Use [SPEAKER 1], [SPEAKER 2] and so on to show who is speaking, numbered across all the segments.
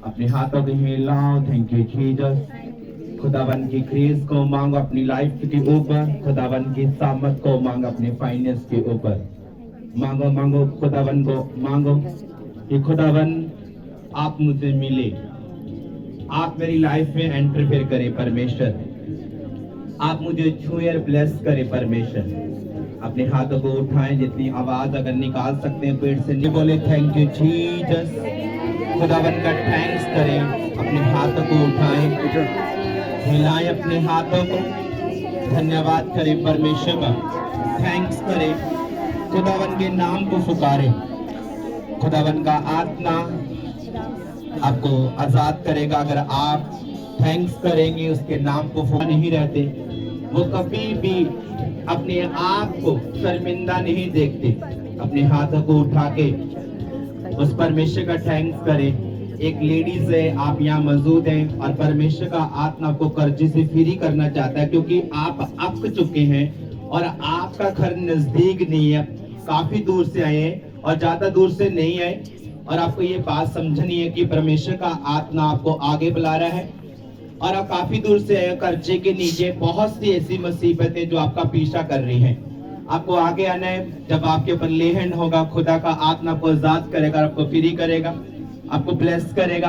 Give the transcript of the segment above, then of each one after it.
[SPEAKER 1] अपने हाथों को हिलाओ। Thank you Jesus. खुदावन की ग्रेस को मांगो अपनी लाइफ के ऊपर। खुदावन की सामत को मांगो अपने फाइनेंस के ऊपर। मांगो मांगो खुदावन को मांगो कि खुदावन आप मुझे मिले, आप मेरी लाइफ में एंटरफेयर करें परमेश्वर, आप मुझे छुए और ब्लेस करें परमेश्वर। अपने हाथों को उठाएं, जितनी आवाज अगर निकाल सकते हैं पेट से नहीं बोले थैंक यू जीसस। खुदावन का थैंक्स करें। अपने हाथों को उठाएं, हिलाएं अपने हाथों को, धन्यवाद करें परमेश्वर का, थैंक्स करें, खुदावन के नाम को पुकारें। खुदावन का आत्मा आपको आजाद करेगा अगर आप थैंक्स करेंगे, उसके नाम को पुकार नहीं रहते। वो कभी भी अपने आप को शर्मिंदा नहीं देखते। अपने हाथों को उठा के उस परमेश्वर का थैंक्स करें। एक लेडीज है, आप यहाँ मौजूद हैं और परमेश्वर का आत्मा आपको कर्जे से फ्री करना चाहता है, क्योंकि आप अक चुके हैं और आपका घर नजदीक नहीं है, काफी दूर से आए हैं और ज्यादा दूर से नहीं आए, और आपको ये बात समझनी है कि परमेश्वर का आत्मा आपको आगे बुला रहा है और आप काफी दूर से आए। कर्जे के नीचे बहुत सी ऐसी मुसीबतें जो आपका पीछा कर रही हैं, आपको आगे आना है। जब आपके ऊपर लेहन होगा, खुदा का आत्मा आपको आजाद करेगा, आपको फ्री करेगा, आपको ब्लेस करेगा,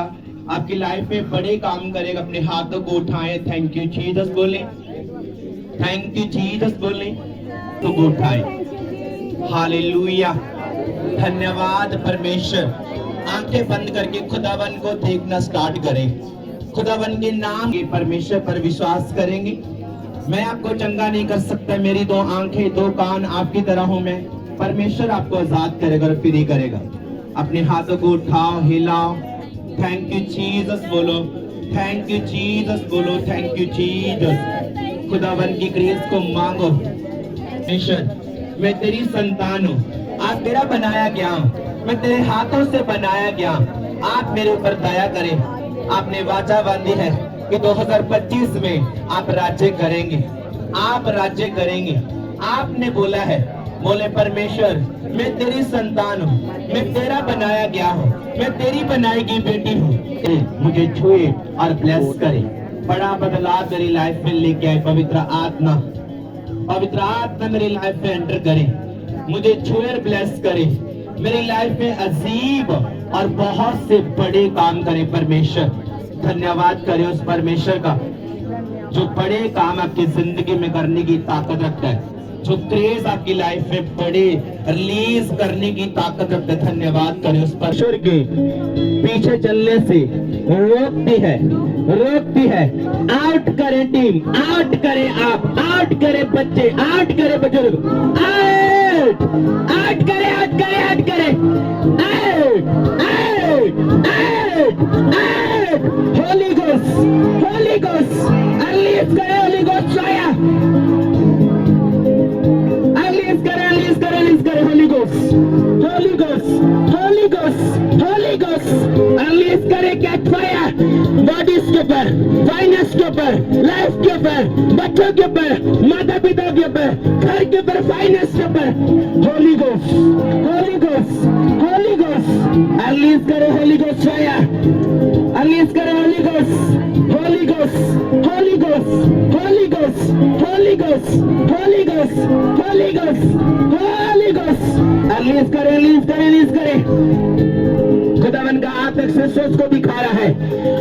[SPEAKER 1] आपकी लाइफ में बड़े काम करेगा। अपने हाथों को उठाएं, थैंक यू जीसस बोले, थैंक यू जीसस बोले, तो उठाएं। हालेलुया, धन्यवाद परमेश्वर। आंखें बंद करके खुदावन को देखना स्टार्ट करें। खुदावन के नाम के परमेश्वर पर विश्वास करेंगे। मैं आपको चंगा नहीं कर सकता, मेरी दो आंखें दो कान आपकी तरह हूं मैं। परमेश्वर आपको आजाद करेगा और फ्री करेगा। अपने हाथों को उठाओ, हिलाओ, थैंक यू जीसस बोलो, थैंक यू जीसस बोलो, थैंक यू जीसस। खुदावन की ग्रेस को मांगो। परमेश्वर, मैं तेरी संतान हूँ, आज मेरा बनाया गया हूँ, मैं तेरे हाथों से बनाया गया। आप मेरे ऊपर दया करें। आपने वाचा बांधी है कि 2025 में आप राज्य करेंगे, आप राज्य करेंगे। आपने बोला है, बोले परमेश्वर मैं तेरी संतान हूँ, मैं तेरा बनाया गया हूँ, मैं तेरी बनाई गई बेटी हूँ। मुझे छुए और ब्लेस करे, बड़ा बदलाव मेरी लाइफ में लेके आए। पवित्र आत्मा, पवित्र आत्मा मेरी लाइफ में एंटर करे, मुझे छुए और ब्लेस करे, मेरी लाइफ में अजीब और बहुत से बड़े काम करे। परमेश्वर धन्यवाद करे उस परमेश्वर का जो बड़े काम आपकी जिंदगी में करने की ताकत रखता है, जो क्रेज आपकी लाइफ में बड़े रिलीज करने की ताकत रखता है। धन्यवाद करे उस परमेश्वर के पीछे चलने से रोकती है, रोकती है। आउट करें टीम, आउट करें आप, आउट करें बच्चे, आउट करें बुजुर्ग, आउट, आउट करें, आउट करें, आउट करें, out, out, out, out. Holi ghost, holy ghost, release करें, होली घोस्ट फायर, रिलीज करें, रिलीज करें, रिलीज करें। Holi ghost, holy ghost, holy ghost, holy ghost, release करें। कैच फायर बॉडीज के ऊपर, फाइनेंस के ऊपर, लाइफ के ऊपर, बच्चों के ऊपर, माता पिता के ऊपर, घर के ऊपर, फाइनेंस के ऊपर। Holi ghost, holy ghost, holy ghost, release करें। होली घोस्ट फायर, रिलीज करें। Holi ghost, holy ghost, holy ghost, holy ghost, holy ghost, holy ghost, holy ghost, holy ghost, release करें, रिलीज करें, रिलीज करें। खुदावन का आप एक सोच को दिखा रहा है।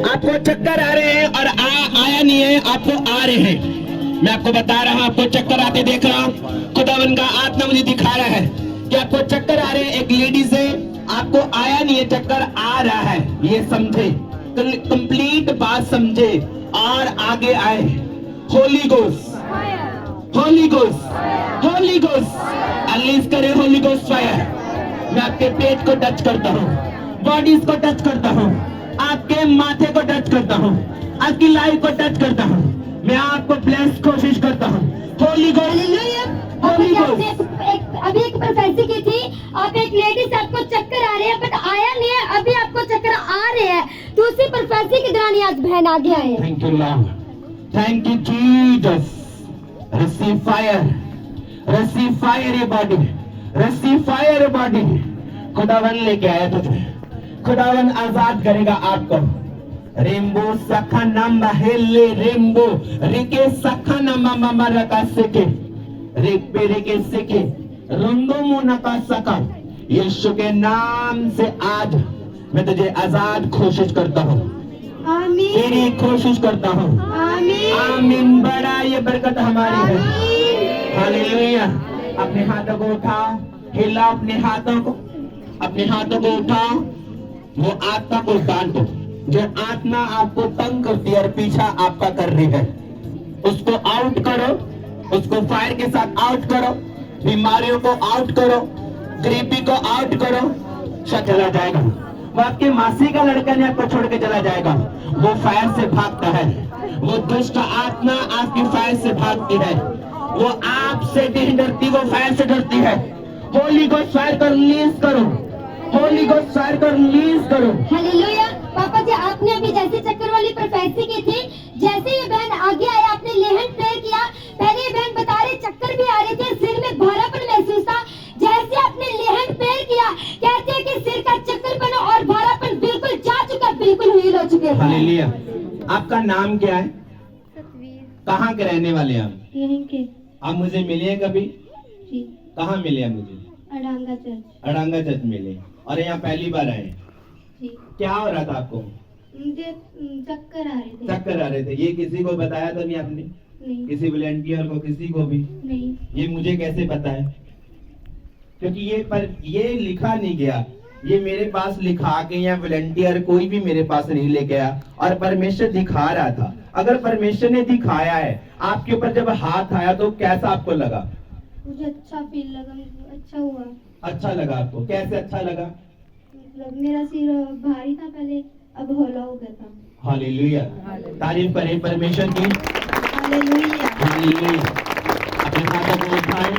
[SPEAKER 1] आपको चक्कर आ रहे हैं और आया नहीं है, आपको आ रहे हैं। मैं आपको बता रहा हूं, आपको चक्कर आते देख रहा हूं। खुदावन का आत्मा मुझे दिखा रहा है कि आपको चक्कर आ रहे हैं। एक लेडीज है, आपको आया नहीं है, चक्कर आ रहा है, ये समझे, कंप्लीट बात समझे और आगे आए। Holy ghost, holy ghost, holy ghost, release करे। Holy ghost fire. मैं आपके पेट को टच करता हूँ, बॉडीज को टच करता हूँ, आपके माथे को टच करता हूँ, आपकी लाइफ को टच करता हूँ। मैं आपको ब्लेस कोशिश करता हूँ। Holi ghost, holy ghost.
[SPEAKER 2] अभी एक प्रोफेसी की थी, आप एक लेडी से आपको चक्कर आ रहे हैं बट आया नहीं है, अभी आपको चक्कर आ रहे हैं, तो उसी प्रोफेसी के दौरान आज बहन आगे आए।
[SPEAKER 1] Thank you Lord, thank you Jesus. Receive fire, receive fire ये बॉडी, रिसीव फायर ये बॉडी। खुदावन लेके आया तुझे, खुदावन आजाद करेगा आपको। रेम्बो सखना महले रेम्बो रिके सखना मामा रका सेके रेपे रिके सेके रंगो मुनका सका। यीशु के नाम से आज मैं तुझे आजाद कोशिश करता हूँ,
[SPEAKER 2] आमीन
[SPEAKER 1] तेरी कोशिश करता हूँ।
[SPEAKER 2] आमीन
[SPEAKER 1] आमीन। बड़ा ये बरकत हमारी है।
[SPEAKER 2] आमीन।
[SPEAKER 1] हालेलुया। अपने हाथों को उठाओ, हिला अपने हाथों को, अपने हाथों को उठाओ। वो आत्मा को डांटो जो आत्मा आपको तंग करती है और पीछा आपका कर रही है, उसको आउट करो, उसको फायर के साथ आउट करो। बीमारियों को आउट करो, गरीबी को आउट करो। सब चला जाएगा। वो आपके मासी का लड़का ने आपको छोड़ के चला जाएगा। वो फायर से भागता है, वो दुष्ट आत्मा आपकी फायर से भागती है। वो आपसे नहीं डरती, वो फायर से डरती है। होली गोस्ट फायर को रिलीज करो, होली गोस्ट फायर को रिलीज करो।
[SPEAKER 2] हालेलुया। पापा जी, आपने अभी जैसे चक्कर वाली प्रोफेसी की थी, जैसे ये बहन आगे आए आपने लेहन प्रेयर किया। पहले ये बहन बता रहे चक्कर भी आ रहे थे, सिर में भारापन महसूस था। जैसे आपने लेहन प्रेयर किया, कहते हैं कि सिर का चक्करपन और भारापन बिल्कुल जा चुका, बिल्कुल हील हो चुके हैं।
[SPEAKER 1] हालेलुया। आपका नाम क्या है? कहाँ के रहने वाले हैं आप?
[SPEAKER 2] यहीं के।
[SPEAKER 1] आप मुझे मिले हैं कभी?
[SPEAKER 2] जी।
[SPEAKER 1] कहाँ मिले हैं मुझे?
[SPEAKER 2] अडांगा चर्च।
[SPEAKER 1] अड़ांगा चर्च मिले और यहाँ पहली बार आए।
[SPEAKER 2] जी।
[SPEAKER 1] क्या हो रहा था आपको?
[SPEAKER 2] मुझे चक्कर आ रहे थे।
[SPEAKER 1] चक्कर आ रहे थे। ये किसी को बताया तो नहीं आपने?
[SPEAKER 2] नहीं।
[SPEAKER 1] किसी वॉलंटियर को, किसी को भी?
[SPEAKER 2] नहीं।
[SPEAKER 1] ये मुझे कैसे पता है? क्योंकि ये लिखा नहीं गया, ये मेरे पास लिखा के या वॉलंटियर कोई भी मेरे पास नहीं ले गया और परमेश्वर दिखा रहा था। अगर परमेश्वर ने दिखाया है, आपके ऊपर जब हाथ आया तो कैसा आपको लगा?
[SPEAKER 2] मुझे अच्छा फील लगा, अच्छा हुआ।
[SPEAKER 1] अच्छा लगा आपको? कैसे अच्छा लगा?
[SPEAKER 2] मतलब मेरा सिर भारी था पहले, अब हौला हो गया था।
[SPEAKER 1] हालेलुया। तारीफ करें परमेश्वर की।
[SPEAKER 2] हालेलुया।
[SPEAKER 1] हालेलुया। अपने हाथों को उठाएं,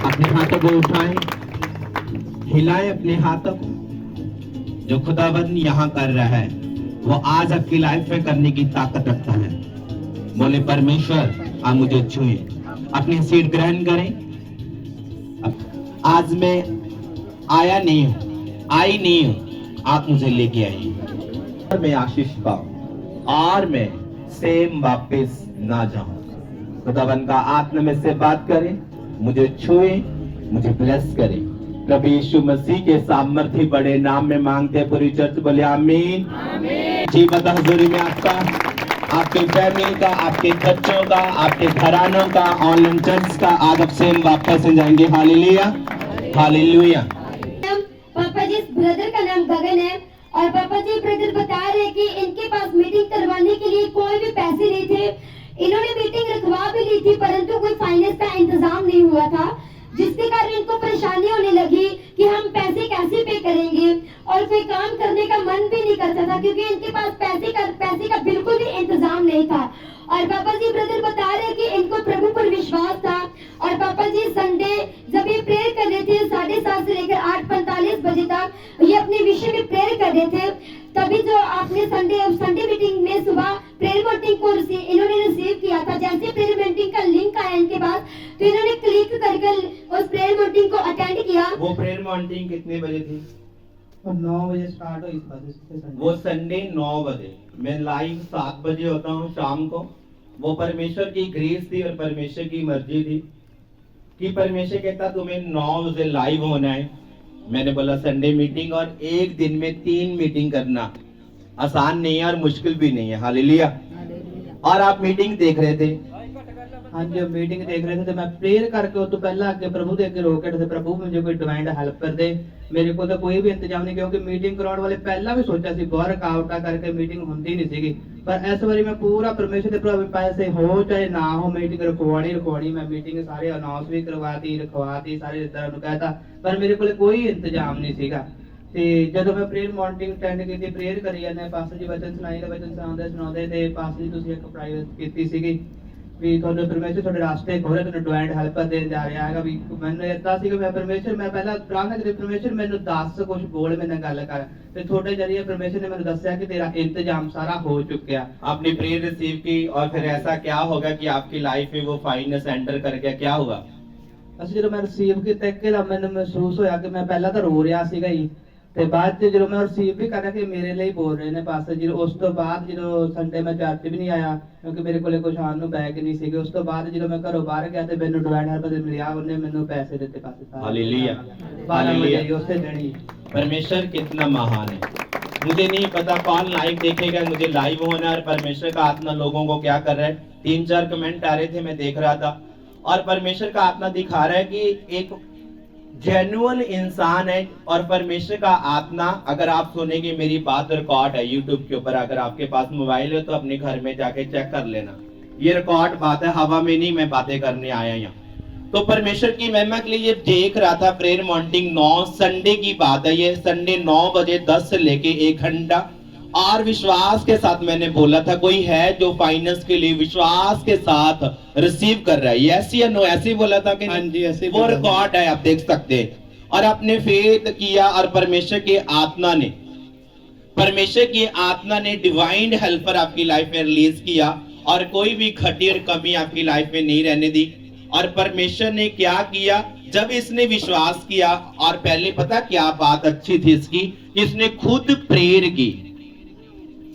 [SPEAKER 1] अपने हाथों को उठाएं, हिलाएं अपने हाथों को। जो खुदाबंद यहाँ कर रहा है वो आज आपकी लाइफ में करने की ताकत रखता है। बोले परमेश्वर आप मुझे छुए। अपनी सीट ग्रहण करें। आज मैं आया नहीं हूं, आई नहीं हूं, आप मुझे लेके आइए और मैं आशीष पाऊं और मैं सेम वापस ना जाऊं। खुदाबंद का आत्मा में से बात करे, मुझे छुए, मुझे ब्लेस करे। प्रभु यीशु मसीह के सामर्थ्य बड़े नाम में मांगते हैं। पूरी चर्च बोले आमीन। जी बता हजूरी में आपका, आपके फैमिली का, आपके बच्चों का, आपके घरानों का, ऑनलाइन चर्च का आज आप सेम वापस हो जाएंगे। हालेलुया। हालेलुया।
[SPEAKER 2] पापा जी, इस ब्रदर का नाम गगन है और पापा जी ब्रदर बता रहे हैं कि इनके पास मीटिंग करवाने के लिए कोई भी पैसे नहीं थे। इन्होंने मीटिंग रखवा भी ली थी परंतु कोई फाइनेंस का इंतजाम नहीं हुआ था, जिसके कारण इनको परेशानी होने लगी कि हम पैसे कैसे पे करेंगे और कोई काम करने का मन भी नहीं करता था क्योंकि इनके पास पैसे का बिल्कुल भी इंतजाम नहीं था। और पापा जी ब्रदर बता रहे हैं कि इनको प्रभु पर विश्वास था और पापा जी संडे जब ये प्रेयर कर रहे थे 7:30 से लेकर 8:45 बजे तक ये अपने विषय में प्रेयर कर रहे थे। तभी जो आपने संडे मीटिंग में सुबह प्रेयर मीटिंग को इन्होंने रिसीव किया था। जैसे प्रेयर मीटिंग का लिंक आया इनके पास तो इन्होंने क्लिक करके उस प्रेयर मीटिंग को अटेंड किया।
[SPEAKER 1] वो प्रेयर मीटिंग कितने बजे थी?
[SPEAKER 3] 9 बजे स्टार्ट हुई थी।
[SPEAKER 1] वो संडे 9 बजे। मैं लाइव 7 बजे होता हूँ शाम को। वो परमेश्वर की ग्रेस थी और परमेश्वर की मर्जी थी कि परमेश्वर कहता तुम्हें 9 बजे लाइव होना है। मैंने बोला संडे मीटिंग और एक दिन में 3 मीटिंग करना आसान नहीं है और मुश्किल भी नहीं है। हालेलुया। और आप मीटिंग देख रहे थे?
[SPEAKER 3] हाँ जी, मीटिंग देख रहे थे तो मैं प्रेयर करके उस तो पहला आगे प्रभु के अगे रो के थे, प्रभु मुझे कोई डिवाइन हेल्प कर दे। मेरे को तो कोई भी इंतजाम नहीं, क्योंकि मीटिंग कराने वाले पहला भी सोचा सी बहुत रुकावटा करके मीटिंग होती नहीं सी। पर इस बारी मैं पूरा परमेश्वर के प्रभु पैसे हो चाहे ना हो मीटिंग रखवानी मैं मीटिंग सारे अनाउंस भी रखवाती सारे रिश्तेदारों कहता, पर मेरे को कोई इंतजाम नहीं सीगा। ਤੇ ਜਦੋਂ ਮੈਂ ਪ੍ਰੇਅਰ ਮੌਰਨਿੰਗ ਅਟੈਂਡ ਕੀਤੀ, ਪ੍ਰੇਅਰ ਕਰੀ ਜਾਂਦੇ, ਪਾਸਟਰ ਜੀ ਵਚਨ ਸੁਣਾਉਂਦੇ ਤੇ ਪਾਸਟਰ ਜੀ ਤੁਸੀਂ ਇੱਕ ਪ੍ਰਾਈਵੇਟ ਕੀਤੀ ਸੀਗੀ ਵੀ ਤੁਹਾਨੂੰ ਪਰਮੇਸ਼ਰ ਤੁਹਾਡੇ ਰਾਸਤੇ ਖੋਲੇ, ਤੁਹਾਨੂੰ ਡਿਵਾਈਨ ਹੈਲਪਰ ਦੇਣ ਜਾ ਰਿਹਾ ਹੈਗਾ। ਵੀ ਮੈਨੂੰ ਇਦਾਂ ਸੀ ਕਿ ਮੈਂ ਪਰਮੇਸ਼ਰ ਮੈਂ ਪਹਿਲਾਂ ਪ੍ਰਾਰਥਨਾ ਕੀਤੀ, ਪਰਮੇਸ਼ਰ ਮੈਨੂੰ ਦੱਸ ਕੁਝ ਬੋਲ, ਮੇਰੇ ਨਾਲ ਗੱਲ ਕਰ। ਤੇ ਤੁਹਾਡੇ ਜਰੀਏ ਪਰਮੇਸ਼ਰ ਨੇ ਮੈਨੂੰ ਦੱਸਿਆ ਕਿ ਤੇਰਾ इंतजाम सारा हो चुका।
[SPEAKER 1] आपने प्रेयर रिसीव की और फिर ऐसा क्या होगा कि आपकी लाइफ में वो फाइनेंस एंटर कर गया? क्या हुआ?
[SPEAKER 3] ਅਸੀਂ ਜਦੋਂ ਮੈਂ ਰਿਸੀਵ ਕੀਤਾ ਇੱਕਦਮ ਮੈਨੂੰ ਮਹਿਸੂਸ ਹੋਇਆ ਕਿ ਮੈਂ ਪਹਿਲਾਂ ਤਾਂ ਰੋ ਰਿਹਾ ਸੀਗਾ ਜੀ, ਤੇ ਬਾਅਦ ਚ ਜਦੋਂ ਮੈਂ ਰਿਸੀਵ ਵੀ ਕਰਿਆ ਕਿ ਮੇਰੇ ਲਈ ਬੋਲ ਰਹੇ ਨੇ ਪਾਸਟਰ ਜੀ, ਉਸ ਤੋਂ ਬਾਅਦ ਜਦੋਂ ਸੰਡੇ ਮੈਂ ਚਰਚ ਵੀ ਨਹੀਂ ਆਇਆ ਕਿਉਂਕਿ ਮੇਰੇ ਕੋਲੇ ਕੁਝ ਆਉਣ ਨੂੰ ਬੈਗ ਨਹੀਂ ਸੀਗੇ। ਉਸ ਤੋਂ ਬਾਅਦ ਜਦੋਂ ਮੈਂ ਘਰੋਂ ਬਾਹਰ ਗਿਆ ਤੇ ਮੈਨੂੰ ਡਿਵਾਈਨ ਹੈਲਪ ਦੇ ਮਿਲਿਆ, ਉਹਨੇ ਮੈਨੂੰ ਪੈਸੇ ਦਿੱਤੇ ਪਾਸੇ ਸਾਰੇ।
[SPEAKER 1] हालेलुया
[SPEAKER 3] 12 ਵਜੇ
[SPEAKER 1] हालेलुया।
[SPEAKER 3] ਉਸੇ ਦਿਨ ही।
[SPEAKER 1] परमेश्वर कितना महान है। मुझे नहीं पता कौन लाइव देखेगा, मुझे लाइव होना है और परमेश्वर का आत्मा लोगों को क्या कर रहा है। 3-4 कमेंट आ रहे थे, मैं देख रहा था और परमेश्वर का आत्मा दिखा रहा है कि एक जेन्युइन इंसान है और परमेश्वर का आत्मा, अगर आप सुनेंगे मेरी बात रिकॉर्ड है यूट्यूब के ऊपर, अगर आपके पास मोबाइल है तो अपने घर में जाके चेक कर लेना, ये रिकॉर्ड बात है, हवा में नहीं मैं बातें करने आया यहाँ। तो परमेश्वर की महिमा के लिए ये देख रहा था प्रेयर मॉर्निंग 9 संडे की बात है, ये संडे 9 बजे 10 से लेके 1 घंटा, और विश्वास के साथ मैंने बोला था कोई है जो फाइनेंस के लिए विश्वास के साथ रिसीव कर रहा है, यस या नो, ऐसे ही बोला था कि
[SPEAKER 3] हाँ जी, ऐसे ही
[SPEAKER 1] वो
[SPEAKER 3] बोला था।
[SPEAKER 1] रिकॉर्ड है, आप देख सकते हैं। और आपने फेथ किया और परमेश्वर की आत्मा ने डिवाइन हेल्पर आपकी लाइफ में रिलीज किया और कोई भी घटी और कमी आपकी लाइफ में नहीं रहने दी। और परमेश्वर ने क्या किया, जब इसने विश्वास किया, और पहले पता क्या बात अच्छी थी इसकी, इसने खुद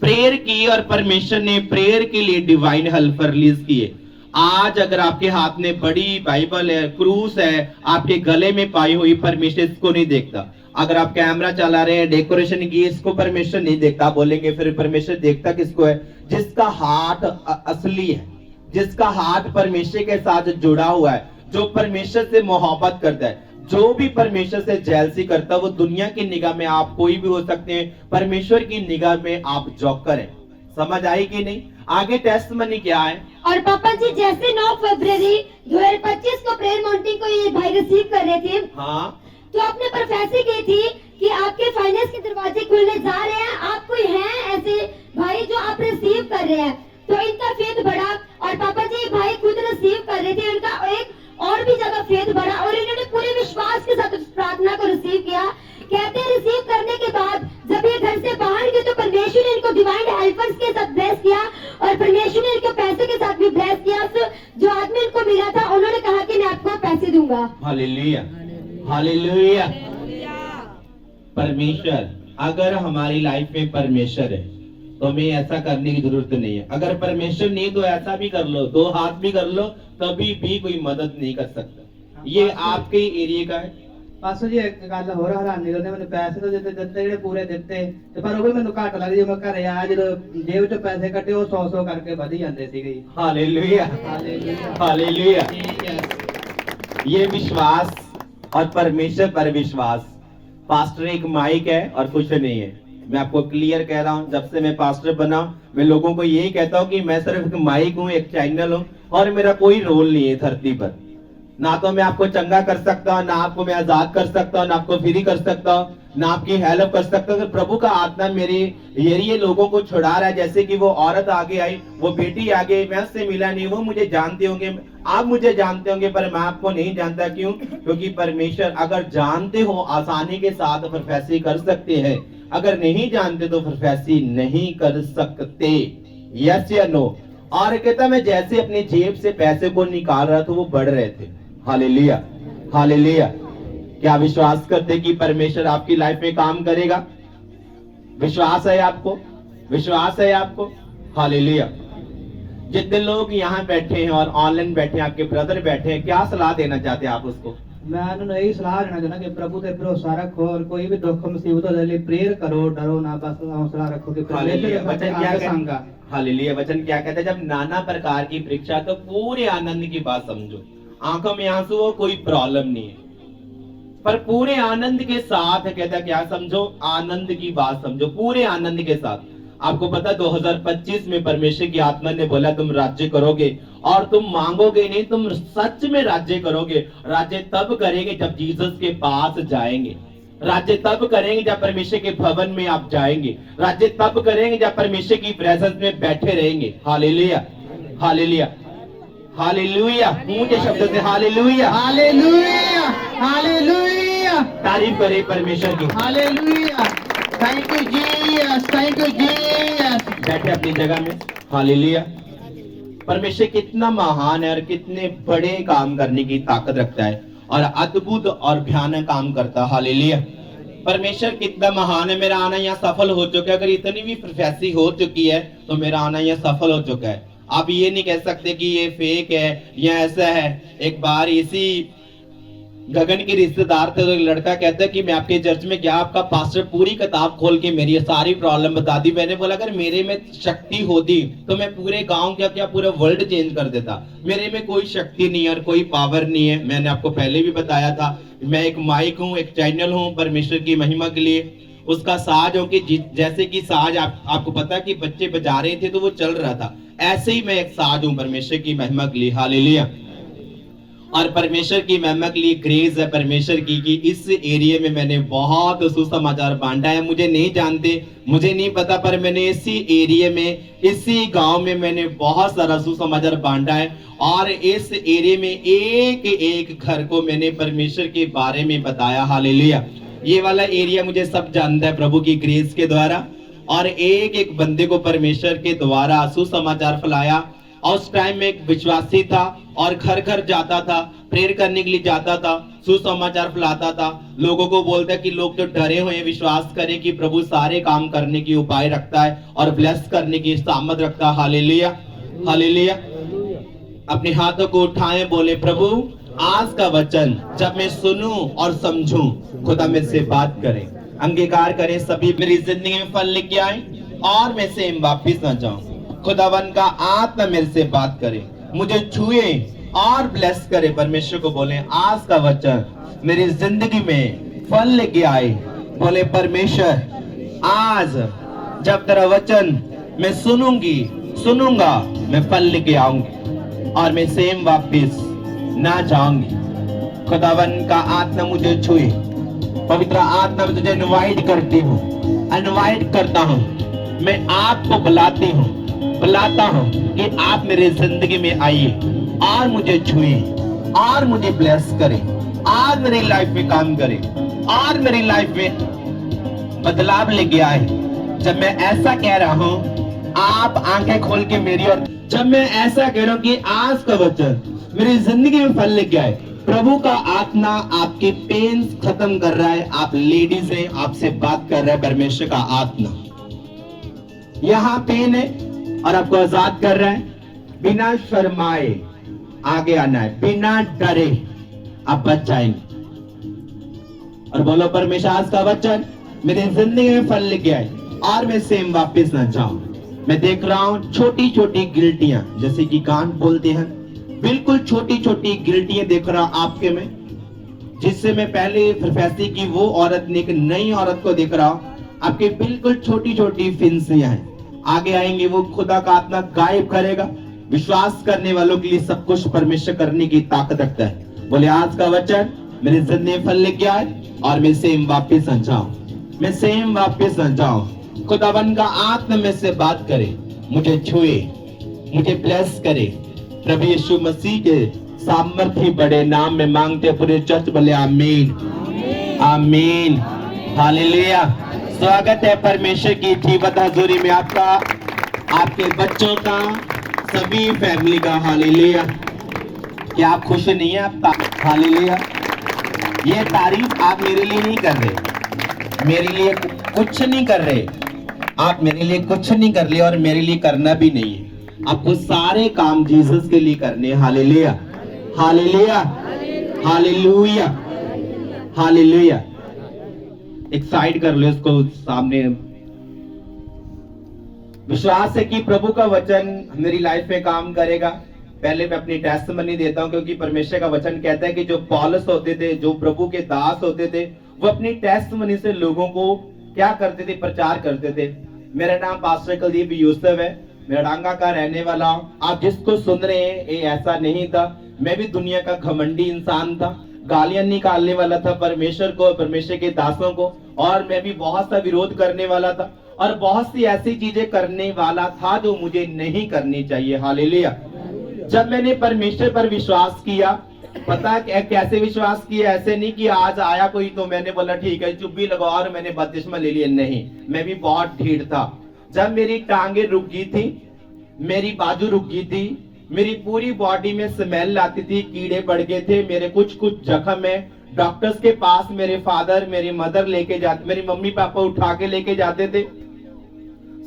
[SPEAKER 1] प्रेयर की और परमेश्वर ने प्रेयर के लिए डिवाइन हेल्पर रिलीज किए। आज अगर आपके हाथ में बड़ी बाइबल है, क्रूस है, आपके गले में पाई हुई, परमेश्वर इसको नहीं देखता। अगर आप कैमरा चला रहे हैं, डेकोरेशन की, इसको परमेश्वर नहीं देखता। बोलेंगे फिर परमेश्वर देखता किसको है, जिसका हार्ट असली है, जिसका हार्ट परमेश्वर के साथ जुड़ा हुआ है, जो परमेश्वर से मोहब्बत करता है। जो भी परमेश्वर से जेलसी करता है वो दुनिया की निगाह में आप कोई भी हो सकते हैं, परमेश्वर की निगाह में आप जॉकर हैं। समझ आई कि नहीं? आगे टेस्टमनी क्या है।
[SPEAKER 2] और पापा जी जैसे 9 फरवरी 2025 को प्रेयर माउंटिंग को ये भाई रिसीव कर रहे थे,
[SPEAKER 1] हाँ,
[SPEAKER 2] तो आपने प्रोफेसी की थी कि आपके फाइनेंस के दरवाजे खुलने जा रहे हैं। आप कोई हैं ऐसे भाई जो आप रिसीव कर रहे हैं, तो इनका फेथ बढ़ा। और पापा जी भाई खुद रिसीव कर रहे थे, उनका एक और भी ज्यादा फेथ बढ़ा और इन्होंने पूरे विश्वास के साथ उस प्रार्थना को रिसीव किया। कहते हैं रिसीव करने के बाद जब ये घर से बाहर गए तो परमेश्वर ने इनको डिवाइन हेल्पर्स के साथ ब्लेस किया और परमेश्वर ने इनको पैसे के साथ भी ब्लेस किया। तो जो आदमी इनको मिला था उन्होंने कहा कि मैं आपको पैसे दूंगा।
[SPEAKER 1] Hallelujah, hallelujah. परमेश्वर, अगर हमारी लाइफ में परमेश्वर है तो हमें ऐसा करने की जरूरत नहीं है। अगर परमेश्वर नहीं तो ऐसा भी कर लो, 2 हाथ भी कर लो, तभी भी कोई मदद नहीं कर सकता। ये आपके एरिया का है।
[SPEAKER 3] ਪਾਸਟਰ ਜੀ ਇੱਕ ਗੱਲ ਹੋਰ ਹੈਰਾਨੀ ਉਹਨੇ ਮੈਨੂੰ ਪੈਸੇ ਤਾਂ ਦਿੱਤੇ ਜਿਹੜੇ ਪੂਰੇ ਦਿੱਤੇ ਤੇ ਪਰ ਉਹ ਵੀ ਮੈਨੂੰ ਘੱਟ ਲੱਗਦੀ। ਮੈਂ ਘਰੇ ਆਇਆ ਜਦੋਂ ਜੇਬ ਚੋਂ ਪੈਸੇ ਕੱਢੇ ਉਹ 100 ਕਰਕੇ ਵਧ ਹੀ ਜਾਂਦੇ ਸੀਗੇ।
[SPEAKER 1] Hallelujah,
[SPEAKER 3] hallelujah,
[SPEAKER 1] hallelujah.
[SPEAKER 3] ਯੈਸ।
[SPEAKER 1] ये विश्वास और परमेश्वर पर विश्वास। पास्टर एक माइक है और कुछ नहीं है। मैं आपको क्लियर कह रहा हूँ, जब से मैं पास्टर बना मैं लोगों को यही कहता हूँ कि मैं सिर्फ एक माइक हूँ, एक चैनल हूँ और मेरा कोई रोल नहीं है धरती पर। ना तो मैं आपको चंगा कर सकता हूँ, ना आपको मैं आजाद कर सकता हूँ, ना आपको फ्री कर सकता हूँ, ना आपकी हेल्प कर सकता हूँ। प्रभु का आत्मा मेरे ये लोगों को छुड़ा रहा है। जैसे कि वो औरत आगे आई, वो बेटी आगे, मैं उससे मिला नहीं, वो मुझे जानते होंगे, आप मुझे जानते होंगे, पर मैं आपको नहीं जानता। क्यों? क्योंकि परमेश्वर, अगर जानते हो आसानी के साथ प्रोफेसी कर सकते हैं, अगर नहीं जानते तो प्रोफेसी नहीं कर सकते। यस या नो? और कहता मैं जैसे अपनी जेब से पैसे को निकाल रहा था वो बढ़ रहे थे। Hallelujah, hallelujah. क्या विश्वास करते कि परमेश्वर आपकी लाइफ में काम करेगा? विश्वास है आपको? विश्वास है आपको? हालेलुया। जितने लोग यहाँ बैठे हैं और ऑनलाइन बैठे हैं, आपके ब्रदर बैठे हैं, क्या सलाह देना चाहते हैं आप उसको?
[SPEAKER 3] मैं उन्होंने यही सलाह देना चाहना कि प्रभु ते भरोसा रखो और कोई भी दुख मुसीबत हो जाए प्रेयर करो, डरो ना, बस हौसला रखो कि
[SPEAKER 1] हालेलुया।
[SPEAKER 3] परमेश्वर
[SPEAKER 1] वचन क्या
[SPEAKER 3] संगा।
[SPEAKER 1] कहता? हालेलुया। वचन क्या कहता है? जब नाना प्रकार की परीक्षा तो पूरे आनंद की बात समझो। आंखों में आंसू हो, कोई प्रॉब्लम नहीं है, पर पूरे आनंद के साथ कहता क्या समझो? आनंद की बात समझो, पूरे आनंद के साथ। आपको पता 2025 में परमेश्वर की आत्मा ने बोला तुम राज्य करोगे और तुम मांगोगे नहीं, तुम सच में राज्य करोगे। राज्य तब करेंगे जब जीसस के पास जाएंगे। राज्य तब करेंगे जब परमेश्वर के भवन में आप जाएंगे। राज्य तब करेंगे जब परमेश्वर की प्रेजेंस में बैठे रहेंगे। Hallelujah, hallelujah, hallelujah. ऊंचे शब्द से हालेलुया,
[SPEAKER 3] हालेलुया, हालेलुया।
[SPEAKER 1] तारीफ करे परमेश्वर की।
[SPEAKER 3] Hallelujah. Thank you Jesus, thank you Jesus.
[SPEAKER 1] बैठे अपनी जगह में। हालेलुया। परमेश्वर कितना महान है और कितने बड़े काम करने की ताकत रखता है और अद्भुत और भयानक काम करता है। हालेलुया। परमेश्वर कितना महान है, मेरा आना यहाँ सफल हो चुका है। अगर इतनी भी प्रोफेसी हो चुकी है तो मेरा आना यहाँ सफल हो चुका है। आप ये नहीं कह सकते कि ये फेक है या ऐसा है। एक बार इसी गगन के रिश्तेदार थे तो एक लड़का कहता है कि मैं आपके चर्च में गया, आपका पास्टर पूरी किताब खोल के मेरी सारी प्रॉब्लम बता दी। मैंने बोला अगर मेरे में शक्ति होती तो मैं पूरे गांव क्या पूरा वर्ल्ड चेंज कर देता। मेरे में कोई शक्ति नहीं है और कोई पावर नहीं है। मैंने आपको पहले भी बताया था, मैं एक माइक हूँ, एक चैनल हूँ परमेश्वर की महिमा के लिए। उसका साज हो कि जैसे कि साज आपको पता है कि बच्चे बजा रहे थे तो वो चल रहा था, ऐसे ही मैं एक साज हूँ परमेश्वर की महिमा के लिए। हालेलुया। और परमेश्वर की महिमा के लिए ग्रेस है परमेश्वर की कि इस एरिया में मैंने बहुत सुसमाचार बांटा है। मुझे नहीं जानते, मुझे नहीं पता, पर मैंने इसी एरिया में, इसी गांव में मैंने बहुत सारा सुसमाचार बांटा है। और इस एरिया में एक एक घर को मैंने परमेश्वर के बारे में बताया। हालेलुया। ये वाला एरिया मुझे सब जानता है प्रभु की ग्रेस के द्वारा। और एक एक बंदे को परमेश्वर के द्वारा सुसमाचार फैलाया। और उस टाइम में एक विश्वासी था और घर घर जाता था, प्रेयर करने के लिए जाता था, सुसमाचार फैलाता था। लोगों को बोलता है कि लोग तो डरे हुए विश्वास करें कि प्रभु सारे काम करने की उपाय रखता है और ब्लेस करने की सामर्थ रखता है। Hallelujah, hallelujah. अपने हाथों को उठाएं, बोले प्रभु आज का वचन जब मैं सुनूं और समझूं, खुदा मेरे से बात करें, अंगीकार करें, सभी मेरी जिंदगी में फल लेके आए और मैं सेम वापिस न जाऊं। खुदावन का आत्मा मेरे से बात करे, मुझे छुए और ब्लेस करे। परमेश्वर को बोले आज का वचन मेरी जिंदगी में फल लेके आए। बोले परमेश्वर आज जब तेरा वचन मैं सुनूंगा मैं फल लेके आऊंगी और मैं सेम वापिस ना जाऊंगी। खुदावन का आत्मा मुझे छुए, पवित्र आत्मा में तुझे इनवाइट करती हूँ, इनवाइट करता हूँ। मैं आपको बुलाता हूँ कि आप मेरे जिंदगी में आइए और मुझे छुए और मुझे ब्लेस करें और मेरी लाइफ में काम करें और मेरी लाइफ में बदलाव लेके आए। जब मैं ऐसा कह रहा हूँ आप आंखें खोल के मेरी और जब मैं ऐसा कह रहा हूँ कि आज का वचन मेरी जिंदगी में फल लेके आए, प्रभु का आत्मा आपके पेन खत्म कर रहा है। आप लेडीज हैं, आपसे बात कर रहा है परमेश्वर का आत्मा। यहाँ पेन है और आपको आजाद कर रहा है। बिना शर्माए आगे आना है, बिना डरे आप बच जाएंगे। और बोलो परमेश्वर आज का वचन मेरे जिंदगी में फल लेके आए और मैं सेम वापस ना जाऊं। मैं देख रहा हूं छोटी छोटी गिल्टियां, जैसे कि गांठ बोलते हैं, बिल्कुल छोटी छोटी गिल्टियां देख रहा हूं आपके में, जिससे मैं पहले प्रोफेसी की वो औरत ने एक नई औरत को देख रहा हूं। आपके बिल्कुल छोटी छोटी फिंसियां हैं, आगे आएंगे, वो खुदा का आत्मा गायब करेगा। विश्वास करने वालों के लिए सब कुछ परमेश्वर करने की ताकत रखता है। बोले आज का वचन मेरे जिंदगी में फल लेके आए और मैं सेम वापस न जाऊं, मैं सेम वापस न जाऊं। खुदावन का आत्मा में से बात करे, मुझे छुए, मुझे ब्लेस करे। प्रभु यीशु मसीह के सामर्थ्य बड़े नाम में मांगते पूरे चर्च बोले आमीन, आमीन, हालेलुया। स्वागत है परमेश्वर की जीवत हजूरी में आपका, आपके बच्चों का, सभी फैमिली का। हालेलुया। क्या आप खुश नहीं है? आप हालेलुया। ये तारीफ आप मेरे लिए नहीं कर रहे, मेरे लिए कुछ नहीं कर रहे, आप मेरे लिए कुछ नहीं कर रहे और मेरे लिए करना भी नहीं है। आपको सारे काम जीसस के लिए करने। Hallelujah, hallelujah, hallelujah, hallelujah. एक साइड कर लो इसको सामने। विश्वास है कि प्रभु का वचन मेरी लाइफ में काम करेगा। पहले मैं अपनी टेस्टमनी देता हूं, क्योंकि परमेश्वर का वचन कहता है कि जो पौलुस होते थे, जो प्रभु के दास होते थे, वो अपनी टेस्टमनी से लोगों को क्या करते थे? प्रचार करते थे। मेरा नाम पास्टर कुलदीप यूसुफ है, मैं डांगा का रहने वाला हूँ। आप जिसको सुन रहे हैं ये ऐसा नहीं था, मैं भी दुनिया का घमंडी इंसान था, गालियां निकालने वाला था परमेश्वर को, परमेश्वर के दासों को, और मैं भी बहुत सा विरोध करने वाला था और बहुत सी ऐसी चीजें करने वाला था जो मुझे नहीं करनी चाहिए। हालेलुया। जब मैंने परमेश्वर पर विश्वास किया, पता कैसे विश्वास किया? ऐसे नहीं कि आज आया कोई तो मैंने बोला ठीक है चुप्पी लगाओ और मैंने बपतिस्मा ले लिया। नहीं, मैं भी बहुत ढीठ था। जब मेरी टांगे रुक गई थी, मेरी बाजू रुक गई थी, मेरी पूरी बॉडी में स्मेल आती थी, कीड़े पड़ गए थे, मेरे कुछ जख्म में डॉक्टर्स के पास मेरे फादर मेरी मदर लेके जाते, मेरी मम्मी पापा उठा के लेके जाते थे।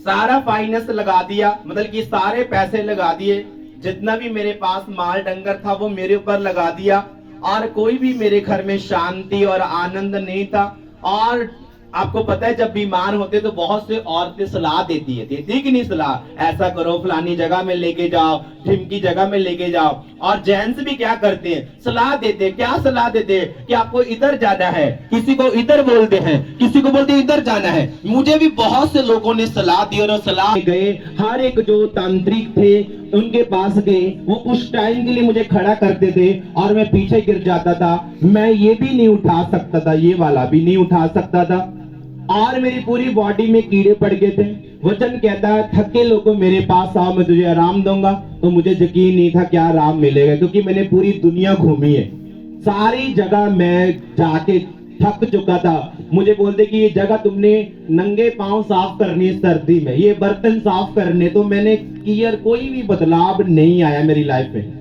[SPEAKER 1] सारा फाइनेंस लगा दिया, मतलब कि सारे पैसे लगा दिए, जितना भी मेरे पास माल डंगर था वो मेरे ऊपर लगा दिया, और कोई भी मेरे घर में शांति और आनंद नहीं था। और आपको पता है जब बीमार होते तो बहुत से औरतें सलाह देती है, देती कि नहीं सलाह, ऐसा करो, फलानी जगह में लेके जाओ, ढिमकी जगह में लेके जाओ। और जेंट्स भी क्या करते हैं, सलाह देते हैं। क्या सलाह देते हैं कि आपको इधर जाना है, किसी को इधर बोलते हैं, किसी को बोलते हैं इधर जाना है। मुझे भी बहुत से लोगों ने सलाह दी और सलाह गए, हर एक जो तांत्रिक थे उनके पास गए, वो कुछ टाइम के लिए मुझे खड़ा करते थे और मैं पीछे गिर जाता था। मैं ये भी नहीं उठा सकता था, ये वाला भी नहीं उठा सकता था, और मेरी पूरी बॉडी में कीड़े पड़ गए थे। वचन कहता है थके लोगों मेरे पास आओ, मैं तुझे आराम दूंगा। तो मुझे यकीन नहीं था क्या आराम मिलेगा, क्योंकि मैंने पूरी दुनिया घूमी है, सारी जगह मैं जाके थक चुका था। मुझे बोलते कि ये जगह तुमने नंगे पांव साफ करनी है सर्दी में, ये बर्तन साफ करने, तो मैंने किया, कोई भी बदलाव नहीं आया मेरी लाइफ में,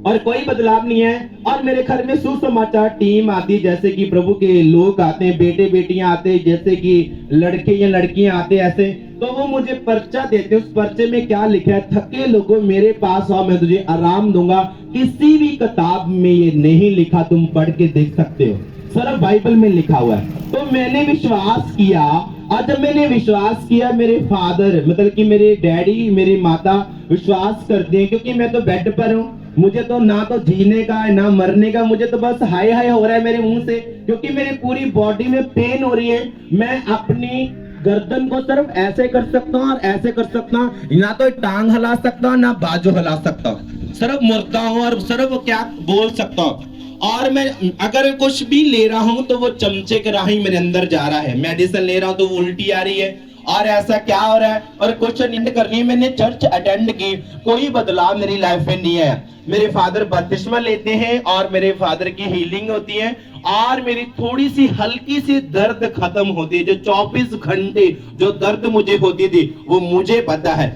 [SPEAKER 1] और कोई बदलाव नहीं है। और मेरे घर में सुसमाचार टीम आती है, जैसे कि प्रभु के लोग आते हैं, बेटे बेटियां आते हैं, जैसे कि लड़के या लड़कियां आते हैं ऐसे, तो वो मुझे पर्चा देते हैं। उस पर्चे में क्या लिखा है, थके लोगों मेरे पास आओ, मैं तुझे आराम दूंगा। किसी भी किताब में ये नहीं लिखा, तुम पढ़ के देख सकते हो, सिर्फ बाइबल में लिखा हुआ है। तो मैंने विश्वास किया, और जब मैंने विश्वास किया, मेरे फादर मतलब कि मेरे डैडी मेरी माता विश्वास करते हैं, क्योंकि मैं तो बेड पर हूँ, मुझे तो ना तो जीने का है ना मरने का, मुझे तो बस हाय हाय हो रहा है मेरे मुंह से, क्योंकि मेरी पूरी बॉडी में पेन हो रही है। मैं अपनी गर्दन को सिर्फ ऐसे कर सकता हूँ और ऐसे कर सकता हूँ, ना तो टांग हिला सकता हूँ ना बाजू हिला सकता हूँ, सिर्फ मुड़ता हूँ और सिर्फ क्या बोल सकता हूँ। और मैं अगर कुछ भी ले रहा हूँ तो वो चमचे के राही मेरे अंदर जा रहा है, मेडिसिन ले रहा हूँ तो वो उल्टी आ रही है, और ऐसा क्या हो रहा है, और कुछ नहीं करनी है। मैंने चर्च अटेंड की, कोई बदलाव मेरी लाइफ में नहीं है। मेरे फादर बपतिस्मा लेते हैं और मेरे फादर की हीलिंग होती है, और मेरी थोड़ी सी हल्की सी दर्द खत्म होती है। जो 24 घंटे जो दर्द मुझे होती थी वो मुझे पता है।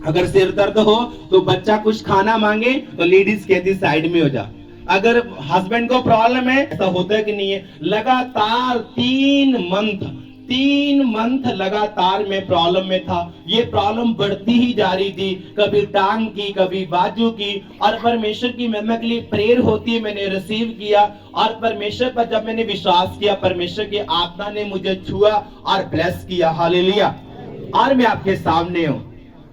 [SPEAKER 1] अगर सिर दर्द हो तो बच्चा कुछ खाना मांगे तो लेडीज कहती साइड में हो जा। अगर हस्बैंड को प्रॉब्लम है, ऐसा होता है कि नहीं है, लगातार 3 मंथ लगातार मैं प्रॉब्लम में था। ये प्रॉब्लम बढ़ती ही जा रही थी, कभी टांग की कभी बाजू की, और परमेश्वर की महिमा के लिए प्रेयर होती है, मैंने रिसीव किया, और परमेश्वर पर जब मैंने विश्वास किया, परमेश्वर की आत्मा ने मुझे छुआ और ब्लेस किया। हालेलुया। और मैं आपके सामने हूँ।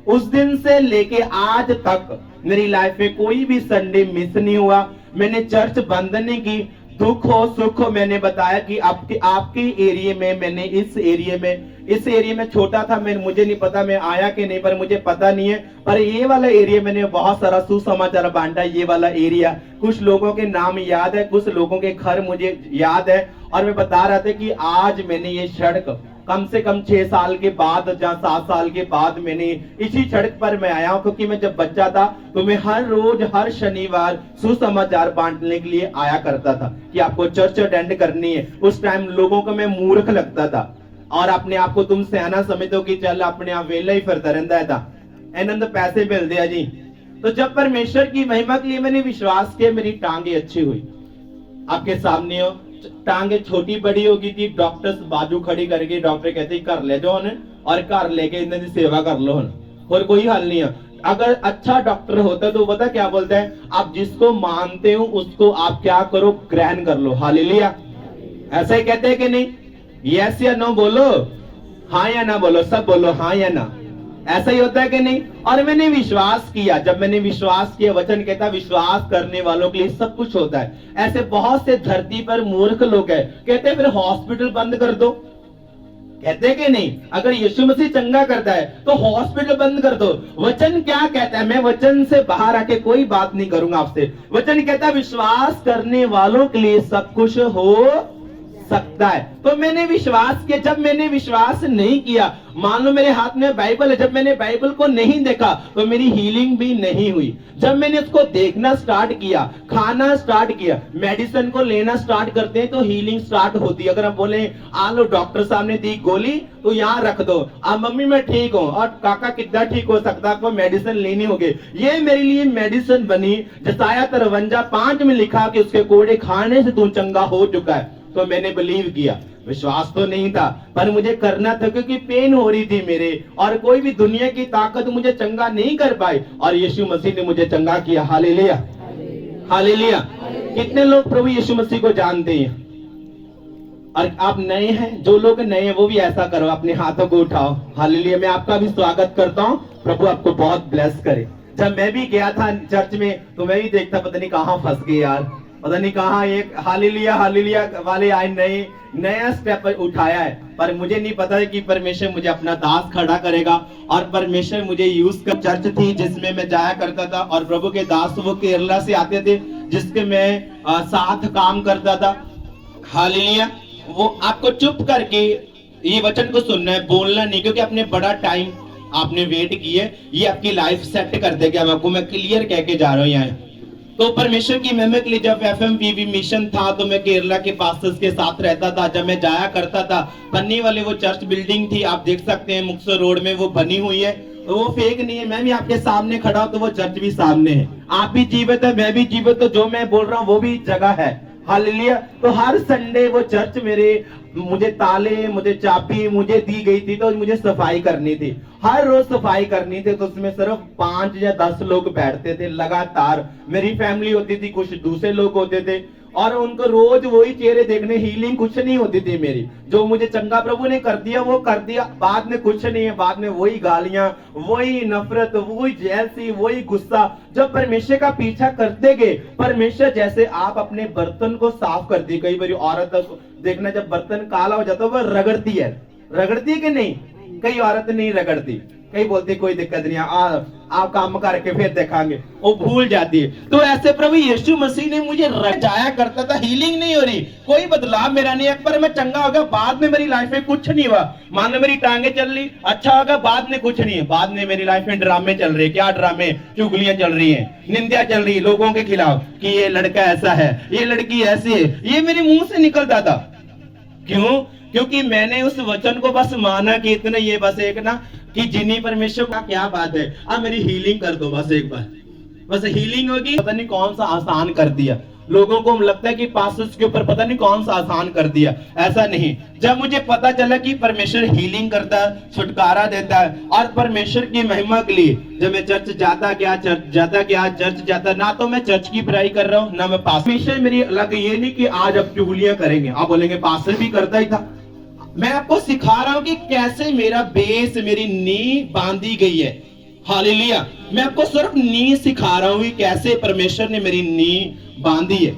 [SPEAKER 1] उस दिन से लेके आज तक मेरी लाइफ में कोई भी संडे मिस नहीं हुआ। मैंने चर्च बंद नहीं की, दुख हो सुख हो। मैंने बताया कि आपके एरिया में, मैंने इस एरिया में छोटा था, मुझे नहीं पता मैं आया कि नहीं, पर मुझे पता नहीं है, पर ये वाला एरिया मैंने बहुत सारा सुसमाचार बांटा। ये वाला एरिया कुछ लोगों के नाम याद है, कुछ लोगों के घर मुझे याद है, और मैं बता रहा था कि आज मैंने ये सड़क कम से कम 6 साल के बाद या 7 साल के बाद मैंने इसी सड़क पर मैं आया हूँ, क्योंकि मैं जब बच्चा था तो मैं हर रोज हर शनिवार सुसमाचार बांटने के लिए आया करता था कि आपको चर्च अटेंड करनी है। उस टाइम लोगों को मैं मूर्ख लगता था, और अपने आप को तुम सियाना समझते हो कि चल अपने आप वेला ही फिरता रहता था, आनंद पैसे मिलते हैं जी। तो जब परमेश्वर की महिमा के लिए मैंने विश्वास किया, मेरी टांगे अच्छी हुई। आपके सामने हो, टांगे छोटी बड़ी होगी थी, डॉक्टर्स बाजू खड़ी करके डॉक्टर कहते घर ले जाओ न, और घर लेके इन्हें की सेवा कर लो न, और कोई हल नहीं है। अगर अच्छा डॉक्टर होता तो पता क्या बोलता है, आप जिसको मानते हो उसको आप क्या करो, ग्रहण कर लो। हालेलुया। ऐसा ही कहते हैं कि नहीं? यस या नो बोलो, हाँ या ना बोलो, सब बोलो हाँ या ना। ऐसा ही होता है कि नहीं? और मैंने विश्वास किया, जब मैंने विश्वास किया, वचन कहता विश्वास करने वालों के लिए सब कुछ होता है। ऐसे बहुत से धरती पर मूर्ख लोग हैं, कहते हैं फिर हॉस्पिटल बंद कर दो, कहते हैं कि नहीं? अगर यीशु मसीह चंगा करता है तो हॉस्पिटल बंद कर दो। वचन क्या कहता है? मैं वचन से बाहर आके कोई बात नहीं करूंगा आपसे। वचन कहता है विश्वास करने वालों के लिए सब कुछ हो सकता है। तो मैंने विश्वास किया। जब मैंने विश्वास नहीं किया, मान लो मेरे हाथ में बाइबल है, जब मैंने बाइबल को नहीं देखा तो मेरी हीलिंग भी नहीं हुई। जब मैंने उसको देखना स्टार्ट किया, खाना स्टार्ट किया, मेडिसिन को लेना स्टार्ट करते हैं तो हीलिंग स्टार्ट होती है। अगर हम बोले आ लो डॉक्टर साहब ने दी गोली तो यहाँ रख दो, अब मम्मी मैं ठीक हूँ, और काका कितना ठीक हो सकता है, आपको मेडिसिन लेनी होगी। ये मेरे लिए मेडिसिन बनी। जसाया 53:5 में लिखा कि उसके कोड़े खाने से तू चंगा हो चुका है। तो मैंने बिलीव किया। विश्वास तो नहीं था पर मुझे करना था, क्योंकि पेन हो रही थी मेरे, और कोई भी दुनिया की ताकत मुझे चंगा नहीं कर पाई, और यीशु मसीह ने मुझे चंगा किया। Hallelujah, hallelujah. कितने लोग प्रभु यीशु मसीह को जानते हैं? और आप नए हैं, जो लोग नए हैं वो भी ऐसा करो, अपने हाथों को उठाओ। हालेलुया। मैं आपका भी स्वागत करता हूँ। प्रभु आपको बहुत ब्लेस करे। जब मैं भी गया था चर्च में तो मैं भी देखता, पता नहीं कहाँ फंस गए यार, पता नहीं कहाँ एक हालेलुया हालेलुया वाले आए, नया स्टेप उठाया है। पर मुझे नहीं पता है कि परमेश्वर मुझे अपना दास खड़ा करेगा, और परमेश्वर मुझे यूज कर। चर्च थी जिसमें मैं जाया करता था, और प्रभु के दास वो केरला से आते थे जिसके मैं साथ काम करता था। हालेलुया। वो आपको चुप करके ये वचन को सुनना है, बोलना नहीं, क्योंकि आपने बड़ा टाइम आपने वेट की है, ये आपकी लाइफ सेट कर देगा। आपको मैं क्लियर कह के जा रहा हूँ यहाँ। तो परमेश्वर की महिमा के लिए जब FMVV मिशन था तो मैं केरला के पास्टर्स के साथ रहता था। जब मैं जाया करता था, पन्नी वाले वो चर्च बिल्डिंग थी, आप देख सकते हैं मुक्तसर रोड में वो बनी हुई है, वो फेक नहीं है। मैं भी आपके सामने खड़ा हूं तो वो चर्च भी सामने है। आप भी जीवित है, मैं भी जीवित, तो जो मैं बोल रहा हूँ वो भी जगह है। हालेलुया। तो हर संडे वो चर्च मुझे ताले, मुझे चाबी मुझे दी गई थी, तो मुझे सफाई करनी थी, हर रोज सफाई करनी थी। तो उसमें सिर्फ 5 या 10 लोग बैठते थे लगातार। मेरी फैमिली होती थी, कुछ दूसरे लोग होते थे, और उनको रोज वही चेहरे देखने। हीलिंग कुछ नहीं होती थी मेरी, जो मुझे चंगा प्रभु ने कर दिया वो कर दिया, बाद में कुछ नहीं है। बाद में वही गालियां, वही नफरत, वही जैसी, वही गुस्सा। जब परमेश्वर का पीछा करते गए, परमेश्वर जैसे आप अपने बर्तन को साफ करती, कई बार औरत देखना जब बर्तन काला हो जाता है वो रगड़ती है, रगड़ती है कि नहीं? कई औरत नहीं रगड़ती, कई बोलती कोई दिक्कत नहीं, आप काम करके फिर देखांगे, वो भूल जाती है। तो ऐसे प्रभु यीशु मसीह ने मुझे जाया करता था, हीलिंग नहीं हो रही, कोई बदलाव मेरा नहीं। एक बार मैं चंगा होगा, बाद में मेरी लाइफ में कुछ नहीं हुआ। मान लो मेरी टांगे चल रही, अच्छा होगा, बाद में कुछ नहीं है। बाद में मेरी लाइफ में ड्रामे चल रहे। क्या ड्रामे? चुगलियां चल रही है, निंदा चल रही है लोगों के खिलाफ, कि ये लड़का ऐसा है, ये लड़की ऐसी है। ये मेरे मुंह से निकलता था। क्यों? क्योंकि मैंने उस वचन को बस माना कि इतने, ये बस एक ना कि जिन्हीं परमेश्वर का क्या बात है, अब मेरी हीलिंग कर दो, बस एक बार, बस हीलिंग होगी। पता नहीं कौन सा आसान कर दिया। लोगों को लगता है कि पास्टर्स के ऊपर पता नहीं कौन सा आसान कर दिया, ऐसा नहीं। जब मुझे पता चला कि परमेश्वर हीलिंग करता है, छुटकारा देता है, और परमेश्वर की महिमा के लिए जब मैं चर्च जाता गया, ना तो मैं चर्च की बुराई कर रहा हूँ, ना मैं पास्टर। परमेश्वर मेरी अलग, ये नहीं कि आज अब चुगलियां करेंगे, आप बोलेंगे पास्टर भी करता ही था। मैं आपको सिखा रहा हूं कि कैसे मेरा बेस, मेरी नींव बांधी गई है। हालेलुया। मैं आपको सिर्फ नींव सिखा रहा हूं कि कैसे परमेश्वर ने मेरी नींव बांधी है।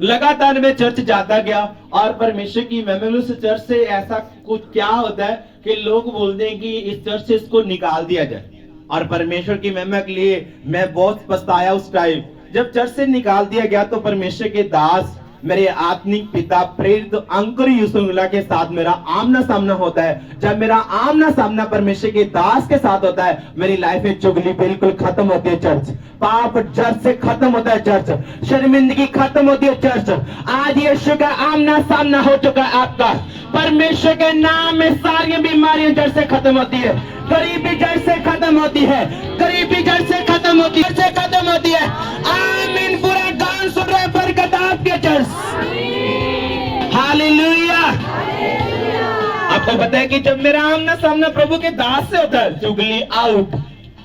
[SPEAKER 1] लगातार मैं चर्च जाता गया, और परमेश्वर की महिमा, उस चर्च से ऐसा कुछ क्या होता है कि लोग बोलते हैं कि इस चर्च से इसको निकाल दिया जाए। और परमेश्वर की महिमा के लिए मैं बहुत पछताया उस टाइम। जब चर्च से निकाल दिया गया तो परमेश्वर के दास, मेरे आत्मिक पिता प्रेरित अंकुर यूसुफ के साथ मेरा आमना सामना होता है। जब मेरा आमना सामना परमेश्वर के दास के साथ होता है, मेरी लाइफ में चुगली बिल्कुल खत्म होती है। चर्च पाप जड़ से खत्म होता है। चर्च शर्मिंदगी खत्म होती है। चर्च आज यीशु का आमना सामना हो चुका है आपका। परमेश्वर के नाम में सारी बीमारियां जड़ से खत्म होती है, गरीबी जड़ से खत्म होती है, गरीबी जड़ से खत्म होती है, से खत्म होती है। आमीन। पूरा गांव सुन रहे, बरकत आपके चर्च। हालेलुया। आपको पता है कि जब मेरा आमना सामना प्रभु के दास से होता है, चुगली आउट,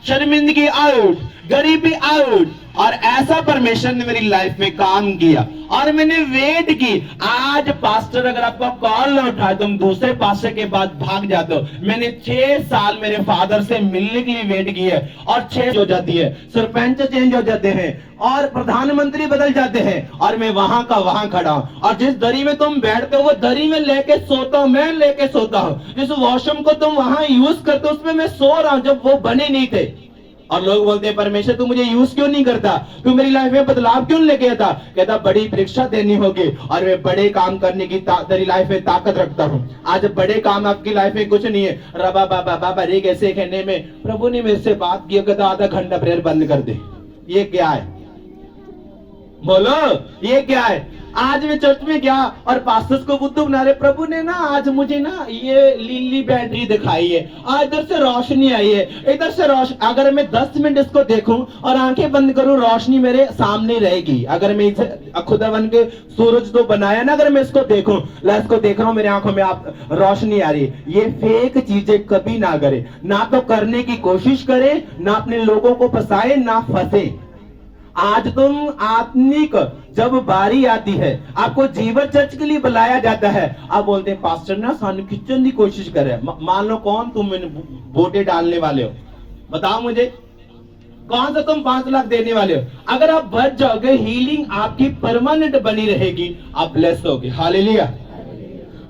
[SPEAKER 1] शर्मिंदगी आउट, गरीबी आउट, और ऐसा परमेश्वर ने मेरी लाइफ में काम किया। और मैंने वेट की। आज पास्टर अगर आपका कॉल ना उठाए, तुम दूसरे पास्टर के पास भाग जाते हो। मैंने 6 साल मेरे फादर से मिलने के लिए वेट की है, और 6 हो जाती है, सरपंच चेंज हो जाते हैं, और प्रधानमंत्री बदल जाते हैं, और मैं वहां का वहां खड़ा हूं। और जिस दरी में तुम बैठते हो वो दरी में लेके सोता हूं, मैं लेके सोता हूं। जिस वॉशरूम को तुम वहां यूज करते हो उसमें मैं सो रहा हूं, जब वो बने नहीं थे। और लोग बोलते हैं परमेश्वर तू मुझे यूज क्यों नहीं करता, तू मेरी लाइफ में बदलाव क्यों लेके आता। कहता बड़ी परीक्षा देनी होगी और मैं बड़े काम करने की तेरी लाइफ में ताकत रखता हूँ। आज बड़े काम आपकी लाइफ में कुछ नहीं है। रबा बाबा बाबा रे कैसे कहने में प्रभु ने मेरे से बात की, कहता आधा घंटा प्रेयर बंद कर दे। ये क्या है, बोलो ये क्या है। आज मैं चर्च में गया और पास्टर्स को बुद्धू बना रहे। प्रभु ने ना आज मुझे ना ये लीली बैटरी दिखाई है, आज इधर से रोशनी आई है, इधर से रोशनी। अगर मैं 10 मिनट इसको देखूं और आंखें बंद करूं, रोशनी मेरे सामने रहेगी। अगर मैं इसे खुदावन के सूरज तो बनाया ना, अगर मैं इसको देखूं, इसको देख रहा हूं, मेरे आंखों में आप रोशनी आ रही है। ये फेक चीजें कभी ना करे, ना तो करने की कोशिश करे, ना अपने लोगों को फंसाए, ना फंसे। आज तुम आत्मिक जब बारी आती है, आपको जीवन चर्च के लिए बुलाया जाता है, आप बोलते हैं पास्टर ना सानू खिंचने की कोशिश कर रहे हैं। मान लो कौन तुम वोटे डालने वाले हो, बताओ मुझे कौन सा तुम 5 लाख देने वाले हो। अगर आप बच जाओगे, हीलिंग आपकी परमानेंट बनी रहेगी, आप ब्लेस होगे। हालेलुया।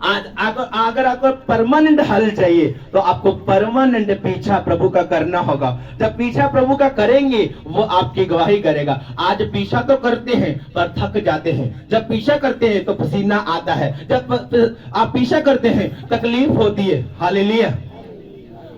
[SPEAKER 1] आज अगर आपको परमानेंट हल चाहिए तो आपको परमानेंट पीछा प्रभु का करना होगा। जब पीछा प्रभु का करेंगे वो आपकी गवाही करेगा। आज पीछा तो करते हैं पर थक जाते हैं। जब पीछा करते हैं तो पसीना आता है, जब आप पीछा करते हैं तकलीफ होती है। हालेलुया।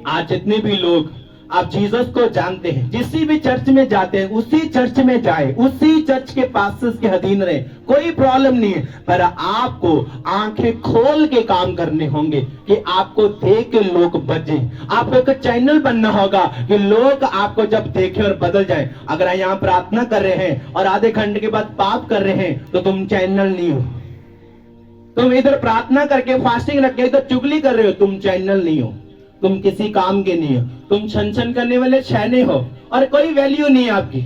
[SPEAKER 1] आज जितने भी लोग आप जीसस को जानते हैं, जिस भी चर्च में जाते हैं उसी चर्च में जाए, उसी चर्च के पास्टर्स के अधीन रहे, कोई प्रॉब्लम नहीं है। पर आपको आंखें खोल के काम करने होंगे कि आपको देख के लोग बचे। आपको एक चैनल बनना होगा कि लोग आपको जब देखें और बदल जाएं। अगर आप यहाँ प्रार्थना कर रहे हैं और आधे घंटे के बाद पाप कर रहे हैं तो तुम चैनल नहीं हो। तुम इधर प्रार्थना करके फास्टिंग रख के इधर चुगली कर रहे हो, तुम चैनल नहीं हो, तुम किसी काम के नहीं हो, तुम छन छन करने वाले छैने हो और कोई वैल्यू नहीं है आपकी।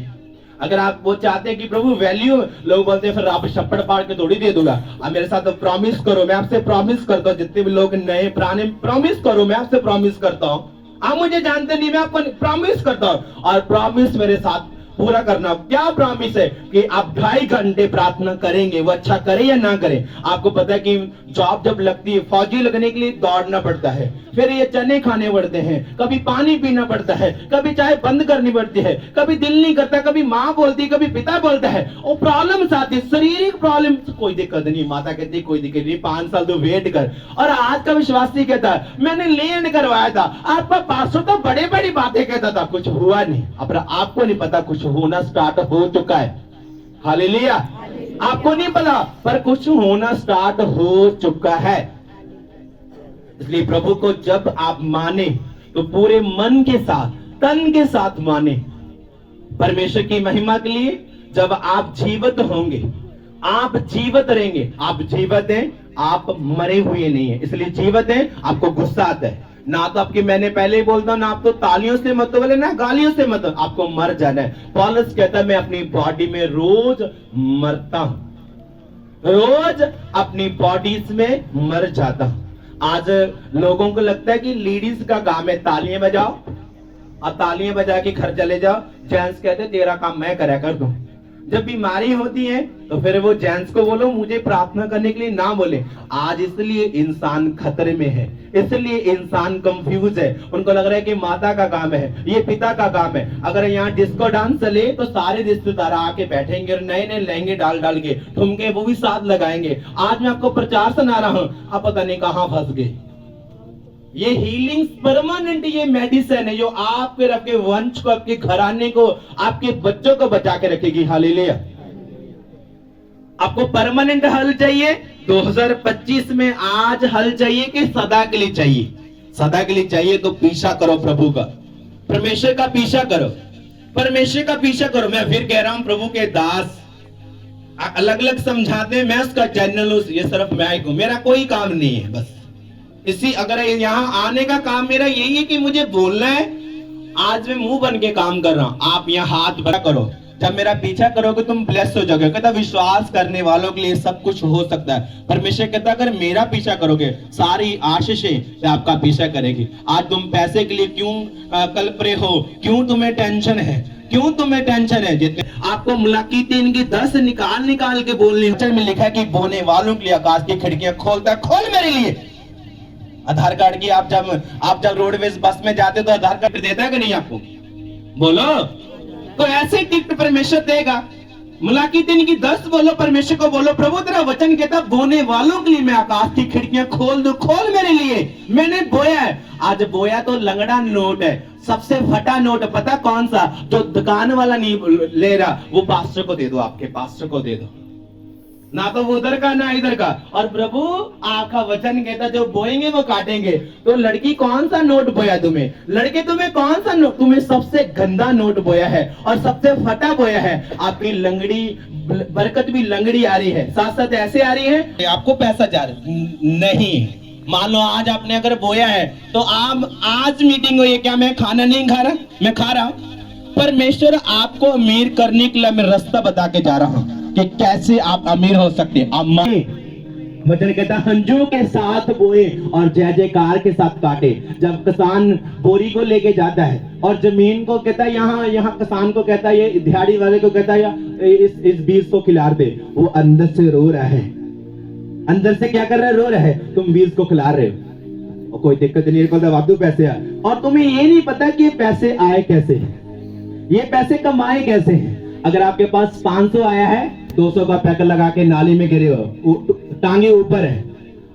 [SPEAKER 1] अगर आप वो चाहते हैं कि प्रभु वैल्यू, लोग बोलते हैं फिर आप छप्पड़ पाड़ के थोड़ी दे दूंगा। आप मेरे साथ प्रॉमिस करो, मैं आपसे प्रॉमिस करता हूँ, जितने भी लोग नए पुराने प्रॉमिस करो, मैं आपसे प्रॉमिस करता हूँ। आप मुझे जानते नहीं, मैं आपको प्रॉमिस करता हूँ और प्रॉमिस मेरे साथ पूरा करना। क्या प्रॉमिस है कि आप 2.5 घंटे प्रार्थना करेंगे, वो अच्छा करे या ना करे। आपको पता है कि जॉब जब लगती है, फौजी लगने के लिए दौड़ना पड़ता है, फिर ये चने खाने पड़ते हैं, कभी पानी पीना पड़ता है, कभी चाय बंद करनी पड़ती है, कभी दिल नहीं करता, कभी माँ बोलती, कभी पिता बोलता है। वो प्रॉब्लम आती है, शारीरिक प्रॉब्लम, कोई दिक्कत नहीं, माता कहती कोई दिक्कत नहीं, 5 साल तो वेट कर। और आज का विश्वासी कहता है मैंने लैंड करवाया था, आपका पास्टर तो बड़े बड़ी बातें कहता था, कुछ हुआ नहीं। अब आपको नहीं पता कुछ होना स्टार्ट हो चुका है। हालेलुया। आपको नहीं पता पर कुछ होना स्टार्ट हो चुका है। इसलिए प्रभु को जब आप माने तो पूरे मन के साथ, तन के साथ माने, परमेश्वर की महिमा के लिए। जब आप जीवित होंगे, आप जीवित रहेंगे। आप जीवित हैं, आप मरे हुए नहीं है, इसलिए जीवित हैं। आपको गुस्सा आता है ना, तो आपकी, मैंने पहले ही बोलता हूं ना, आप तो तालियों से मत बोले ना गालियों से मत, आपको मर जाना है। पौलुस कहता है मैं अपनी बॉडी में रोज मरता हूं, रोज अपनी बॉडीज में मर जाता हूं। आज लोगों को लगता है कि लेडीज का काम है तालियां बजाओ और तालियां बजा के घर चले जाओ। जेंट्स कहते तेरा काम मैं करा कर दूं। जब बीमारी होती है तो फिर वो जेंट्स को बोलो मुझे प्रार्थना करने के लिए ना बोले। आज इसलिए इंसान खतरे में है, इसलिए इंसान कंफ्यूज है। उनको लग रहा है कि माता का काम है, ये पिता का काम है। अगर यहाँ डिस्को डांस चले तो सारे रिश्तेदार आके बैठेंगे और नए नए लहंगे डाल डाल के ठुमके वो भी साथ लगाएंगे। आज मैं आपको प्रचार सुना रहा हूँ, आप पता नहीं कहाँ फंस गए। ये हीलिंग परमानेंट, ये मेडिसिन है जो आपके, आपके वंश को, आपके घराने को, आपके बच्चों को बचा के रखेगी। हालेलुया। आपको परमानेंट हल चाहिए 2025 में, आज हल चाहिए कि सदा के लिए चाहिए? सदा के लिए चाहिए तो पीछा करो प्रभु का, परमेश्वर का पीछा करो, परमेश्वर का पीछा करो। मैं फिर कह रहा हूं, प्रभु के दास अलग अलग समझाते हैं, मैं उसका चैनल हूं, ये सिर्फ मैं ही हूं, मेरा कोई काम नहीं है। बस इसी, अगर यहाँ आने का काम मेरा यही है कि मुझे बोलना है। आज मैं मुंह बन के काम कर रहा हूं, आप यहाँ हाथ बड़ा करो। जब मेरा पीछा करोगे तुम ब्लेस हो जाओगे। कहता विश्वास करने वालों के लिए सब कुछ हो सकता है। परमेश्वर कहता अगर मेरा पीछा करोगे सारी आशीषें आपका पीछा करेगी। आज तुम पैसे के लिए क्यों कल्प रहे हो? क्यों तुम्हें टेंशन है? क्यों तुम्हें टेंशन है? जितने आपको मुलाकी 3 की 10 निकाल निकाल के बोलने में लिखा है कि बोने वालों के लिए आकाश की खिड़कियां खोलता है, खोल मेरे लिए। आधार कार्ड की आप जब रोडवेज बस में जाते तो आधार कार्ड देता है कि नहीं आपको? बोलो। तो ऐसे गिफ्ट परमेश्वर देगा। मलाकी 3 की 10 बोलो, परमेश्वर को बोलो, प्रभु तेरा वचन कहता बोने वालों के लिए मैं आकाश की खिड़कियां खोल दूं। खोल मेरे लिए, मैंने बोया है। आज बोया तो लंगड़ा नोट है, सबसे फटा नोट, पता कौन सा? जो दुकान वाला नहीं ले रहा, वो पास्टर को दे दो, आपके पास्टर को दे दो, ना तो वो उधर का ना इधर का। और प्रभु आपका वचन कहता जो बोएंगे वो काटेंगे। तो लड़की कौन सा नोट बोया तुम्हें? लड़के तुम्हें कौन सा नोट? तुम्हें सबसे गंदा नोट बोया है और सबसे फटा बोया है। आपकी लंगड़ी बरकत भी लंगड़ी आ रही है, साथ साथ ऐसे आ रही है आपको पैसा जा रहा नहीं। मान लो आज आपने अगर बोया है तो आप आज मीटिंग हुई है, क्या मैं खाना नहीं खा रहा? मैं खा रहा हूं। परमेश्वर आपको अमीर करने के लिए मैं रास्ता बता के जा रहा हूं कि कैसे आप अमीर हो सकते हैं। वचन कहता हंजू के साथ बोए और जय जयकार के साथ काटे। जब किसान बोरी को लेके जाता है और जमीन को कहता है यहाँ किसान को कहता है, ये दिहाड़ी वाले को कहता है इस बीज को खिला दे, वो अंदर से रो रहा है। अंदर से क्या कर रहा है? रो रहा है। तुम बीज को खिला रहे हो और कोई दिक्कत नहीं, वापस पैसे आए और तुम्हें ये नहीं पता कि ये पैसे आए कैसे, ये पैसे कमाए कैसे। अगर आपके पास 500 आया है, 200 का पैकेट लगा के नाली में गिरे हो, टांगे ऊपर है।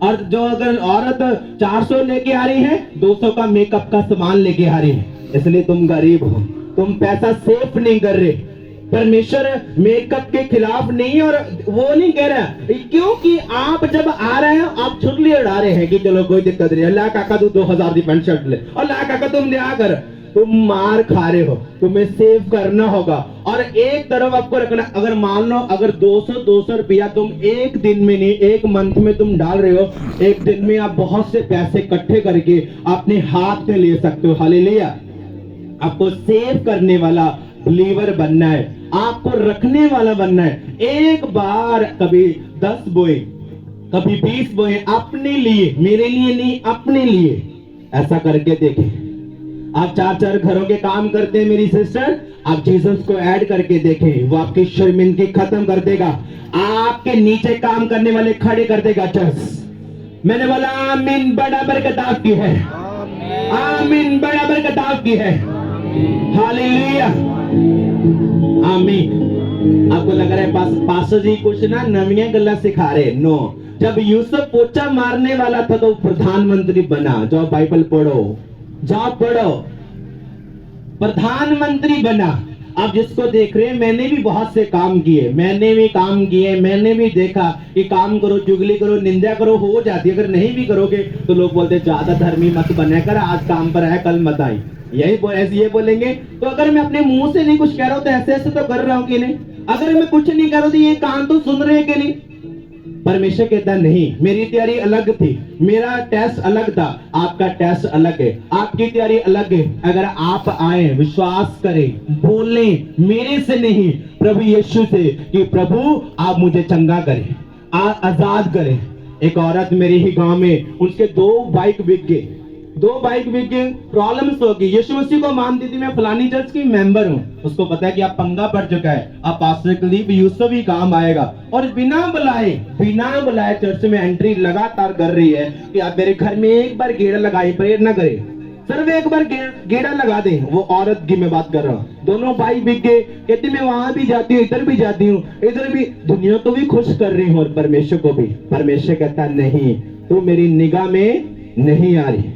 [SPEAKER 1] और जो अगर औरत 400 लेके आ रही है, 200 का मेकअप का सामान लेके आ रही है, इसलिए तुम गरीब हो, तुम पैसा सेफ नहीं कर रहे। परमेश्वर मेकअप के खिलाफ नहीं, और वो नहीं कह रहा, क्योंकि आप जब आ रहे हैं आप चुगली उड़ा रहे हैं कि चलो कोई दिक्कत नहीं, अल्लाह काका तू 2000 की पैंट शर्ट ले, और ला काका तुम ले आकर, तुम मार खा रहे हो। तुम्हें सेव करना होगा और एक तरफ आपको रखना। अगर मान लो अगर 200 रुपया तुम एक दिन में नहीं, एक मंथ में तुम डाल रहे हो, एक दिन में आप बहुत से पैसे इकट्ठे करके अपने हाथ में ले सकते हो। हालेलुया। आपको सेव करने वाला बिलीवर बनना है, आपको रखने वाला बनना है। एक बार कभी 10 बोए, कभी 20 बोए, अपने लिए, मेरे लिए नहीं, अपने लिए। ऐसा करके देखें। आप 4 घरों के काम करते हैं मेरी सिस्टर, आप जीसस को ऐड करके देखें, वो आपकी शर्मिंदगी खत्म कर देगा, आपके नीचे काम करने वाले खड़े कर देगा। मैंने बोला आमीन, बड़ा बरकत आपकी है, आमीन, बड़ा बरकत आपकी है। हालेलुया, आमीन। आपको लग रहा है पास्टर जी कुछ ना नवीं गल्ला सिखा रहे? नो। जब यूसुफ पोचा मारने वाला था तो प्रधानमंत्री बना। जाओ बाइबल पढ़ो, जाओ पढ़ो, प्रधानमंत्री बना। आप जिसको देख रहे हैं, मैंने भी बहुत से काम किए, मैंने भी देखा कि काम करो, चुगली करो, निंदा करो, हो जाती है। अगर नहीं भी करोगे तो लोग बोलते ज्यादा धर्मी मत बना कर, आज काम पर आया कल मत आई, ऐसे ये बोलेंगे। तो अगर मैं अपने मुंह से नहीं कुछ कह रहा हूं तो ऐसे तो कर रहा हूं कि नहीं? अगर मैं कुछ नहीं कर रहा तो ये कान तो सुन रहे हैं कि नहीं? परमेश्वर कहता नहीं, मेरी तैयारी अलग थी, मेरा टेस्ट अलग था, आपका टेस्ट अलग है, आपकी तैयारी अलग है। अगर आप आए, विश्वास करें, बोलें मेरे से नहीं, प्रभु यीशु से, कि प्रभु आप मुझे चंगा करें, आजाद करें। एक औरत मेरे ही गांव में, उसके 2 बाइक बिक गए, 2 बाइक बिक गए, प्रॉब्लम्स होगी। यीशु मसीह को मानती थी, मैं फलानी चर्च की मेंबर हूँ। उसको पता है कि आप पंगा पड़ चुका है, अब पास्टर कुलदीप यूसुफ ही काम आएगा, और बिना बुलाए चर्च में एंट्री लगातार कर रही है कि आप मेरे घर में एक बार गेड़ा लगाए, प्रेयर ना करे, सिर्फ एक बार गेड़ा लगा दे। वो औरत की मैं बात कर रहा हूँ। दोनों बाइक बिक गए, कहती मैं वहां भी जाती हूँ, इधर भी जाती हूँ, इधर भी, दुनिया को भी खुश कर रही हूँ और परमेश्वर को भी। परमेश्वर कहता नहीं, तू मेरी निगाह में नहीं आ रही।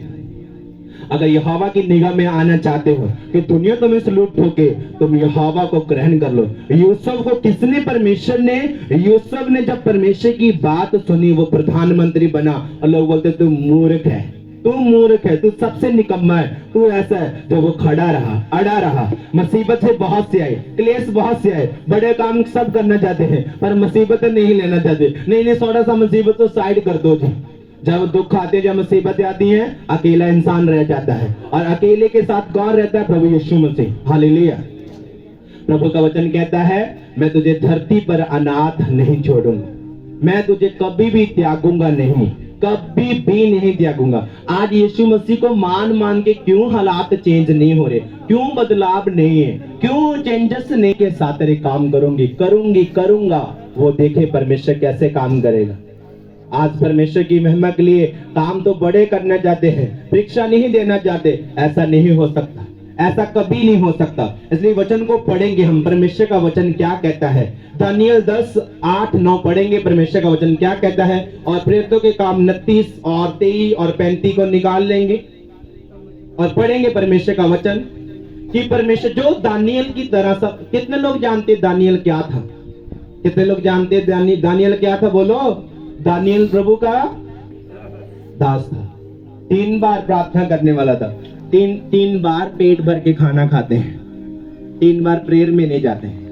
[SPEAKER 1] अगर यहोवा की निगाह में आना चाहते हो कि दुनिया तुम्हें सलूट ठोके, तुम यहोवा को ग्रहण कर लो। यूसुफ को किसने? परमेश्वर ने। यूसुफ ने जब परमेश्वर की बात सुनी, वो प्रधानमंत्री बना। और लोग बोलते तू मूर्ख है, तू मूर्ख है, तू सबसे निकम्मा है, तू ऐसा है। जब वो खड़ा रहा, अड़ा रहा, मुसीबत से बहुत से आए, क्लेश बहुत से आए, बड़े काम सब करना चाहते हैं पर मुसीबत नहीं लेना चाहते। नहीं, थोड़ा सा मुसीबत तो साइड कर दो जी। जब दुख आते, जब मुसीबतें आती हैं, अकेला इंसान रह जाता है, और अकेले के साथ कौन रहता है? प्रभु यीशु मसीह। हालेलुया। प्रभु का वचन कहता है, मैं तुझे धरती पर अनाथ नहीं छोड़ूंगा, मैं तुझे कभी भी त्यागूंगा नहीं, कभी भी नहीं त्यागूंगा। आज यीशु मसीह को मान के क्यों हालात चेंज नहीं हो रहे? क्यों बदलाव नहीं है? क्यों चेंजेस नहीं के साथ तेरे काम करूंगा। वो देखे परमेश्वर कैसे काम करेगा। आज परमेश्वर की महिमा के लिए काम तो बड़े करना चाहते हैं, परीक्षा नहीं देना चाहते। ऐसा नहीं हो सकता, ऐसा कभी नहीं हो सकता। इसलिए वचन को पढ़ेंगे हम, परमेश्वर का वचन क्या कहता है। दानियल 10:8-9 पढ़ेंगे, परमेश्वर का वचन क्या कहता है। और प्रेरितों के काम 29 और 23 और 35 को निकाल लेंगे और पढ़ेंगे परमेश्वर का वचन कि परमेश्वर जो दानियल की तरह सब। कितने लोग जानते दानियल क्या था? कितने लोग जानते दानियल क्या था? बोलो। दानियल प्रभु का दास था, 3 बार प्रार्थना करने वाला था, 3 बार पेट भर के खाना खाते हैं, 3 बार प्रेयर में नहीं जाते हैं।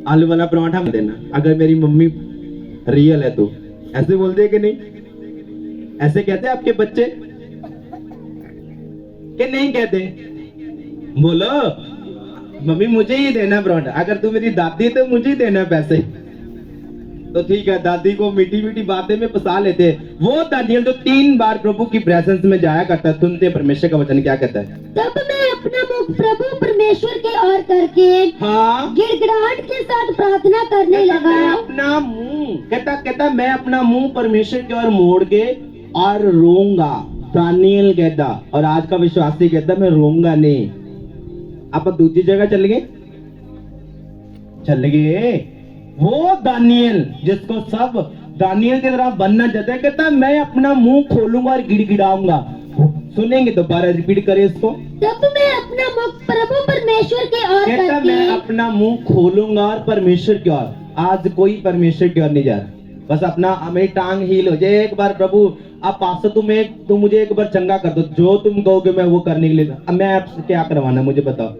[SPEAKER 1] आलू वाला पराठा मत देना, अगर मेरी मम्मी रियल है तो। ऐसे बोलते हैं कि नहीं? ऐसे कहते हैं आपके बच्चे कि नहीं कहते? बोलो, मम्मी मुझे ही देना पराठा। अगर तू मेरी दादी है तो मुझे ही देना पैसे। तो ठीक है, दादी को मीठी मीठी बातें में फंसा लेते हैं। वो दानियल जो 3 बार प्रभु की प्रेजेंस में जाया करता। सुनते परमेश्वर का वचन क्या कहता है।
[SPEAKER 2] तब मैं अपना मुख प्रभु परमेश्वर के ओर करके
[SPEAKER 1] हाँ,
[SPEAKER 2] गिड़गिड़ाहट के साथ प्रार्थना करने लगा।
[SPEAKER 1] अपना मुंह कहता मैं अपना मुंह परमेश्वर की ओर मोड़ के और रोऊंगा। दानियल कहता, और आज का विश्वासी कहता मैं रोऊंगा नहीं। आप दूसरी जगह चल गए। वो दानियल जिसको सब दानियल की तरह बनना चाहता है, कहता मैं अपना मुंह खोलूंगा और गिड़गिड़ाऊंगा। सुनेंगे तो 12 रिपीट करें इसको।
[SPEAKER 2] तब मैं अपना मुख प्रभु परमेश्वर के ओर
[SPEAKER 1] कहता मैं
[SPEAKER 2] करके
[SPEAKER 1] अपना मुंह खोलूंगा और परमेश्वर की ओर। आज कोई परमेश्वर की ओर नहीं जा रहा, बस अपना मेरी टांग हील हो जाए एक बार। प्रभु आप पास तुम मुझे एक बार चंगा कर दो, जो तुम कहोगे मैं वो करने के लिए। अब मैं आपसे क्या करवाना मुझे बताओ।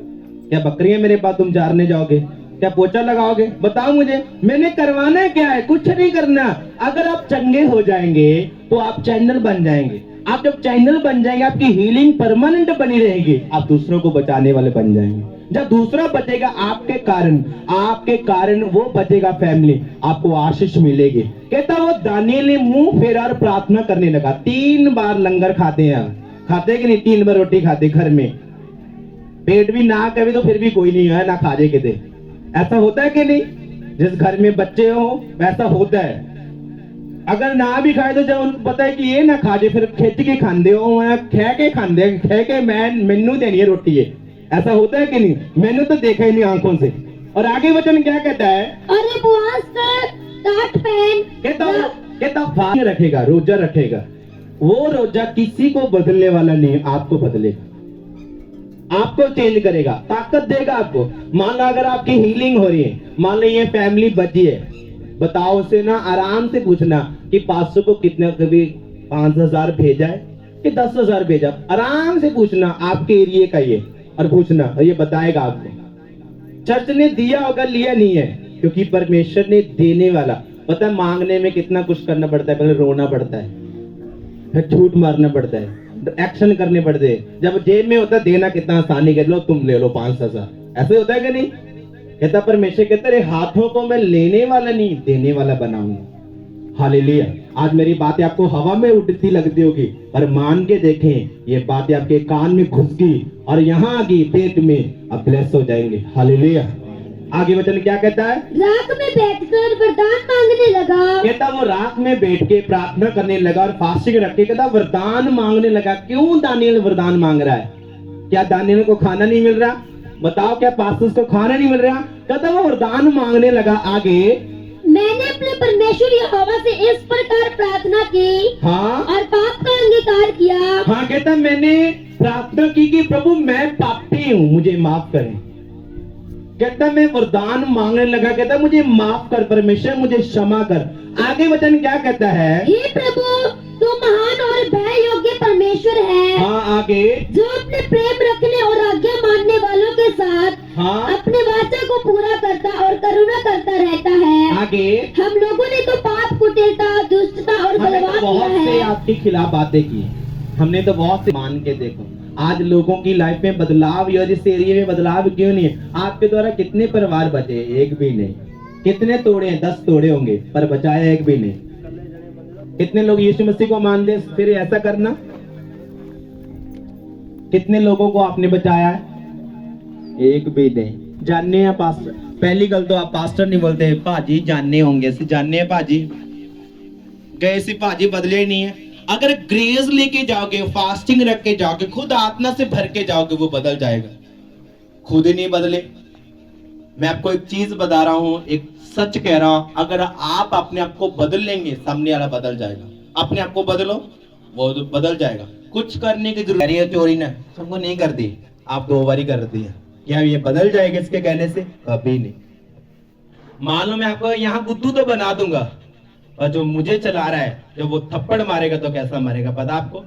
[SPEAKER 1] क्या बकरियां मेरे पास तुम चारने जाओगे? क्या पोछा लगाओगे? बताओ मुझे, मैंने करवाना क्या है? कुछ नहीं करना। अगर आप चंगे हो जाएंगे तो आप चैनल बन जाएंगे। आप जब चैनल बन जाएंगे आपकी हीलिंग परमानेंट बनी रहेगी। आप दूसरों को बचाने वाले बन जाएंगे। जब दूसरा बचेगा आपके कारण वो बचेगा, फैमिली आपको आशीष मिलेगी। कहता वो दानियल ने मुंह फेरा और प्रार्थना करने लगा। 3 बार लंगर खाते हैं, खाते कि नहीं? 3 बार रोटी खाते घर में। पेट भी ना कभी तो फिर भी कोई नहीं है ना खाजे के दे। ऐसा होता है कि नहीं? जिस घर में बच्चे हो वैसा होता है। अगर ना भी खाए तो जब उनको पता है कि ये ना खाजे फिर खिंच के खाते हो, खे के मैनू देनी है रोटी है। ऐसा होता है कि नहीं? मैंने तो देखा ही नहीं आंखों से। और आगे वचन क्या कहता है?
[SPEAKER 2] अरे बुआस काट पहन
[SPEAKER 1] कहता फास्ट रखेगा, रोजा रखेगा। वो रोजा किसी को बदलने वाला नहीं, आपको बदलेगा, आपको चेंज करेगा, ताकत देगा आपको। मान लो अगर आपकी हीलिंग हो रही है, मान लो ये फैमिली बची है, बताओ उसे ना आराम से पूछना कि 500 को कितने, कभी 5000 भेजा है कि 10,000 भेजा। आराम से पूछना आपके एरिया का ये, और पूछना और ये बताएगा आपको। चर्च ने दिया होगा, लिया नहीं है, क्योंकि परमेश्वर ने देने वाला। पता है मांगने में कितना कुछ करना पड़ता है। पहले रोना पड़ता है, फिर झूठ मारना पड़ता है, एक्शन करने पड़ते हैं। जब जेब में होता है देना कितना आसानी, कर लो तुम ले लो 5,000। ऐसे होता है कि नहीं? कहता परमेश्वर कहता रे हाथों को मैं लेने वाला नहीं देने वाला बनाऊंगा। हालेलुया। आज मेरी बातें आपको हवा में उड़ती लगती होगी, पर मान के देखें ये बातें आपके कान में घुस गई और यहाँ आ गई पेट में, अब ब्लेस हो जाएंगे। हालेलुया। आगे वचन क्या कहता है?
[SPEAKER 2] राख में बैठकर वरदान मांगने लगा।
[SPEAKER 1] कहता वो रात में बैठ के प्रार्थना करने लगा और फास्टिंग रख के कहता वरदान मांगने लगा। क्यों दानियल वरदान मांग रहा है? क्या दानियल को खाना नहीं मिल रहा? बताओ, क्या पास्टर्स को खाना नहीं मिल रहा? कहता वो वरदान मांगने लगा। आगे
[SPEAKER 2] मैंने अपने परमेश्वर यहोवा से इस प्रकार प्रार्थना की,
[SPEAKER 1] हाँ,
[SPEAKER 2] और पाप का अंगीकार किया।
[SPEAKER 1] हाँ, कहता मैंने प्रार्थना की कि प्रभु मैं पापी हूँ, मुझे माफ करें। कहता मैं वरदान मांगने लगा, कहता मुझे माफ कर परमेश्वर, मुझे क्षमा कर। आगे वचन क्या कहता है?
[SPEAKER 2] हे प्रभु तू महान और भय योग्य परमेश्वर है।
[SPEAKER 1] हाँ, आगे
[SPEAKER 2] जो अपने प्रेम रखने और आज्ञा मानने वालों के साथ
[SPEAKER 1] हाँ,
[SPEAKER 2] अपने वाचा को पूरा करता और करुणा करता रहता है।
[SPEAKER 1] आगे
[SPEAKER 2] हम लोगों ने तो पाप, कुटिलता, दुष्टता और
[SPEAKER 1] हमने
[SPEAKER 2] बलवा
[SPEAKER 1] तो
[SPEAKER 2] किया
[SPEAKER 1] बहुत से
[SPEAKER 2] है।
[SPEAKER 1] आपके खिलाफ बातें की, हमने तो बहुत से। मान के देखो आज लोगों की लाइफ में बदलाव, या इस एरिया में बदलाव क्यों नहीं है? आपके द्वारा कितने परिवार बचे? एक भी नहीं। कितने तोड़े हैं? 10 तोड़े होंगे, पर बचाया एक भी नहीं। कितने लोग यीशु मसीह को मानते फिर ऐसा करना? कितने लोगों को आपने बचाया है? एक भी नहीं। जानने हैं पास्टर? पहली गल तो आप पास्टर नहीं बोलते, भाजी जानने होंगे। जानने हैं भाजी, गए सी भाजी बदले ही नहीं है। अगर ग्रेस लेके जाओगे, फास्टिंग रख के जाओगे, खुद आत्मा से भर के जाओगे, वो बदल जाएगा। खुद ही नहीं बदले। मैं आपको एक चीज बता रहा हूं, एक सच कह रहा हूं, अगर आप अपने आप को बदल लेंगे, सामने वाला बदल जाएगा। अपने आप को बदलो, वो तो बदल जाएगा। कुछ करने की जरूरत है। चोरी ना सबको नहीं कर दी, आप 2 बार ही कर दी है। क्या ये बदल जाएगा इसके कहने से? कभी नहीं। मान लो मैं आपको यहाँ बुद्धू तो बना दूंगा, और जो मुझे चला रहा है, जब वो थप्पड़ मारेगा तो कैसा मारेगा पता आपको?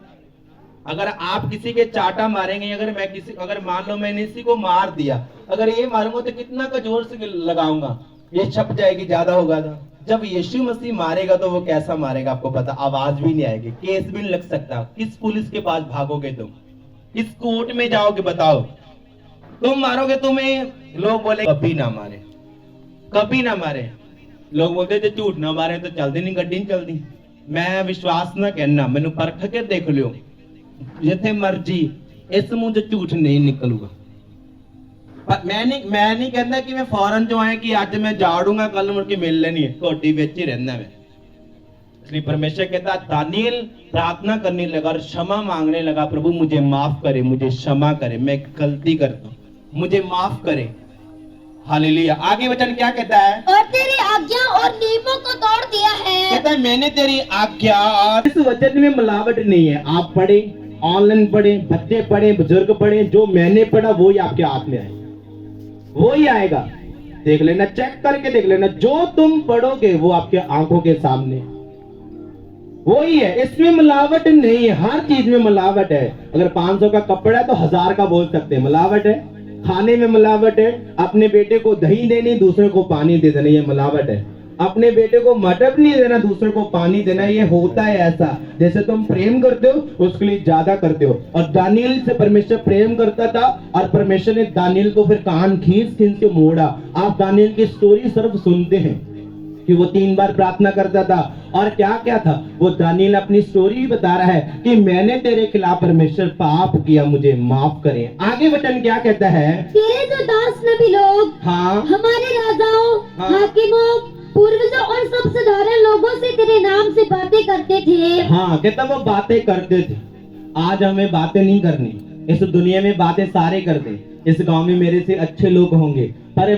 [SPEAKER 1] अगर आप किसी के चाटा मारेंगे, अगर मान लो मैंने इसी को मार दिया, अगर ये मारूंगा तो कितना का जोर से लगाऊंगा, ये छप जाएगी, ज्यादा होगा था। जब यीशु मसीह मारेगा तो वो कैसा मारेगा आपको पता? आवाज भी नहीं आएगी, केस भी नहीं लग सकता। किस पुलिस के पास भागोगे तुम? किस कोर्ट में जाओगे बताओ? तुम मारोगे, तुम्हें लोग बोले कभी ना मारे, कभी ना मारे। लोग बोलते थे झूठ ना मारे तो चलती नहीं, गड्डी नहीं चलती। मैं विश्वास ना करना, मैंने परख के देख लियो, जिथे मर्जी इस मुंह से झूठ नहीं निकलूगा। पर मैं नहीं कहता कि मैं फौरन जो है कि आज मैं झाड़ूंगा, कल मुड़ के मिल लेनी है, कोटी बेच ही रहना मैं। इसलिए परमेश्वर कहता, दानियल प्रार्थना करने लगा और क्षमा मांगने लगा, प्रभु मुझे माफ करे, मुझे क्षमा करे, मैं गलती करता हूँ, मुझे माफ करे। हालेलुया। आगे वचन क्या कहता है?
[SPEAKER 2] और तेरी आज्ञा और नियमों को तोड़ दिया है।
[SPEAKER 1] कहता है मैंने तेरी आज्ञा, और इस वचन में मिलावट नहीं है। आप पढ़े, ऑनलाइन पढ़े, बच्चे पढ़े, बुजुर्ग पढ़े, जो मैंने पढ़ा वो ही आपके हाथ में है, वो ही आएगा। देख लेना, चेक करके देख लेना, जो तुम पढ़ोगे वो आपके आंखों के सामने वो ही है। इसमें मिलावट नहीं है, हर चीज में मिलावट है। अगर 500 का कपड़ा है तो 1000 का बोल सकते हैं, मिलावट है। खाने में मिलावट है। अपने बेटे को दही देनी, दूसरे को पानी दे देना, ये मिलावट है। अपने बेटे को मटर नहीं देना, दूसरे को पानी देना, ये होता है ऐसा। जैसे तुम प्रेम करते हो उसके लिए ज्यादा करते हो। और दानियल से परमेश्वर प्रेम करता था, और परमेश्वर ने दानियल को फिर कान खींच के मोड़ा। आप दानियल की स्टोरी सिर्फ सुनते हैं कि वो 3 बार प्रार्थना करता था, और क्या क्या था वो दानियल अपनी स्टोरी बता रहा है कि मैंने तेरे खिलाफ परमेश्वर पाप किया, मुझे माफ करें। आगे वचन क्या कहता है?
[SPEAKER 2] तेरे जो दास नबी लोग,
[SPEAKER 1] हाँ,
[SPEAKER 2] हमारे राजाओं,
[SPEAKER 1] हाँ,
[SPEAKER 2] हाकिमों, पूर्वजों और सब साधारण लोगों से तेरे नाम से बातें करते थे।
[SPEAKER 1] हाँ, कहता वो बातें करते थे। आज हमें बातें नहीं करनी, इस दुनिया में बातें सारे करते। इस गांव में मेरे से अच्छे लोग होंगे, पर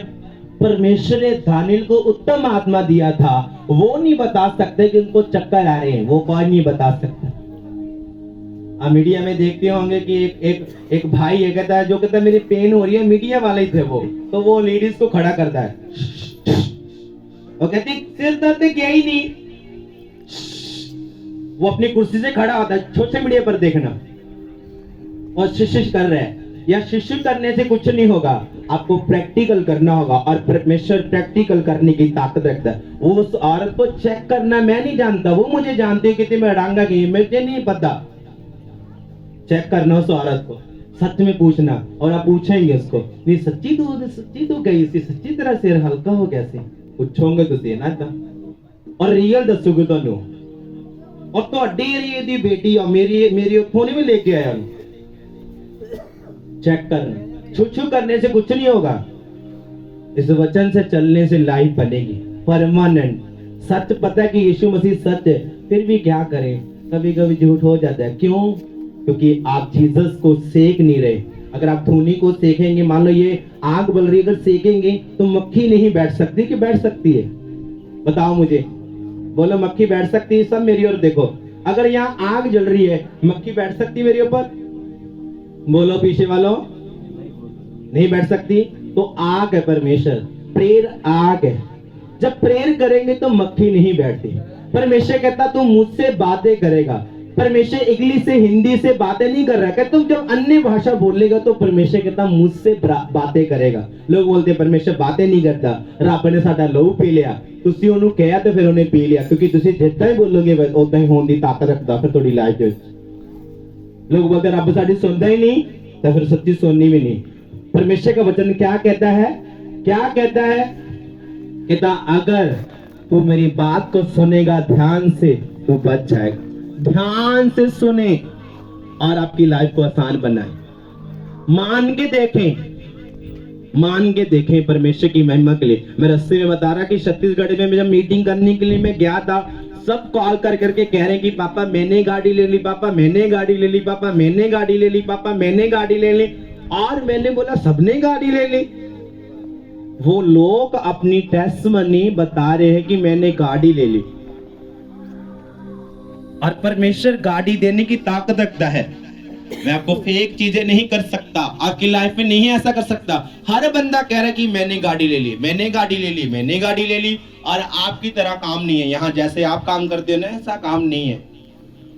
[SPEAKER 1] परमेश्वर ने दानियल को उत्तम आत्मा दिया था, वो नहीं बता सकते कि उनको चक्कर आ रहे हैं, वो कोई नहीं बता सकता। आप मीडिया में देखते होंगे कि एक भाई ये कहता है, जो कहता है मेरी पेन हो रही है, मीडिया वाले ही थे वो, तो वो लेडीज को खड़ा करता है, वो कहती सिर दर्द क्या ही नहीं, वो अपनी कुर्सी से खड़ा होता है। सोशल मीडिया पर देखना, और शिशिश कर रहे हैं, या शिशिर करने से कुछ नहीं होगा, आपको प्रैक्टिकल करना होगा। और परमेश्वर प्रैक्टिकल करने की ताकत रखता है। वो उस औरत को चेक करना मैं नहीं जानता, वो मुझे जानती है कि मैं अड़ांगा गई, मुझे नहीं पता। चेक करना उस औरत को, सच में पूछना, और आप पूछेंगे उसको, नहीं सच्ची तू गई सी, सच्ची तरह सिर हल्का हो कैसे पूछोगे तुसी ना था, और रियल दसोगे तो नो। और तो बेटी और मेरी फोन में लेके आया, चेक करना, छू करने से कुछ नहीं होगा। इस वचन से चलने से लाइफ बनेगी परमानेंट। सच पता है कि यीशु मसीह सच है, फिर भी क्या करें, कभी कभी झूठ हो जाता है। क्यों? क्योंकि आप जीसस को सेक नहीं रहे। अगर आप धूनी को सेकेंगे, मान लो ये आग बल रही है, अगर सेकेंगे तो मक्खी नहीं बैठ सकती कि बैठ सकती है? बताओ मुझे, बोलो मक्खी बैठ सकती है? सब मेरी ओर देखो, अगर यहाँ आग जल रही है, मक्खी बैठ सकती है मेरे ऊपर? बोलो पीछे वालों, नहीं बैठ सकती। तो आग है परमेश्वर, प्रेयर आग है। जब प्रेयर करेंगे तो मक्खी नहीं बैठती। परमेश्वर कहता तू मुझसे बातें करेगा। परमेश्वर इंग्लिश से हिंदी से बातें नहीं कर रहा है, तुम जब अन्य भाषा बोलेगा तो परमेश्वर कहता मुझसे बातें करेगा। लोग बोलते परमेश्वर बातें नहीं करता, रब ने साडा लहू पी लिया, तुसी ओनू कहा तो फिर उन्हें पी लिया, क्योंकि तुसी जितना ही बोलोगे उतना ही होने की ताकत रखता फिर थोड़ी लाइफ में। लोग बोलते रब साडी सुनता ही नहीं, तो फिर सच्ची सुननी भी नहीं। परमेश्वर का वचन क्या कहता है? क्या कहता है? कहता अगर तू मेरी बात को सुनेगा ध्यान से, तू बच जाएगा। ध्यान से सुने और आपकी लाइफ को आसान बनाए। मान के देखें परमेश्वर की महिमा के लिए। मैं रस्ते में बता रहा कि छत्तीसगढ़ में जब मीटिंग करने के लिए मैं गया था, सब कॉल कर करके कह रहे हैं कि पापा मैंने गाड़ी ले ली, पापा मैंने गाड़ी ले ली, पापा मैंने गाड़ी ले ली, पापा मैंने गाड़ी ले ली। और मैंने बोला सबने गाड़ी ले ली। वो लोग अपनी टेस्टमनी बता रहे हैं कि मैंने गाड़ी ले ली, और परमेश्वर गाड़ी देने की ताकत रखता है। मैं आपको फेक चीजें नहीं कर सकता, आपकी लाइफ में नहीं ऐसा कर सकता। हर बंदा कह रहा है कि मैंने गाड़ी ले ली, मैंने गाड़ी ले ली, मैंने गाड़ी ले ली, और आपकी तरह काम नहीं है। यहाँ जैसे आप काम करते हो ना, ऐसा काम नहीं है,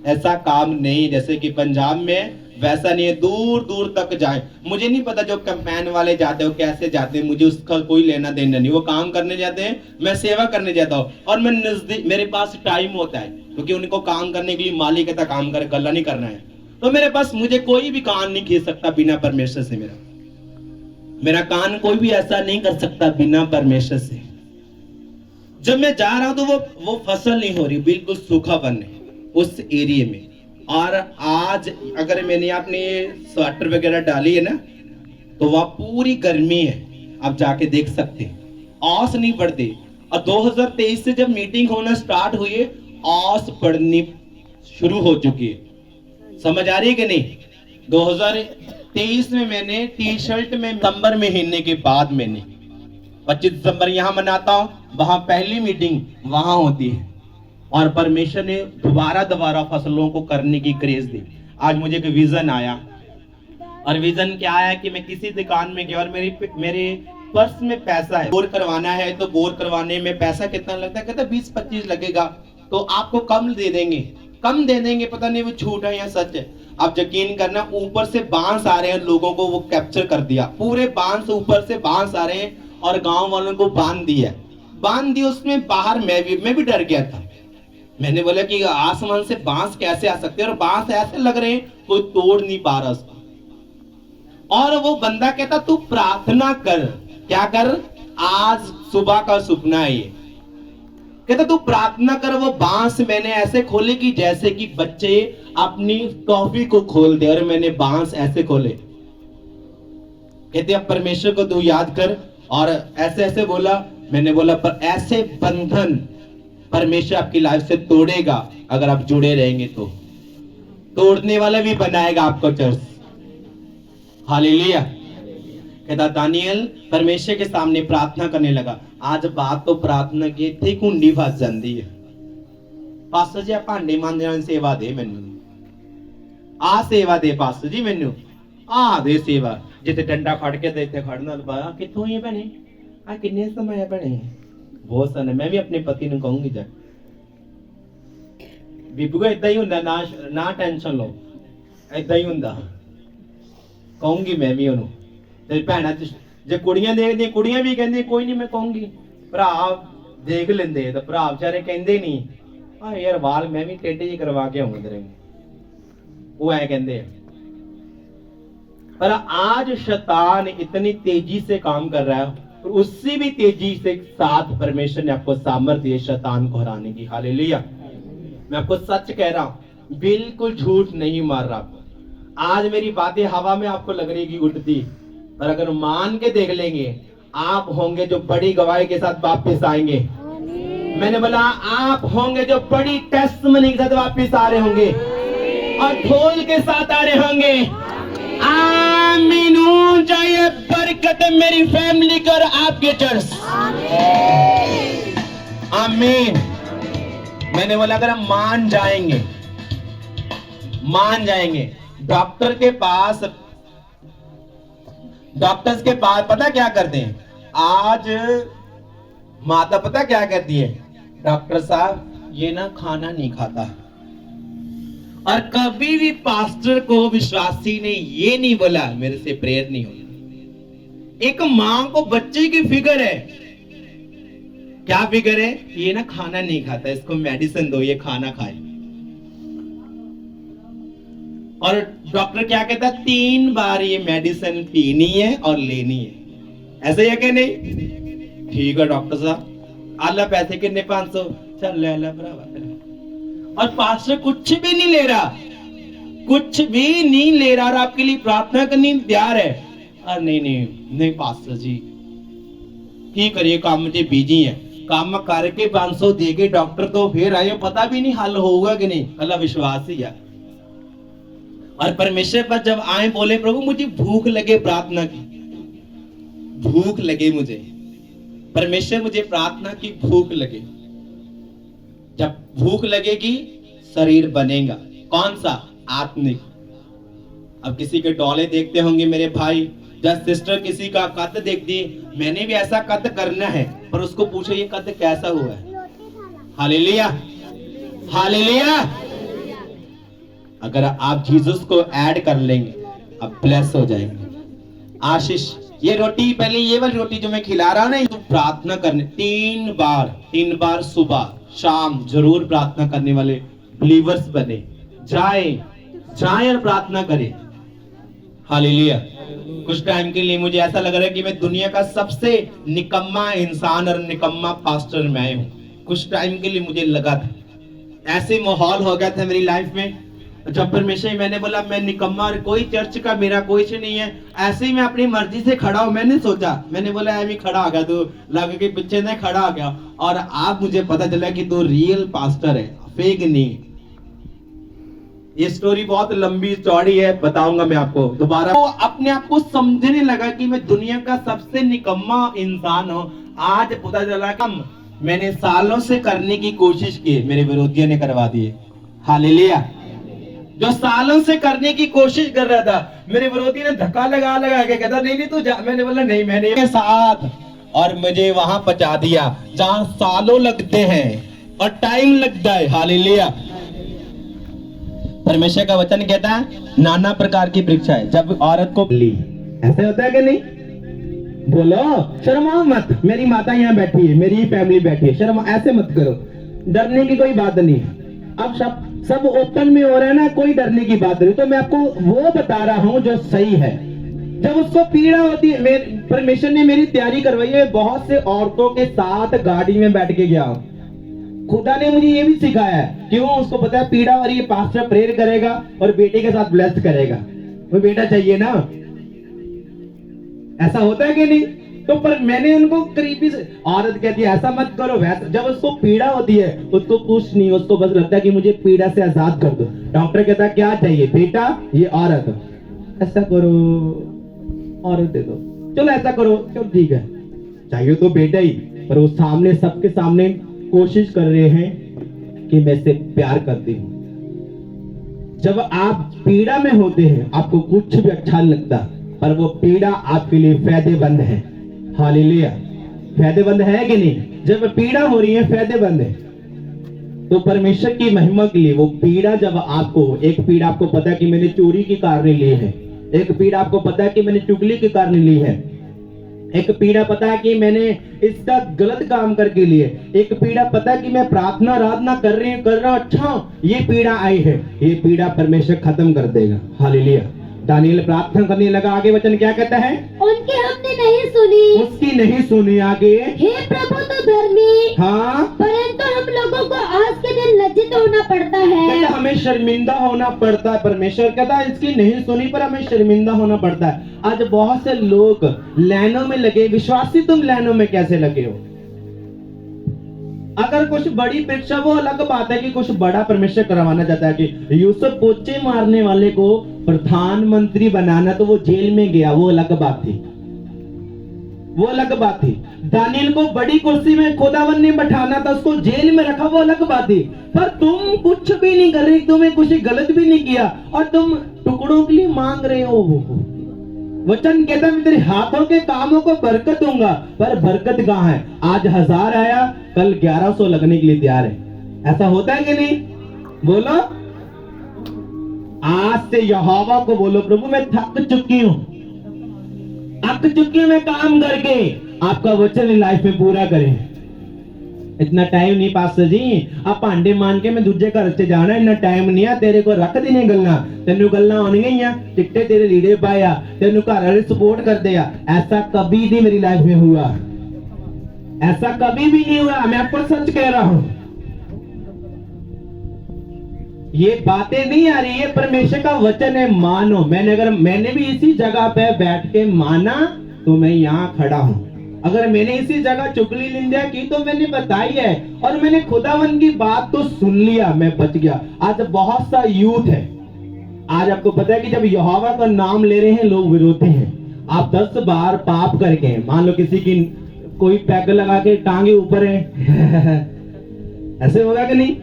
[SPEAKER 1] ऐसा काम नहीं। जैसे कि पंजाब में वैसा नहीं है, दूर दूर तक जाए। मुझे नहीं पता जो कैंपेन वाले जाते हो कैसे जाते हैं, मुझे उसका कोई लेना देना नहीं। वो काम करने जाते हैं, मैं सेवा करने जाता हूँ, और मैं नजदीक, मेरे पास टाइम होता है, क्योंकि उनको काम करने के लिए मालिक कहता काम करे, गला नहीं करना है। तो मेरे पास, मुझे कोई भी कान नहीं खींच सकता बिना परमेश्वर से। मेरा कान कोई भी ऐसा नहीं कर सकता बिना परमेश्वर से। जब मैं जा रहा हूं तो वो फसल नहीं हो रही, बिल्कुल सूखापन है उस एरिया में। और आज अगर मैंने अपने स्वेटर वगैरह डाली है ना, तो वह पूरी गर्मी है, आप जाके देख सकते हैं, आस नहीं पड़ती। और 2023 से जब मीटिंग होना स्टार्ट हुई है, आस पड़नी शुरू हो चुकी है। समझ आ रही है कि नहीं? 2023 में मैंने टी शर्ट में दिसंबर महीने के बाद मैंने 25 दिसंबर यहाँ मनाता हूँ, वहां पहली मीटिंग वहां होती है, और परमेश्वर ने दोबारा फसलों को करने की क्रेज दी। आज मुझे एक विजन आया, और विजन क्या आया कि मैं किसी दुकान में गया और मेरे पर्स में पैसा है, बोर करवाना है, तो बोर करवाने में पैसा कितना लगता है? कहता 20-25 लगेगा, तो आपको कम दे देंगे, कम दे देंगे। पता नहीं वो झूठ है या सच है, आप यकीन करना। ऊपर से बांस आ रहे हैं, लोगों को वो कैप्चर कर दिया, पूरे बांस, ऊपर से बांस आ रहे हैं, और गांव वालों को बांध दिया उसमें। बाहर मैं भी डर गया था। मैंने बोला कि आसमान से बांस कैसे आ सकते हैं, और बांस ऐसे लग रहे हैं कोई तोड़ नहीं पा रहा उसको। और वो बंदा कहता तू प्रार्थना कर। क्या कर? आज सुबह का सपना है ये। कहता तू प्रार्थना कर। वो बांस मैंने ऐसे खोले कि जैसे कि बच्चे अपनी टॉफी को खोल दे, और मैंने बांस ऐसे खोले। कहते अब परमेश्वर को तू याद कर, और ऐसे ऐसे बोला। मैंने बोला पर ऐसे बंधन परमेश्वर आपकी लाइफ से तोड़ेगा अगर आप जुड़े रहेंगे, तो तोड़ने वाला भी बनाएगा आपको चर्च। हालेलुया। कहता दानियल परमेश्वर के सामने प्रार्थना करने लगा। आज बात तो प्रार्थना की थी, कुंडी फस जाती है। पास्टर जी भांडे मांजण सेवा दे मैनू, आ सेवा दे पास्टर जी मैनू, आ दे सेवा। जिथे डंडा फड़ के दे इत्थे खड़ना पाया। कित्थों ही भैने? आ किन्ने समय भैने? बहुत सन। मैं भी अपने पति ने कहूंगी जा बीबू इदा ही हुंदा, ना टेंशन लो, इदा ही हुंदा। कहूंगी मैं भी ਉਹਨੂੰ ਤੇ ਭੈਣਾਂ ਜੇ ਕੁੜੀਆਂ ਦੇਖਦੀਆਂ, ਕੁੜੀਆਂ ਵੀ ਕਹਿੰਦੀਆਂ ਕੋਈ ਨਹੀਂ, ਮੈਂ ਕਹੂੰਗੀ। ਭਰਾ ਦੇਖ ਲੈਂਦੇ ਤਾਂ ਭਰਾ ਵਿਚਾਰੇ ਕਹਿੰਦੇ ਨਹੀਂ ਆ ਯਾਰ ਵਾਲ ਮੈਂ ਵੀ ਟੇਢੇ ਜਿਹੇ ਕਰਵਾ ਕੇ ਆਉਂਗਾ ਤੇਰੇ, वो ऐ कहते हैं। पर आज शैतान इतनी तेजी से काम कर रहा है, और उससे भी तेजी से साथ परमेश्वर ने आपको सामर्थ्य दिए शैतान को हराने की। हालेलुया। मैं आपको सच कह रहा हूं, बिल्कुल झूठ नहीं मार रहा। आज मेरी बातें हवा में आपको लग रही कि उड़ती, पर अगर मान के देख लेंगे, आप होंगे जो बड़ी गवाही के साथ वापस आएंगे। मैंने बोला आप होंगे जो बड़ी टेस्टमनी के साथ वापस आ रहे होंगे, और ढोल के साथ आ रहे होंगे। आमीन। चाहिए बरकत मेरी फैमिली को और आपके चर्च। आमीन। मैंने बोला अगर हम मान जाएंगे, डॉक्टर्स के पास पता क्या करते हैं? आज माता पता क्या कहती है? डॉक्टर साहब ये ना खाना नहीं खाता। और कभी भी पास्टर को विश्वासी ने ये नहीं बोला मेरे से प्रेयर नहीं होगी। एक मां को बच्चे की फिक्र है। क्या फिक्र है? ये ना खाना नहीं खाता, इसको मेडिसिन दो, ये खाना खाए। और डॉक्टर क्या कहता है? 3 बार ये मेडिसिन पीनी है और लेनी है। ऐसा ही है कि नहीं? ठीक है डॉक्टर साहब, आला पैसे कितने? 500। चल ले ला भरावा। और पास्टर कुछ भी नहीं ले रहा, और आपके लिए प्रार्थना करनी तैयार है। और नहीं पास्टर जी की करिए, काम में बिजी है। काम करके 500 दे के डॉक्टर तो फिर आए, पता भी नहीं हल होगा कि नहीं, अल्लाह विश्वास ही है। और परमेश्वर पर जब आए बोले प्रभु मुझे भूख लगे, प्रार्थना की, भूख लगे मुझे, परमेश्वर मुझे प्रार्थना की भूख लगे। जब भूख लगेगी शरीर बनेगा, कौन सा? आत्मिक। अब किसी के डोले देखते होंगे मेरे भाई, जब सिस्टर किसी का कद देखती है, मैंने भी ऐसा कद करना है, पर उसको पूछो ये कद कैसा हुआ है। Hallelujah, hallelujah. अगर आप जीसस को ऐड कर लेंगे आप ब्लेस हो जाएंगे। आशीष, ये रोटी, पहले ये वाली रोटी जो मैं खिला रहा हूं ना, तो प्रार्थना करने 3 बार सुबह शाम जरूर प्रार्थना करने वाले बिलीवर्स बने, जाए और प्रार्थना करें। हालेलुया। कुछ टाइम के लिए मुझे ऐसा लग रहा है कि मैं दुनिया का सबसे निकम्मा इंसान और निकम्मा पास्टर मैं हूं। कुछ टाइम के लिए मुझे लगा था, ऐसे माहौल हो गया था मेरी लाइफ में, जब परमेश्वर मैंने बोला मैं निकम्मा और कोई चर्च का मेरा कोई नहीं है, ऐसे ही मैं अपनी मर्जी से खड़ा हूं। मैंने सोचा, मैंने बोला ऐसे खड़ा हो गया, तू लग के पीछे नहीं खड़ा हो गया, और आप मुझे पता चला कि तू रियल पास्टर है, फेक नहीं। ये स्टोरी बहुत लंबी चौड़ी है, बताऊंगा मैं आपको दोबारा। तो अपने आप को समझने लगा कि मैं दुनिया का सबसे निकम्मा इंसान हूं। आज पता चला कम मैंने सालों से करने की कोशिश की, मेरे विरोधियों ने करवा दिए। हालेलुया। जो सालों से करने की कोशिश कर रहा था, मेरे विरोधी ने धक्का लगा के कहता नहीं तू जा। मैंने बोला नहीं, मैंने के साथ, और मुझे वहां पहुंचा दिया जहां सालों लगते हैं और टाइम लगता है। हालेलुया। परमेश्वर का वचन कहता है नाना प्रकार की परीक्षा है जब औरत को ली। ऐसे होता है कि नहीं? बोलो, शर्माओ मत। मेरी माता यहाँ बैठी है, मेरी फैमिली बैठी है, शर्मा ऐसे मत करो, डरने की कोई बात नहीं। अब सब ओपन में हो रहा है ना, कोई डरने की बात नहीं। तो मैं आपको वो बता रहा हूँ जो सही है। जब उसको पीड़ा होती है, परमेश्वर ने मेरी तैयारी करवाई है, बहुत से औरतों के साथ गाड़ी में बैठ के गया। खुदा ने मुझे ये भी सिखाया है, क्यों? उसको पता है पीड़ा हो रही है, पास्टर प्रेयर करेगा और बेटे के साथ ब्लेस करेगा। वो बेटा चाहिए ना, ऐसा होता है कि नहीं? तो पर मैंने उनको करीबी से, औरत कहती है ऐसा मत करो वैसा। जब उसको पीड़ा होती है उसको कुछ नहीं, उसको बस लगता है कि मुझे पीड़ा से आजाद कर दो। डॉक्टर कहता है क्या चाहिए बेटा? ये औरत, ऐसा करो, औरत दे दो, चलो ऐसा करो, चलो ठीक है, चाहिए तो बेटा ही। पर वो सामने, सबके सामने कोशिश कर रहे हैं कि मैं इससे प्यार करती हूँ। जब आप पीड़ा में होते हैं आपको कुछ भी अच्छा नहीं लगता, पर वो पीड़ा आपके लिए फायदेमंद है। हालेलुया। फायदेमंद है कि नहीं? जब पीड़ा हो रही है फायदेमंद है। तो परमेश्वर की महिमा के लिए वो पीड़ा, जब आपको, एक पीड़ा आपको पता है कि मैंने चोरी के कारण ली है, एक पीड़ा आपको पता है कि मैंने चुगली के कारण ली है, एक पीड़ा पता है कि मैंने इसका गलत काम करके लिए, एक पीड़ा पता है कि मैं प्रार्थना आराधना कर रहा हूं, अच्छा ये पीड़ा आई है, ये पीड़ा परमेश्वर खत्म कर देगा। हालेलुया। दानियल प्रार्थना करने लगा, आगे वचन क्या कहता है?
[SPEAKER 2] उनकी हमने नहीं सुनी,
[SPEAKER 1] उसकी नहीं सुनी। आगे,
[SPEAKER 2] हे प्रभु तो धर्मी,
[SPEAKER 1] हाँ,
[SPEAKER 2] परंतु हम लोगों को आज के दिन लज्जित होना पड़ता है।
[SPEAKER 1] हमें शर्मिंदा होना पड़ता है। परमेश्वर कहता है इसकी नहीं सुनी पर हमें शर्मिंदा होना पड़ता है। आज बहुत से लोग लाइनों में लगे, विश्वासी तुम लाइनों में कैसे लगे हो? अगर कुछ बड़ी परीक्षा, वो अलग बात है कि कुछ बड़ा परमेश्वर करवाना चाहता है कि यूसुफ पोचे मारने वाले को प्रधानमंत्री बनाना, तो वो जेल में गया, वो अलग बात थी, वो अलग बात थी। दानियल को बड़ी कुर्सी में खुदावन ने बैठाना था, उसको जेल में रखा, वो अलग बात थी। पर तुम कुछ भी नहीं कर रहे, तुम्हें कुछ गलत भी नहीं किया और तुम टुकड़ों के लिए मांग रहे हो। वचन कहता है मैं तेरे हाथों के कामों को बरकत दूंगा, पर बरकत कहाँ है? आज 1000 आया, कल 1100 लगने के लिए तैयार है। ऐसा होता है कि नहीं? बोलो, आज से यहोवा को बोलो प्रभु मैं थक चुकी हूं मैं काम करके, आपका वचन लाइफ में पूरा करें। इतना टाइम नहीं पास्टर जी, आप भांडे मान के मैं दूजे घर से जाना, इतना टाइम नहीं है। तेरे को रख देने गल्ला, तेनू गल्ला आउणगियां, चिट्टे तेरे लीड़े पाया, तेनू घर वाले सपोर्ट कर दिया। ऐसा कभी नहीं मेरी लाइफ में हुआ, ऐसा कभी भी नहीं हुआ, मैं आपको सच कह रहा हूं। ये बातें नहीं आ रही है, परमेश्वर का वचन है, मानो। मैंने भी इसी जगह पे बैठ के माना तो मैं यहाँ खड़ा हूं। अगर मैंने इसी जगह चुगली निंदा की तो मैंने बताई है, और मैंने खुदावन की बात तो सुन लिया, मैं बच गया। आज बहुत सा यूथ है, आज आपको पता है कि जब यहोवा का नाम ले रहे हैं लोग विरोधी हैं। आप 10 बार पाप करके, मान लो किसी की कोई पैग लगा के टांगे ऊपर है ऐसे होगा कि नहीं?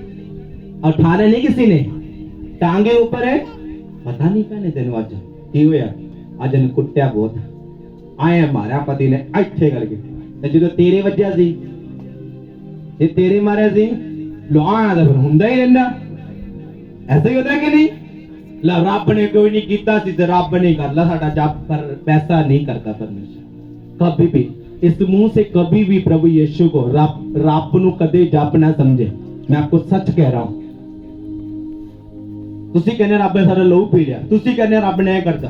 [SPEAKER 1] और ठाने नहीं किसी ने, टांगे ऊपर है, पता नहीं कहने तेन अज की होया, अज इन कुट्टिया बहुत आए मारा पति ने इत्थे करके, ते जो तेरे वजह सी, ये तेरे मारे सी लोहा तो फिर हुंदा ही रहंदा। ऐसा ही होता है कि नहीं? ला रब ने कोई नहीं कीता सी ते रब नहीं कर ला साडा जप, पर पैसा नहीं करता परमेश्वर कभी भी। इस मुंह से कभी भी प्रभु यीशु को रब नु कदे जप ना समझे। मैं आपको सच कह रहा हूं। तुसी कहने रब ने सारा लहू पी लिया, तुसी कहने रब ने करता,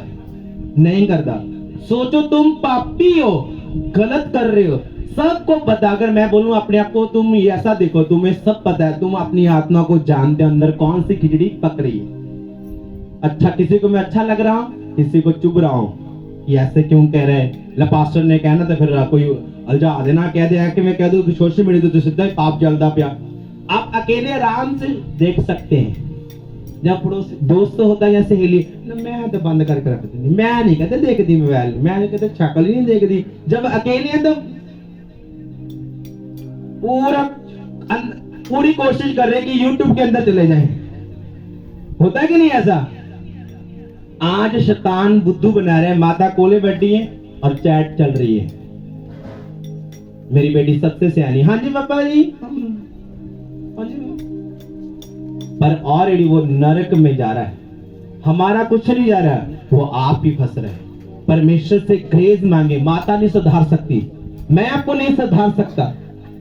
[SPEAKER 1] नहीं करता। सोचो तुम पापी हो, गलत कर रहे हो, सबको पता। अगर मैं बोलूं अपने आप को, तुम ऐसा देखो, तुम्हें सब पता है, तुम अपनी आत्मा को जानते हो अंदर कौन सी खिचड़ी पक रही है। अच्छा, किसी को मैं अच्छा लग रहा हूं, किसी को चुभ रहा हूं, ये ऐसे क्यों कह रहे हैं? पास्टर ने कहना तो फिर कोई अलझा देना, कह दे कि मैं कह दूं कि सोशल मीडिया तो सीधा ही पाप चलता पिया। आप अकेले आराम से देख सकते हैं। जब पड़ोस दोस्त होता है या सहेली, मैं तो बंद करके रख दी, मैं नहीं कहते देखती मोबाइल, मैं कहते शक्ल ही नहीं देखती। जब अकेले हैं तो पूरी कोशिश कर रहे हैं कि यूट्यूब के अंदर चले जाएं। होता है कि नहीं ऐसा? आज शैतान बुद्धू बना रहे हैं, माता कोले बैठी है और चैट चल रही है। मेरी बेटी सबसे सियानी, हाँ जी पापा जी, पर ऑलरेडी वो नरक में जा रहा है। हमारा कुछ नहीं जा रहा है, वो आप ही फंस रहे हैं। परमेश्वर से ग्रेस मांगे। माता नहीं सुधार सकती, मैं आपको नहीं सुधार सकता,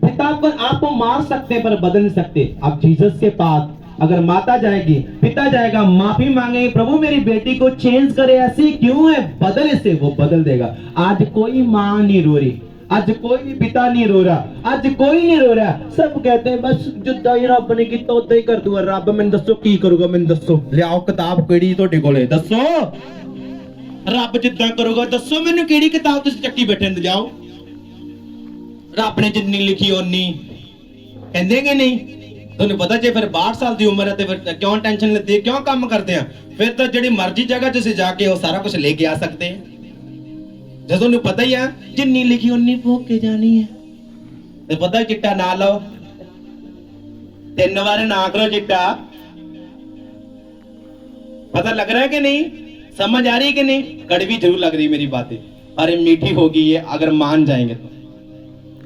[SPEAKER 1] पिता पर आपको मार सकते पर बदल नहीं सकते। आप जीसस के पास अगर माता जाएगी, पिता जाएगा, माफी मांगे, प्रभु मेरी बेटी को चेंज करे, ऐसी क्यों है, बदल इसे, वो बदल देगा। आज कोई माँ नहीं रो रही, आज कोई भी पिता नहीं रो रहा, आज कोई नहीं रो रहा। सब कहते हैं बस जिद्दां ही रब ने कीता उद्दां ही कर दूंगा। रब मैनूं दसो की करूगा, मैनूं दसो, लियाओ किताब केड़ी तुहाडे कोले, दसो रब जिद्दां करूगा, दसो मैनूं केड़ी किताब तुसीं चक्की बैठे ने, जाओ रब ने जिन्नी लिखी ओनी कहंदे कि नहीं? ਤੁਹਾਨੂੰ ਪਤਾ ਜੇ ਫਿਰ 62 ਸਾਲ ਦੀ ਉਮਰ ਹੈ ਤੇ ਫਿਰ ਕਿਉਂ ਟੈਨਸ਼ਨ ਲੈਂਦੇ, ਕਿਉਂ ਕੰਮ ਕਰਦੇ ਆ? ਫਿਰ ਤਾਂ ਜਿਹੜੀ ਮਰਜ਼ੀ ਜਗ੍ਹਾ ਤੁਸੀਂ ਜਾ ਕੇ ਉਹ ਸਾਰਾ ਕੁਝ ਲੈ ਕੇ ਆ ਸਕਦੇ ਆ। ਜੇ ਤੁਹਾਨੂੰ ਪਤਾ ਹੀ ਆ ਜਿੰਨੀ ਲਿਖੀ ਉਨੀ ਭੋਗ ਕੇ ਜਾਣੀ ਹੈ। ਤੇ ਪਤਾ ਚਿੱਟਾ ਨਾ ਲਾਓ, 3 ਵਾਰ ਨਾ ਕਰੋ चिट्टा। पता लग रहा है कि नहीं? समझ आ रही है कि नहीं? कड़वी जरूर लग रही मेरी बातें, अरे मीठी होगी ये अगर मान जाएंगे तो।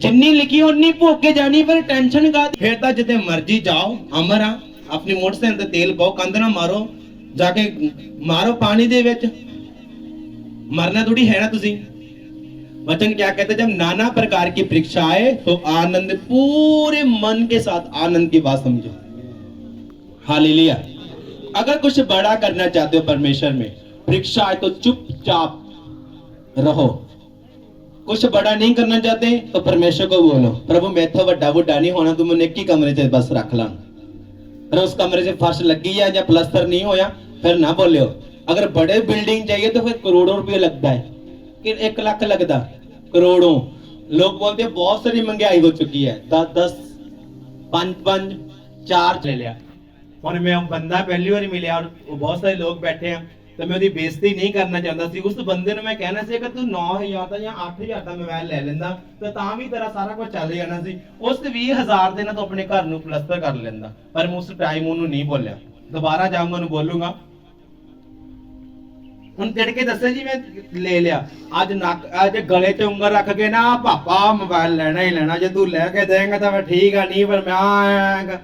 [SPEAKER 1] जिन्नी लिखी उन्नी भोग के जानी, पर टेंशन का फिर तो जिते मर्जी जाओ, अमर आ अपनी मोटरसाइकिल ते तेल पाओ, कंध ना मारो, जाके मारो पानी दे विच, मरना थोड़ी है ना तुसी। वचन क्या कहते हैं? जब नाना प्रकार की परीक्षा आए तो आनंद, पूरे मन के साथ आनंद की बात समझो। हालेलुया। अगर कुछ बड़ा करना चाहते हो परमेश्वर में, परीक्षा आए तो चुपचाप रहो। कुछ बड़ा नहीं करना चाहते तो परमेश्वर को बोलो, प्रभु मैं तो बड़ा बुढ़ा नहीं होना, तुम एक ही कमरे से बस रख ला। अगर उस कमरे से फर्श लगी है या प्लस्तर नहीं होया फिर ना बोलियो। अगर बड़े बिल्डिंग चाहिए तो फिर करोड़ों रुपये लगता है, कि 1 लाख लगता, करोड़ों। लोग बोलते हैं बहुत सारी महंगाई हो चुकी है, 10-10, 5-5, 4 ले लिया। और मैं बंदा पहली बार मिले और बहुत सारे लोग बैठे हैं, तो मैं उसकी बेइज्जती नहीं करना चाहता सी। उस बंदे ने मैं कहना सी कि तू 9,000 का या 8,000 का मोबाइल ले लेंदा तो तां भी तेरा सारा कुछ चल जाना सी। उस 20,000 दे ना तो अपने घर नूं प्लस्तर कर लेंदा, पर मैं उस टाइम उन्होंने नहीं बोलिया। दोबारा जाऊंगा उन्हें बोलूंगा, उन तिड़के दसे जी मैं ले लिया। आज गले च उंगल रख के ना, पापा मोबाइल लेना ही लेना, जे तू लेके देंगे तो मैं ठीक है, नहीं पर मैं आएगा।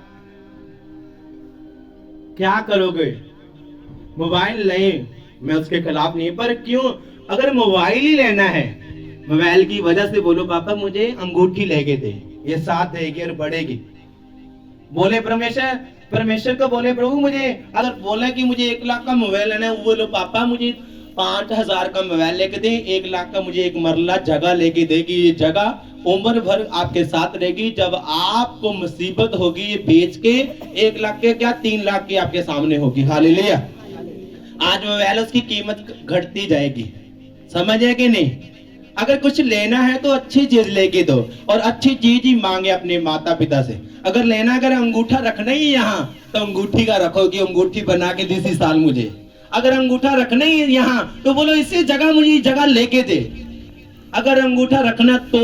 [SPEAKER 1] क्या करोगे? मोबाइल ले, मैं उसके खिलाफ नहीं, पर क्यों? अगर मोबाइल ही लेना है, मोबाइल की वजह से बोलो पापा मुझे अंगूठी लेके दे, ये साथ देगी और बढ़ेगी। बोले परमेश्वर को बोले प्रभु मुझे, अगर बोले कि मुझे 1 लाख का मोबाइल लेना है, बोलो पापा मुझे 5,000 का मोबाइल लेके दे, 1 लाख का मुझे एक मरला जगह लेके दे, कि ये जगह उम्र भर आपके साथ रहेगी। जब आपको मुसीबत होगी ये बेच के 1 लाख के क्या 3 लाख की आपके सामने होगी। हालेलुया। आज मोबाइल उसकी कीमत घटती जाएगी, समझ है कि नहीं? अगर कुछ लेना है तो अच्छी चीज लेके दो, और अच्छी चीज ही मांगे अपने माता पिता से। अगर लेना, अगर अंगूठा रखना ही यहाँ तो अंगूठी का रखो कि अंगूठी बना के दे इसी साल मुझे। अगर अंगूठा रखना ही यहाँ तो बोलो इसी जगह मुझे जगह लेके दे। अगर अंगूठा रखना तो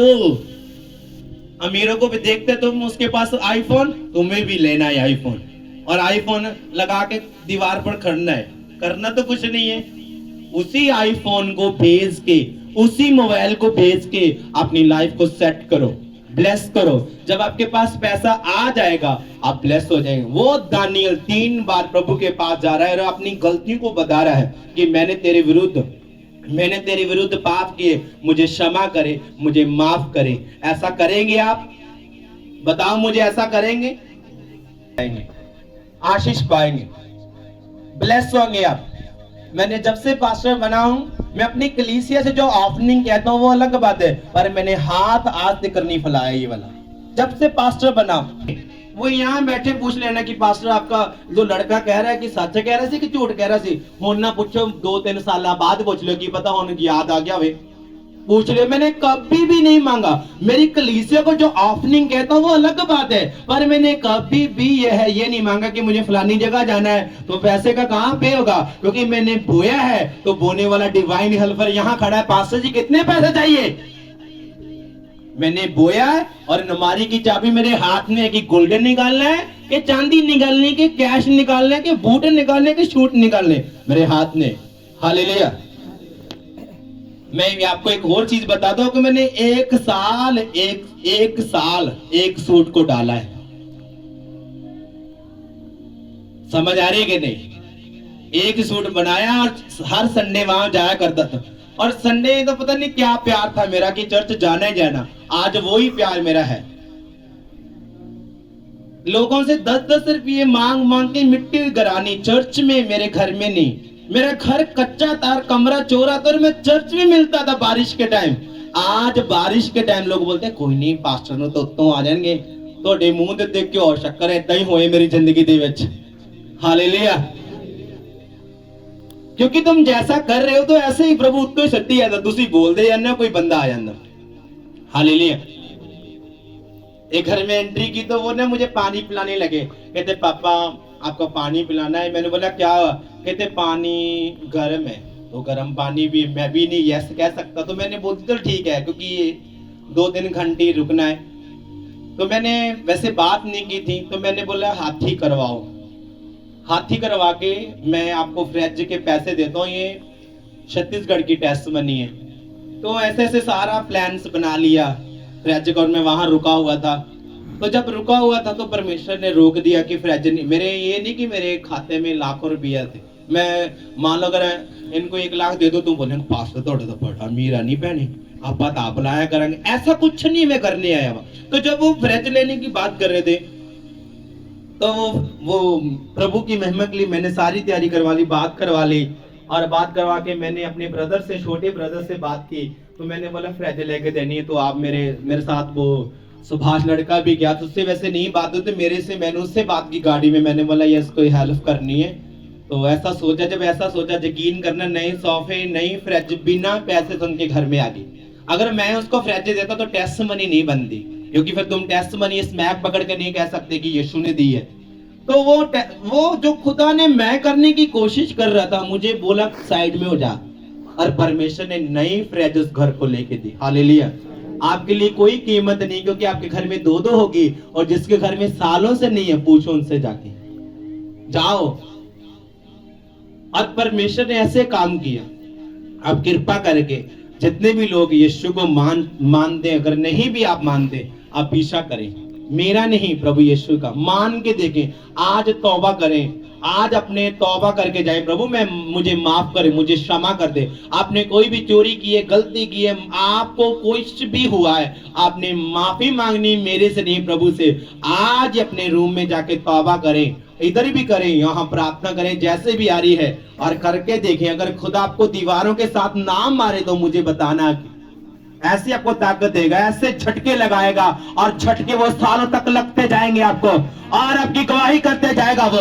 [SPEAKER 1] अमीरों को भी देखते तुम, उसके पास आईफोन, तुम्हें भी लेना है आईफोन, और आईफोन लगा के दीवार पर खड़ना है। करना तो कुछ नहीं है, उसी आईफोन को भेज के, उसी मोबाइल को भेज के अपनी लाइफ को सेट करो, ब्लेस करो। जब आपके पास पैसा आ जाएगा आप ब्लेस हो जाएंगे। वो दानियल 3 बार प्रभु के पास जा रहा है और अपनी गलतियों को बता रहा है कि मैंने तेरे विरुद्ध पाप किए, मुझे क्षमा करे, मुझे माफ करे। ऐसा करेंगे आप? बताओ मुझे, ऐसा करेंगे? आशीष पाएंगे, ब्लेस होंगे आप। मैंने जब से पास्टर बना हूं, मैं अपनी कलीसिया से जो ऑफनिंग कहता हूं वो अलग बात है, पर मैंने हाथ आज तक नहीं फैलाया ये वाला। जब से पास्टर बना, वो यहाँ बैठे पूछ लेना कि पास्टर आपका जो लड़का कह रहा है कि सच कह रहा सी कि झूठ कह रहा सी, होना पूछो 2-3 साल बाद पूछ लो कि पता होने की याद आ गया वे, पूछ ले। मैंने कभी भी नहीं मांगा। मेरी कलीसिया को जो ऑफनिंग कहता हूँ वो अलग बात है, पर मैंने कभी भी ये नहीं मांगा कि मुझे फलानी जगह जाना है तो पैसे का कहां पे होगा, क्योंकि मैंने बोया है तो बोने वाला डिवाइन हेल्पर यहाँ खड़ा है। पास्टर जी कितने पैसे चाहिए? मैंने बोया है और नमारी की चाबी मेरे हाथ में है कि गोल्डन निकालना है कि चांदी निकालनी है कि कैश निकालना है कि बूट निकालने के शूट निकालने, मेरे हाथ में। हालेलुया। मैं आपको एक और चीज बताता हूं कि मैंने एक साल एक सूट को डाला है। समझ आ रही है कि नहीं? एक सूट बनाया और हर संडे वहां जाया करता था, और संडे तो पता नहीं क्या प्यार था मेरा कि चर्च जाना ही जाना। आज वो ही प्यार मेरा है। लोगों से 10-10 रुपये मांग मांग के मिट्टी गरानी, चर्च में, मेरे घर में नहीं। मेरा घर कच्चा था, कमरा चौरा था, और मैं चर्च में मिलता था बारिश के टाइम। आज बारिश के टाइम लोग बोलते हैं कोई नहीं पास्टर नो तो आ जाएंगे, तो मुंह ते देख के और शक्कर है ही होए मेरी जिंदगी दे विच। हालेलुया। क्योंकि तुम जैसा कर रहे हो तो ऐसे ही प्रभु उत्तो ही सट्टी जाता, तुसी बोलते जाने कोई बंदा आ जाता। हालेलुया। एक घर में एंट्री की तो वो ना मुझे पानी पिलाने लगे, कहते पापा आपको पानी पिलाना है। मैंने बोला क्या? कहते पानी गर्म है। तो गर्म पानी भी मैं भी नहीं यस कह सकता, तो मैंने बोल दिया ठीक है, क्योंकि 2-3 घंटे रुकना है। तो मैंने वैसे बात नहीं की थी, तो मैंने बोला हाथी करवाओ। हाथी करवा के मैं आपको फ्रिज के पैसे देता हूँ, ये छत्तीसगढ़ की टेस्ट बनी है। तो ऐसे ऐसे सारा प्लान्स बना लिया फ्रिज का, और मैं वहां रुका हुआ था। तो जब रुका हुआ था तो परमेश्वर ने रोक दिया कि फ्रिज नहीं, मेरे ये नहीं कि मेरे खाते में लाखों रुपया थे। मैं मान लो अगर इनको 1 लाख दे दो, तुम बोले पास्टर थोड़ा तो बड़ा मीरा नहीं पहने, आप आप लाया करेंगे, ऐसा कुछ नहीं मैं करने आया हुआ। तो जब वो फ्रिज लेने की बात कर रहे थे तो वो प्रभु की महिमा के लिए मैंने सारी तैयारी करवा ली, बात करवा ली, और बात करवा के मैंने अपने ब्रदर से, छोटे ब्रदर से बात की। तो मैंने बोला फ्रिज लेके देनी है, तो आप मेरे साथ वो सुभाष लड़का भी गया, तो उससे वैसे नहीं बात होती मेरे से, मैंने उससे बात की गाड़ी में। मैंने बोला यस कोई हेल्प करनी है। तो ऐसा सोचा, जब ऐसा सोचा यकीन करना, नए सोफे नई फ्रिज बिना पैसे से उनके घर में आ गई। अगर मैं उसको फ्रिज देता तो टेस्ट मनी नहीं बनती, क्योंकि फिर तुम टेस्ट मनी स्मैक पकड़ के नहीं कह सकते कि यीशु ने दी है। तो वो जो खुदा ने मैं करने की कोशिश कर रहा था, मुझे बोला साइड में हो जा, और परमेश्वर ने नई फ्रिज उस घर को लेके दी। हालेलुया। आपके लिए कोई कीमत नहीं, क्योंकि आपके घर में 2-2 होगी, और जिसके घर में सालों से नहीं है पूछो उनसे जाके, जाओ। और परमेश्वर ने ऐसे काम किया। अब कृपा करके जितने भी लोग यीशु को मानते, अगर नहीं भी आप मानते, आप पीछा करें, मेरा नहीं प्रभु यीशु का, मान के देखें। आज तौबा करें, आज अपने तौबा करके जाए, प्रभु मुझे माफ करे, मुझे क्षमा कर दे। आपने कोई भी चोरी की है, गलती की है, आपको कुछ भी हुआ है, आपने माफी मांगनी मेरे से नहीं प्रभु से। आज अपने रूम में जाके तौबा करें, इधर भी करें, यहाँ प्रार्थना करें, जैसे भी आ रही है, और करके देखें। अगर खुदा आपको दीवारों के साथ ना मारे तो मुझे बताना, ऐसे आपको ताकत देगा, ऐसे झटके लगाएगा, और झटके वो सालों तक लगते जाएंगे आपको, और आपकी गवाही करते जाएगा, वो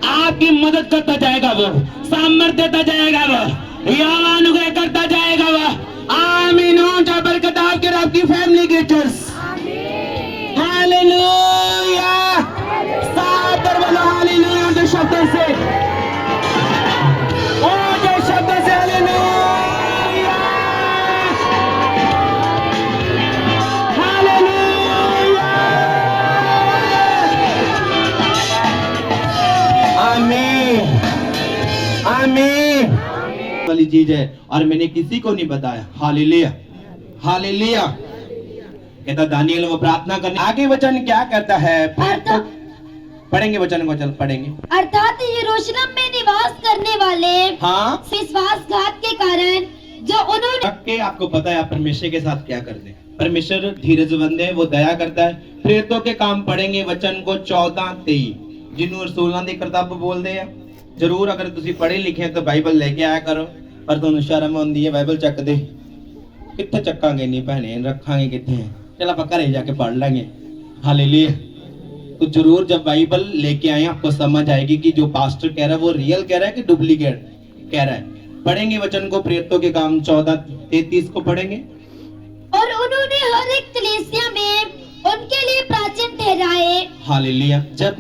[SPEAKER 1] आपकी मदद करता जाएगा, वो सामर्थ्य देता जाएगा, वो अनुग्रह करता जाएगा, वो आमीन। आपकी फैमिली गिफ्ट्स। हालेलुया। सादर वाला हालेलुया उनके शब्दों से, उनके शब्दों से हालेलुया, हालेलुया। आमीन, आमीन वाली चीज है और मैंने किसी को नहीं बताया। Hallelujah, hallelujah. कहता दानियल वो प्रार्थना करने आगे वचन क्या कहता है, पढ़ेंगे वचन को, चल पढ़ेंगे।
[SPEAKER 2] अर्थात यरूशलेम में निवास करने वाले
[SPEAKER 1] हाँ,
[SPEAKER 2] विश्वासघात के कारण जो उन्होंने
[SPEAKER 1] के आपको पता है परमेश्वर के साथ क्या करते हैं। परमेश्वर धीरजवंत है, वो दया करता है। प्रेरितों के काम पढ़ेंगे वचन को 14-23 जिन्होंने रसूलां दी किताब बोलते हैं। जरूर अगर तुसी पढ़े लिखे तो बाइबल लेके आया करो, पर तुहानू शर्म आउंदी है बाइबल चक दे, कित्थे चकांगे नहीं भैने, रखांगे कित्थे है, चल आप घरे जाके पढ़ लेंगे। हालेलुया। तो जरूर जब बाइबल लेके आए आपको समझ आएगी कि जो पास्टर कह रहा है वो रियल कह रहा है कि डुप्लीकेट कह रहा है। पढ़ेंगे वचन को, प्रेरितों के काम 14-33 को पढ़ेंगे।
[SPEAKER 2] और उन्होंने हर एक कलीसिया में उनके लिए प्राचीन ठहराए।
[SPEAKER 1] हालेलुया। जब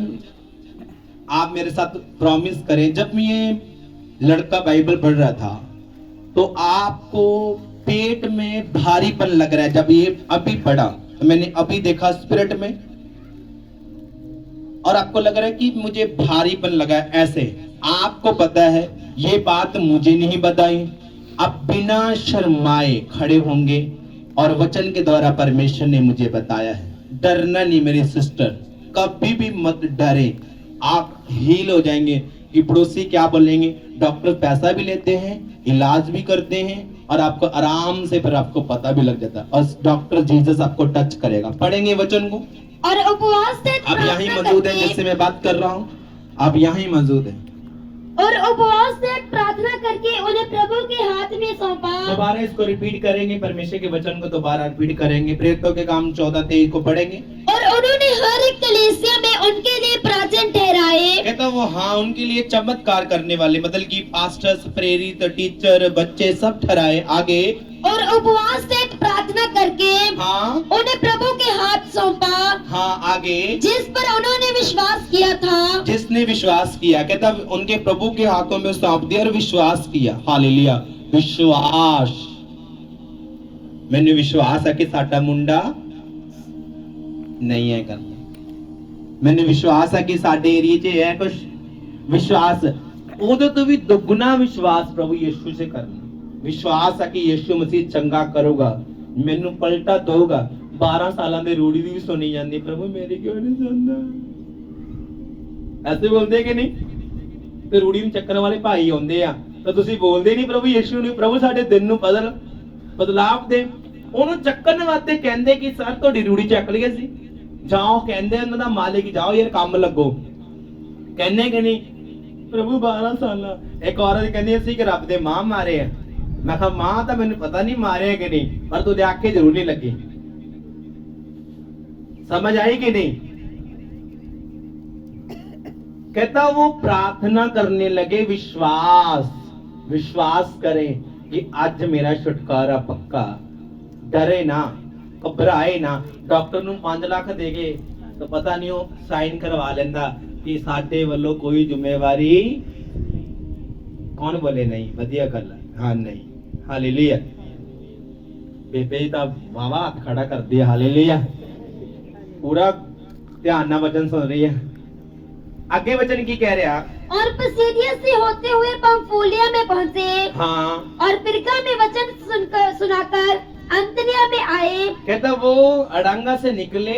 [SPEAKER 1] आप मेरे साथ प्रॉमिस करें, जब ये लड़का बाइबल पढ़ रहा था तो आपको पेट में भारीपन लग रहा है। जब ये अभी पढ़ा, मैंने अभी देखा स्पिरिट में, और आपको लग रहा है कि मुझे भारीपन लगा है ऐसे। आपको पता है ये बात मुझे नहीं बताई, आप बिना शर्माए खड़े होंगे और वचन के द्वारा परमेश्वर ने मुझे बताया है। डरना नहीं मेरी सिस्टर, कभी भी मत डरे, आप हील हो जाएंगे। कि पड़ोसी क्या बोलेंगे, डॉक्टर पैसा भी लेते हैं, इलाज भी करते हैं और आपको आराम से फिर आपको पता भी लग जाता है और डॉक्टर जीसस आपको टच करेगा। पढ़ेंगे वचन को।
[SPEAKER 2] और उपवास से
[SPEAKER 1] अब यहीं मौजूद है जिससे मैं बात कर रहा हूँ, अब यहीं मौजूद है।
[SPEAKER 2] और उपवास से प्रार्थना करके उन्हें प्रभु के हाथ में सौंपा।
[SPEAKER 1] दोबारा इसको रिपीट करेंगे, परमेश्वर के वचन को दोबारा रिपीट करेंगे। प्रेरितों के काम 14-23 को पढ़ेंगे।
[SPEAKER 2] और उन्होंने हर एक कलीसिया में उनके लिए प्राचीन ठहराए।
[SPEAKER 1] कहता वो हाँ उनके लिए चमत्कार करने वाले, मतलब कि पास्टर्स, प्रेरित, टीचर, बच्चे सब ठहराए। आगे
[SPEAKER 2] और उपवास से प्रार्थना करके
[SPEAKER 1] हाँ
[SPEAKER 2] उन्हें प्रभु के हाथ सौंपा।
[SPEAKER 1] हाँ आगे
[SPEAKER 2] जिस पर उन्होंने विश्वास किया था।
[SPEAKER 1] जिसने विश्वास किया, कहता उनके प्रभु के हाथों में सौंप दिया और विश्वास किया। हालेलुया। विश्वास, मैंने विश्वास है कि साडा मुंडा नहीं है करना, मैंने विश्वास है कि साडे एरिया च है कुछ विश्वास, उदे तो भी दुगना विश्वास प्रभु यीशु से करना। विश्वास है कि यीशु मसीह चंगा करूगा, मैनू पलटा दोगा। 12 साल ਦੀ रूढ़ी भी सुनी जाती, प्रभु मेरी क्यों नहीं सुनता, ऐसे बोलते कि नहीं? ਤੇ रूढ़ी ਨੂੰ ਚੱਕਣ ਵਾਲੇ ਭਾਈ ਆਉਂਦੇ ਆ ਤਾਂ ਤੁਸੀਂ ਬੋਲਦੇ ਨਹੀਂ ਪ੍ਰਭੂ ਯੀਸ਼ੂ ਨੂੰ, ਪ੍ਰਭੂ ਸਾਡੇ ਦਿਨ ਨੂੰ ਬਦਲਾਵ ਦੇ। ਉਹਨੂੰ ਚੱਕਣ ਵਾਸਤੇ ਕਹਿੰਦੇ ਕਿ ਸਰ ਤੁਹਾਡੀ रूढ़ी ਚੱਕ ਲਈ ਸੀ, ਜਾਓ, ਕਹਿੰਦੇ ਉਹਨਾਂ ਦਾ ਮਾਲਿਕ ਜਾਓ ਯਾਰ ਕੰਮ ਲੱਗੋ, ਕਹਿੰਦੇ ਕਿ ਨਹੀਂ? ਪ੍ਰਭੂ 12 ਸਾਲ। ਇੱਕ ਔਰਤ ਕਹਿੰਦੀ ਸੀ ਕਿ ਰੱਬ ਦੇ ਮਾਂ ਮਾਰੇ ਆ। ਮੈਂ ਕਿਹਾ ਮਾਂ ਤਾਂ ਮੈਨੂੰ ਪਤਾ ਨਹੀਂ ਮਾਰੇ ਕਿ नहीं, पर तुझे आंखें जरूर नहीं लगी। समझ आई कि नहीं? कहता वो प्रार्थना करने लगे, विश्वास करें कि आज मेरा छुटकारा पक्का। डरे ना, घबराए ना। डॉक्टर ਨੂੰ 5 ਲੱਖ देगे तो पता नहीं वो साइन करवा लेंदा कि साडे ਵੱਲੋਂ कोई ਜ਼ਿੰਮੇਵਾਰੀ। कौन बोले नहीं? वधिया गल है। हाँ नहीं। हालेलुया। बेबे ਤਾਂ ਵਾਵਾ ਹੱਥ ਖੜਾ ਕਰਦੀ ਹੈ। हालेलुया। पूरा ध्यान ना वचन सुन रही है। आगे वचन की कह रहा?
[SPEAKER 2] और पिसिदिया से होते हुए पंफूलिया में पहुंचे।
[SPEAKER 1] हाँ।
[SPEAKER 2] और पिरगा में वचन सुनाकर अंतनिया में आए।
[SPEAKER 1] कहता वो अड़ंगा से निकले,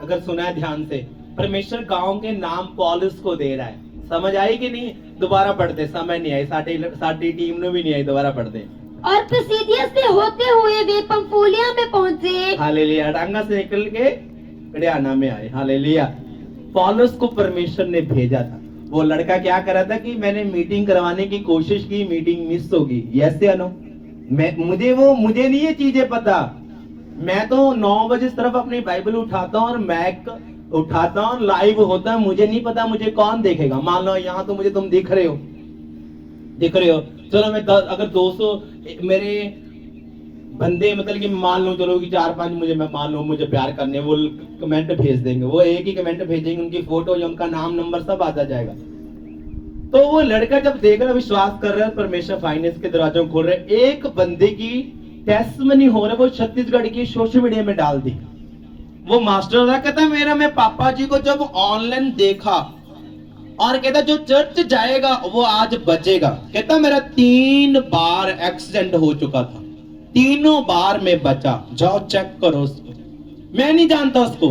[SPEAKER 1] अगर सुना है ध्यान से, परमेश्वर गांव के नाम पौलुस को दे रहा है। समझ आई कि नहीं? दोबारा पढ़ते, समय नहीं आई, साडी टीम ने भी नहीं आई, दोबारा पढ़ते।
[SPEAKER 2] और पिसिदिया से होते हुए वे पंफूलिया में पहुंचे।
[SPEAKER 1] हालेलुया। अड़ंगा से निकल के हरियाणा में आए। हालेलुया। पौलुस को परमेश्वर ने भेजा था। वो लड़का क्या कर रहा था कि मैंने मीटिंग करवाने की कोशिश की, मीटिंग मिस होगी। यस या नो? मुझे नहीं ये चीजें पता। मैं तो 9 बजे सिर्फ अपनी बाइबल उठाता हूँ और मैक उठाता हूँ, लाइव होता है। मुझे नहीं पता मुझे कौन देखेगा। मान लो यहाँ तो मुझे तुम दिख रहे हो, चलो मैं अगर 200 मेरे बंदे मतलब कि मान लो चलो कि 4-5 मुझे मैं मान लो मुझे प्यार करने, वो कमेंट भेज देंगे, वो एक ही कमेंट भेजेंगे, उनकी फोटो या उनका नाम नंबर सब आता जाएगा। तो वो लड़का जब देख रहा, विश्वास कर रहा है, परमेश्वर फाइनेंस के दरवाजों खोल रहे, एक बंदे की टेस्टमनी हो रहा है, वो छत्तीसगढ़ की सोशल मीडिया में डाल दी। वो मास्टर होता कहता मैं पापा जी को जब ऑनलाइन देखा और कहता जो चर्च जाएगा वो आज बचेगा। कहता मेरा 3 बार एक्सीडेंट हो चुका था, तीनों बार मैं बचा, जाओ चेक करो उसको। मैं नहीं जानता उसको,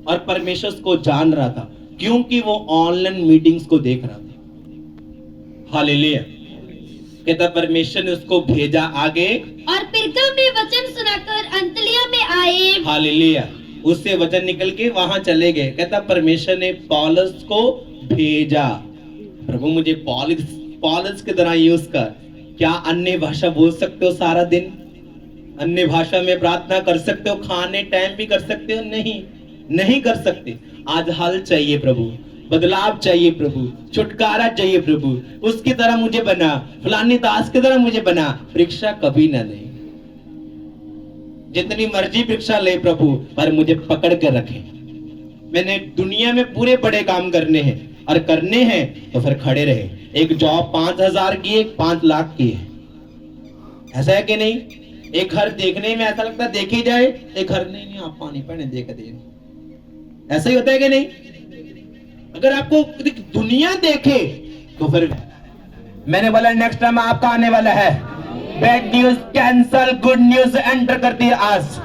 [SPEAKER 1] और परमेश्वर उसको जान रहा था क्योंकि वो ऑनलाइन मीटिंग्स को देख रहा था। हालेलुया। कहता परमेश्वर ने उसको भेजा आगे
[SPEAKER 2] और पिरगा में वचन सुनाकर अंतलिया में आए।
[SPEAKER 1] हालेलुया। उससे वचन निकल के वहां चले गए। कहता परमेश्वर ने पौलुस को भेजा। प्रभु मुझे पौलुस की तरह यूज कर। क्या अन्य भाषा बोल सकते हो सारा दिन? अन्य भाषा में प्रार्थना कर सकते हो? खाने टाइम भी कर सकते हो? नहीं कर सकते। आज हल चाहिए प्रभु, बदलाव चाहिए प्रभु, छुटकारा चाहिए प्रभु। उसकी तरह मुझे बना, फलानी दास की तरह मुझे बना। परीक्षा कभी ना ले, जितनी मर्जी परीक्षा ले प्रभु, पर मुझे पकड़ कर रखे। मैंने दुनिया में पूरे बड़े काम करने हैं, और करने हैं तो फिर खड़े रहे। एक जॉब 5,000 की, एक 5 लाख की है, ऐसा है कि नहीं? एक घर देखने में ऐसा लगता है देखी जाए, एक घर नहीं आप पानी पहने देख दे, ऐसा ही होता है कि नहीं? अगर आपको दुनिया देखे तो फिर मैंने बोला नेक्स्ट टाइम आपका आने वाला है। Bad news cancel, good news enter करती है आज।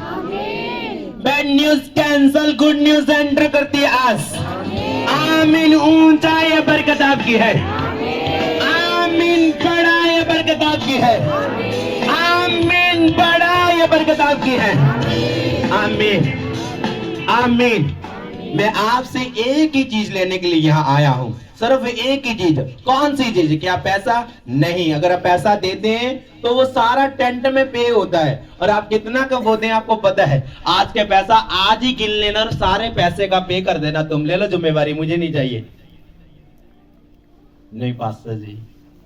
[SPEAKER 1] Bad news cancel, good news enter करती है आज। आमीन। ऊंचा ये बरकत आपकी है। आमीन। बड़ा ये बरकत आपकी है। आमीन। बड़ा ये बरकत आपकी है। आमीन। आमीन। मैं आपसे एक ही चीज लेने के लिए यहाँ आया हूँ, सिर्फ एक ही चीज। कौन सी चीज? क्या पैसा? नहीं। अगर आप पैसा देते हैं तो वो सारा टेंट में पे होता है, और आप कितना कब होते हैं आपको पता है। आज के पैसा आज ही गिन लेना और सारे पैसे का पे कर देना। तुम ले लो जिम्मेवारी, मुझे नहीं चाहिए। नहीं पास्टर जी,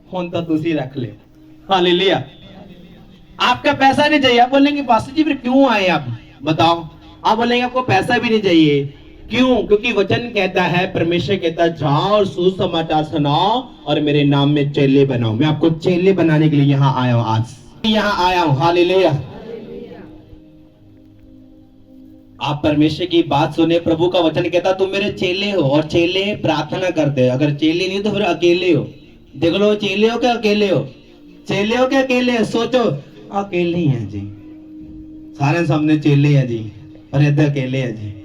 [SPEAKER 1] फोन तो तुसी रख ले। हालेलुया। आपका पैसा नहीं चाहिए। आप बोलेंगे पास्टर जी फिर क्यों आए आप, बताओ? आप बोलेंगे आपको पैसा भी नहीं चाहिए। क्यों? क्योंकि वचन कहता है, परमेश्वर कहता है जाओ और सुसमाचार सुनाओ और मेरे नाम में चेले बनाओ। मैं आपको चेले बनाने के लिए यहाँ आया हूँ, आज यहाँ आया हूँ। हालेलुया। आप परमेश्वर की बात सुने। प्रभु का वचन कहता तुम मेरे चेले हो, और चेले प्रार्थना करते हो। अगर चेले नहीं तो फिर अकेले हो। देख लो, चेले हो क्या अकेले हो? चेले हो क्या अकेले हो? सोचो, अकेले ही हैं जी, सारे सामने चेले हैं जी, और इधर अकेले हैं जी।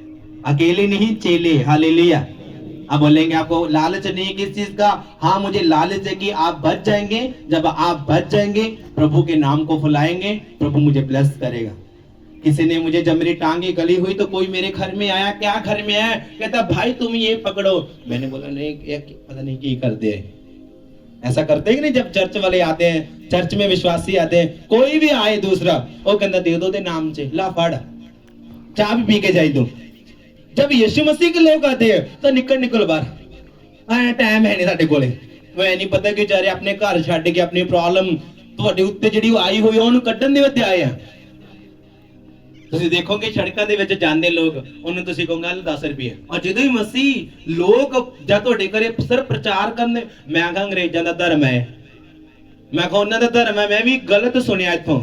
[SPEAKER 1] अकेले नहीं, चेले। हालेलुया। अब बोलेंगे आपको लालच नहीं किस चीज का? हाँ, मुझे लालच है कि आप बच जाएंगे। जब आप बच जाएंगे, प्रभु के नाम को फुलाएंगे, प्रभु मुझे ब्लेस करेगा। किसी ने मुझे जब मेरी टांगे गली हुई तो कोई मेरे घर में आया। क्या घर में आया? कहता भाई तुम ये पकड़ो। मैंने बोला नहीं, पता नहीं क्या करते हैं। ऐसा करते हैं कि नहीं? जब चर्च वाले आते हैं, चर्च में विश्वासी आते हैं, कोई भी आए दूसरा, वो कहता दे दो दे नाम से, ला फड़ चाय भी पी के जाई दो। जब यीशु मसीह के लोग आते हैं तो निकल बाहर, टाइम है नहीं साडे कोले। मैं नहीं पता कि बेचारे अपने घर छੱਡ के अपनी प्रॉब्लम ਤੁਹਾਡੇ ਉੱਤੇ ਜਿਹੜੀ ਆਈ ਹੋਈ ਉਹਨੂੰ ਕੱਢਣ ਦੇ ਵਿੱਚ ਆਏ ਆ। ਤੁਸੀਂ ਦੇਖੋਗੇ ਸੜਕਾਂ ਦੇ ਵਿੱਚ ਜਾਂਦੇ ਲੋਕ, ਉਹਨੂੰ ਤੁਸੀਂ ਕਹੋਗੇ 10 ਰੁਪਏ, ਔਰ ਜਦੋਂ ਹੀ ਮਸੀਹ ਲੋਕ ਜਦ ਤੁਹਾਡੇ ਘਰੇ ਸਿਰਫ ਪ੍ਰਚਾਰ ਕਰਨ, ਮੈਂ ਕਹਾਂ ਅੰਗਰੇਜ਼ਾਂ ਦਾ ਧਰਮ ਹੈ, ਮੈਂ ਕਹਾਂ ਉਹਨਾਂ ਦਾ ਧਰਮ ਹੈ। मैं भी गलत सुनिया इत्थों,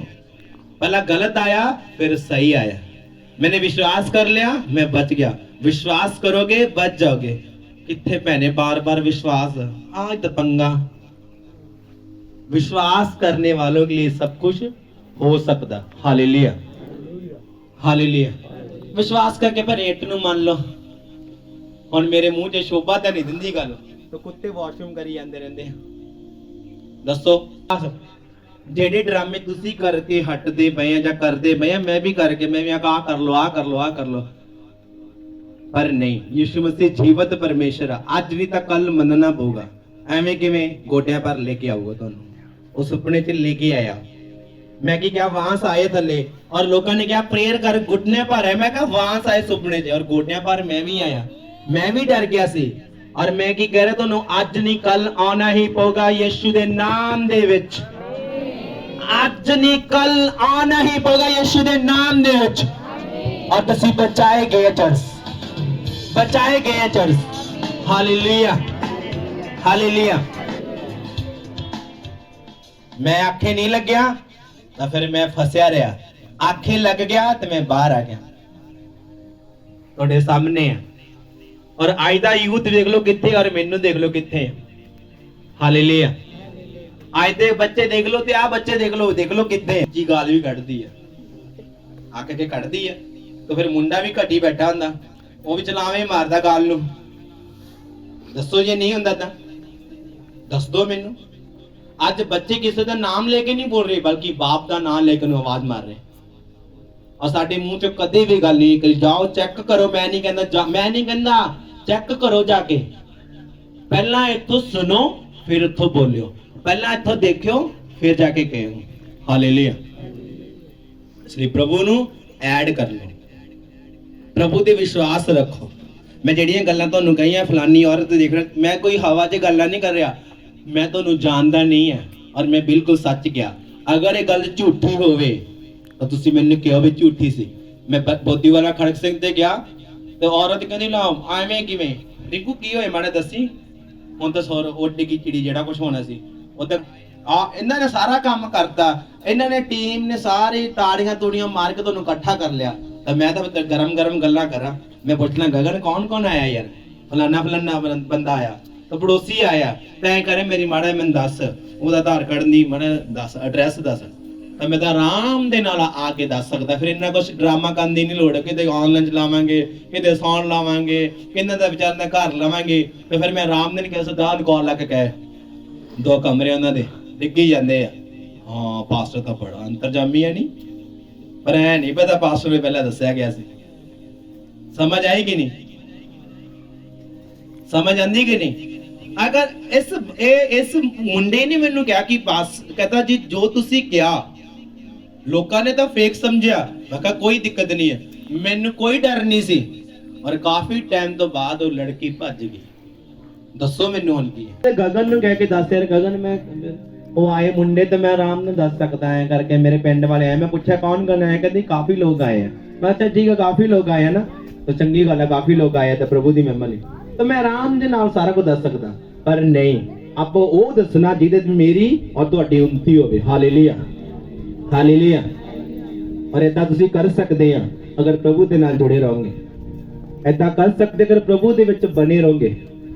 [SPEAKER 1] पहला गलत आया फिर सही आया। मैंने विश्वास कर लिया, मैं बच गया। विश्वास करोगे बच जाओगे। कितने पहने बार बार विश्वास, आज तो पंगा। विश्वास करने वालों के लिए सब कुछ हो सकता। हालेलुया। हालेलुया। विश्वास करके पर रेट नू मान लो। और मेरे मुंह च शोभा तो नहीं दिंदी गल, तो कुत्ते वॉशरूम करी जाते रहते हैं। दसो ਜਿਹੜੇ ਡਰਾਮੇ ਤੁਸੀਂ ਕਰਕੇ ਹਟਦੇ ਪਏ ਆ ਜਾਂ ਕਰਦੇ ਪਏ ਆ, ਮੈਂ ਵੀ ਕਰਕੇ ਮੈਂ ਵੀ ਆ ਕਰ ਲੋ ਆ ਕਰ ਲੋ ਆ ਕਰ ਲੋ, ਪਰ ਨਹੀਂ। ਯਿਸੂ ਮਸੀਹ ਜੀਵਤ ਪਰਮੇਸ਼ਰ ਆ। ਅੱਜ ਨਹੀਂ ਤਾਂ ਕੱਲ ਮੰਨਣਾ ਪਊਗਾ। ਐਵੇਂ ਕਿਵੇਂ? ਗੋਡਿਆਂ ਪਰ ਲੈ ਕੇ ਆਊਗਾ ਤੁਹਾਨੂੰ। ਉਹ ਸੁਪਨੇ 'ਚ ਲੈ ਕੇ ਆਇਆ। मैं कि क्या वहां से आए थले, और लोगों ने क्या प्रेयर कर घुटने पर है। मैं कहा वहां से आए सुपने से, और घुटने पर मैं भी आया। मैं भी डर गया सी। और मैं की कह रहा ਤੁਹਾਨੂੰ ਅੱਜ ਨਹੀਂ ਕੱਲ ਆਉਣਾ ਹੀ ਪਊਗਾ ਯਿਸੂ ਦੇ ਨਾਮ ਦੇ ਵਿੱਚ। ਅੱਜ ਨਹੀਂ ਕੱਲ ਆਣਾ ਹੀ ਪਊਗਾ ਯਿਸੂ ਦੇ ਨਾਮ ਦੇ ਵਿੱਚ ਔਰ ਤੁਸੀਂ ਬਚਾਏ ਗਏ ਚਰਚ ਬਚਾਏ ਗਏ ਚਰਚ ਹਾਲੇਲੂਇਆ ਹਾਲੇਲੂਇਆ मैं आखे नहीं लग गया तो फिर मैं फसया रहा आखे लग गया तो मैं बाहर आ गया थोड़े सामने है और आज दा यूथ देख लो किथे और मैनू देख लो किथे हालेलुया आज दे बच्चे देख लो ते आ बच्चे देख लो किथे जी गाल भी कढ़दी है आके के कढ़दी है तो फिर मुंडा भी घटी बैठा हुंदा वो भी चलावे मारदा गाल नू दसो जे नहीं हुंदा तां दस दो मैनू आज बच्चे किसी का नाम लेके नहीं बोल रहे बल्कि बाप का नाम लेकर आवाज मार रहे और साडे मुंह चो कदे भी गल नहीं निकली जाओ चेक करो मैं नहीं कहंदा चेक करो जाके पहला इथों सुनो फिर इथों बोलियो पहला इथों देखियो फिर जाके कहो हालेलुया इसलिए प्रभु नु ऐड कर लो प्रभु ते विश्वास रखो मैं जेड़ियां गल्लां तुहानू कहियां फलानी औरत देख रहा मैं कोई हवा च गल्लां नहीं कर रहा मैं तो जानदा नहीं है और मैं बिल्कुल सच गया अगर ये गल झूठी होवे तो तुसी मैनू कहो भी झूठी सी मैं बोधी वाला खड़क सिंह ते गया तो औरत कहंदी ला एवें किवें रिंकू की होए माड़े दसी हुण तां सोर ओडी की चिड़ी जेड़ा कुछ होना सी ओ तां इन्हां ने सारा काम करता इन्हां ने टीम ने सारी ताड़ियां तूड़ियां मार के तुहानू इकट्ठा कर लिया तो मैं तो गरम गरम गल्लां करा मैं पुछना गगन कौन कौन आया यार फलाना फलाना बंदा आया तो पड़ोसी आया तैं करे मेरी माड़ा मैं दस ਉਹਦਾ ਆਧਾਰ ਕਾਰਡ ਦੀ ਮਾੜਾ ਦੱਸ ਐਡਰੈਸ ਦੱਸ ਤਾਂ ਮੈਂ ਤਾਂ ਆਰਾਮ ਦੇ ਨਾਲ ਆ ਕੇ ਦੱਸ ਸਕਦਾ ਫਿਰ ਇੰਨਾ ਕੁਝ ਡਰਾਮਾ ਕਰਨ ਦੀ ਨਹੀਂ ਲੋੜ ਕਿਤੇ ਆਨਲਾਈਨ ਚਲਾਵਾਂਗੇ ਕਿਤੇ ਸੌਣ ਲਾਵਾਂਗੇ ਕਿੰਨਾ ਦਾ ਵਿਚਾਰ ਦਾ ਘਰ ਲਾਵਾਂਗੇ ਤੇ ਫਿਰ ਮੈਂ ਆਰਾਮ ਨਾਲ ਕਹਿ ਸਕਦਾ ਕਾਲ ਲਾ ਕੇ ਕਹੇ ਦੋ ਕਮਰੇ ਉਹਨਾਂ ਦੇ ਡਿੱਗੀ ਜਾਂਦੇ ਆ ਹਾਂ ਪਾਸਟਰ ਤਾਂ ਬੜਾ ਅੰਤਰਜਾਮੀ ਹੈ ਨਹੀਂ ਪਰ ਐ ਨਹੀਂ ਪਤਾ ਪਾਸਟਰ ਨੇ ਪਹਿਲਾਂ ਦੱਸਿਆ ਗਿਆ ਸੀ ਸਮਝ ਆਈ ਕਿ ਨਹੀਂ समझ आंदी कि नहीं अगर इस मुंडे ने मैनू क्या कि पास कहता जी जो तुसी क्या लोकां ने तो फेक समझिया मैं कहा कोई दिक्कत नहीं है मैनू कोई डर नहीं सी और काफी टाइम तो बाद वो लड़की भज गई दसो मैनू हुण की है गगन नू कह के दस यार गगन मैं वो आए मुंडे तो मैं आराम नाल दस सकता है करके मेरे पिंड वाले आए मैं पूछा कौन कौन आया कहते काफी लोग आए हैं मैं अच्छा ठीक है काफी लोग आए हैं ना तो चंगी गल है काफी लोग आए तो प्रभु दी महिमा लई तो मैं आराम दे नाल सारा कुछ दस सकदा पर नहीं आपो ओ दसना जिहदे च मेरी और तुहाडी उन्नति होवे हालेलुया हालेलुया और ऐसा तुसीं कर सकदे आ अगर प्रभु दे नाल जुड़े रहोगे ऐसा कर सकदे अगर प्रभु दे विच बने रहोगे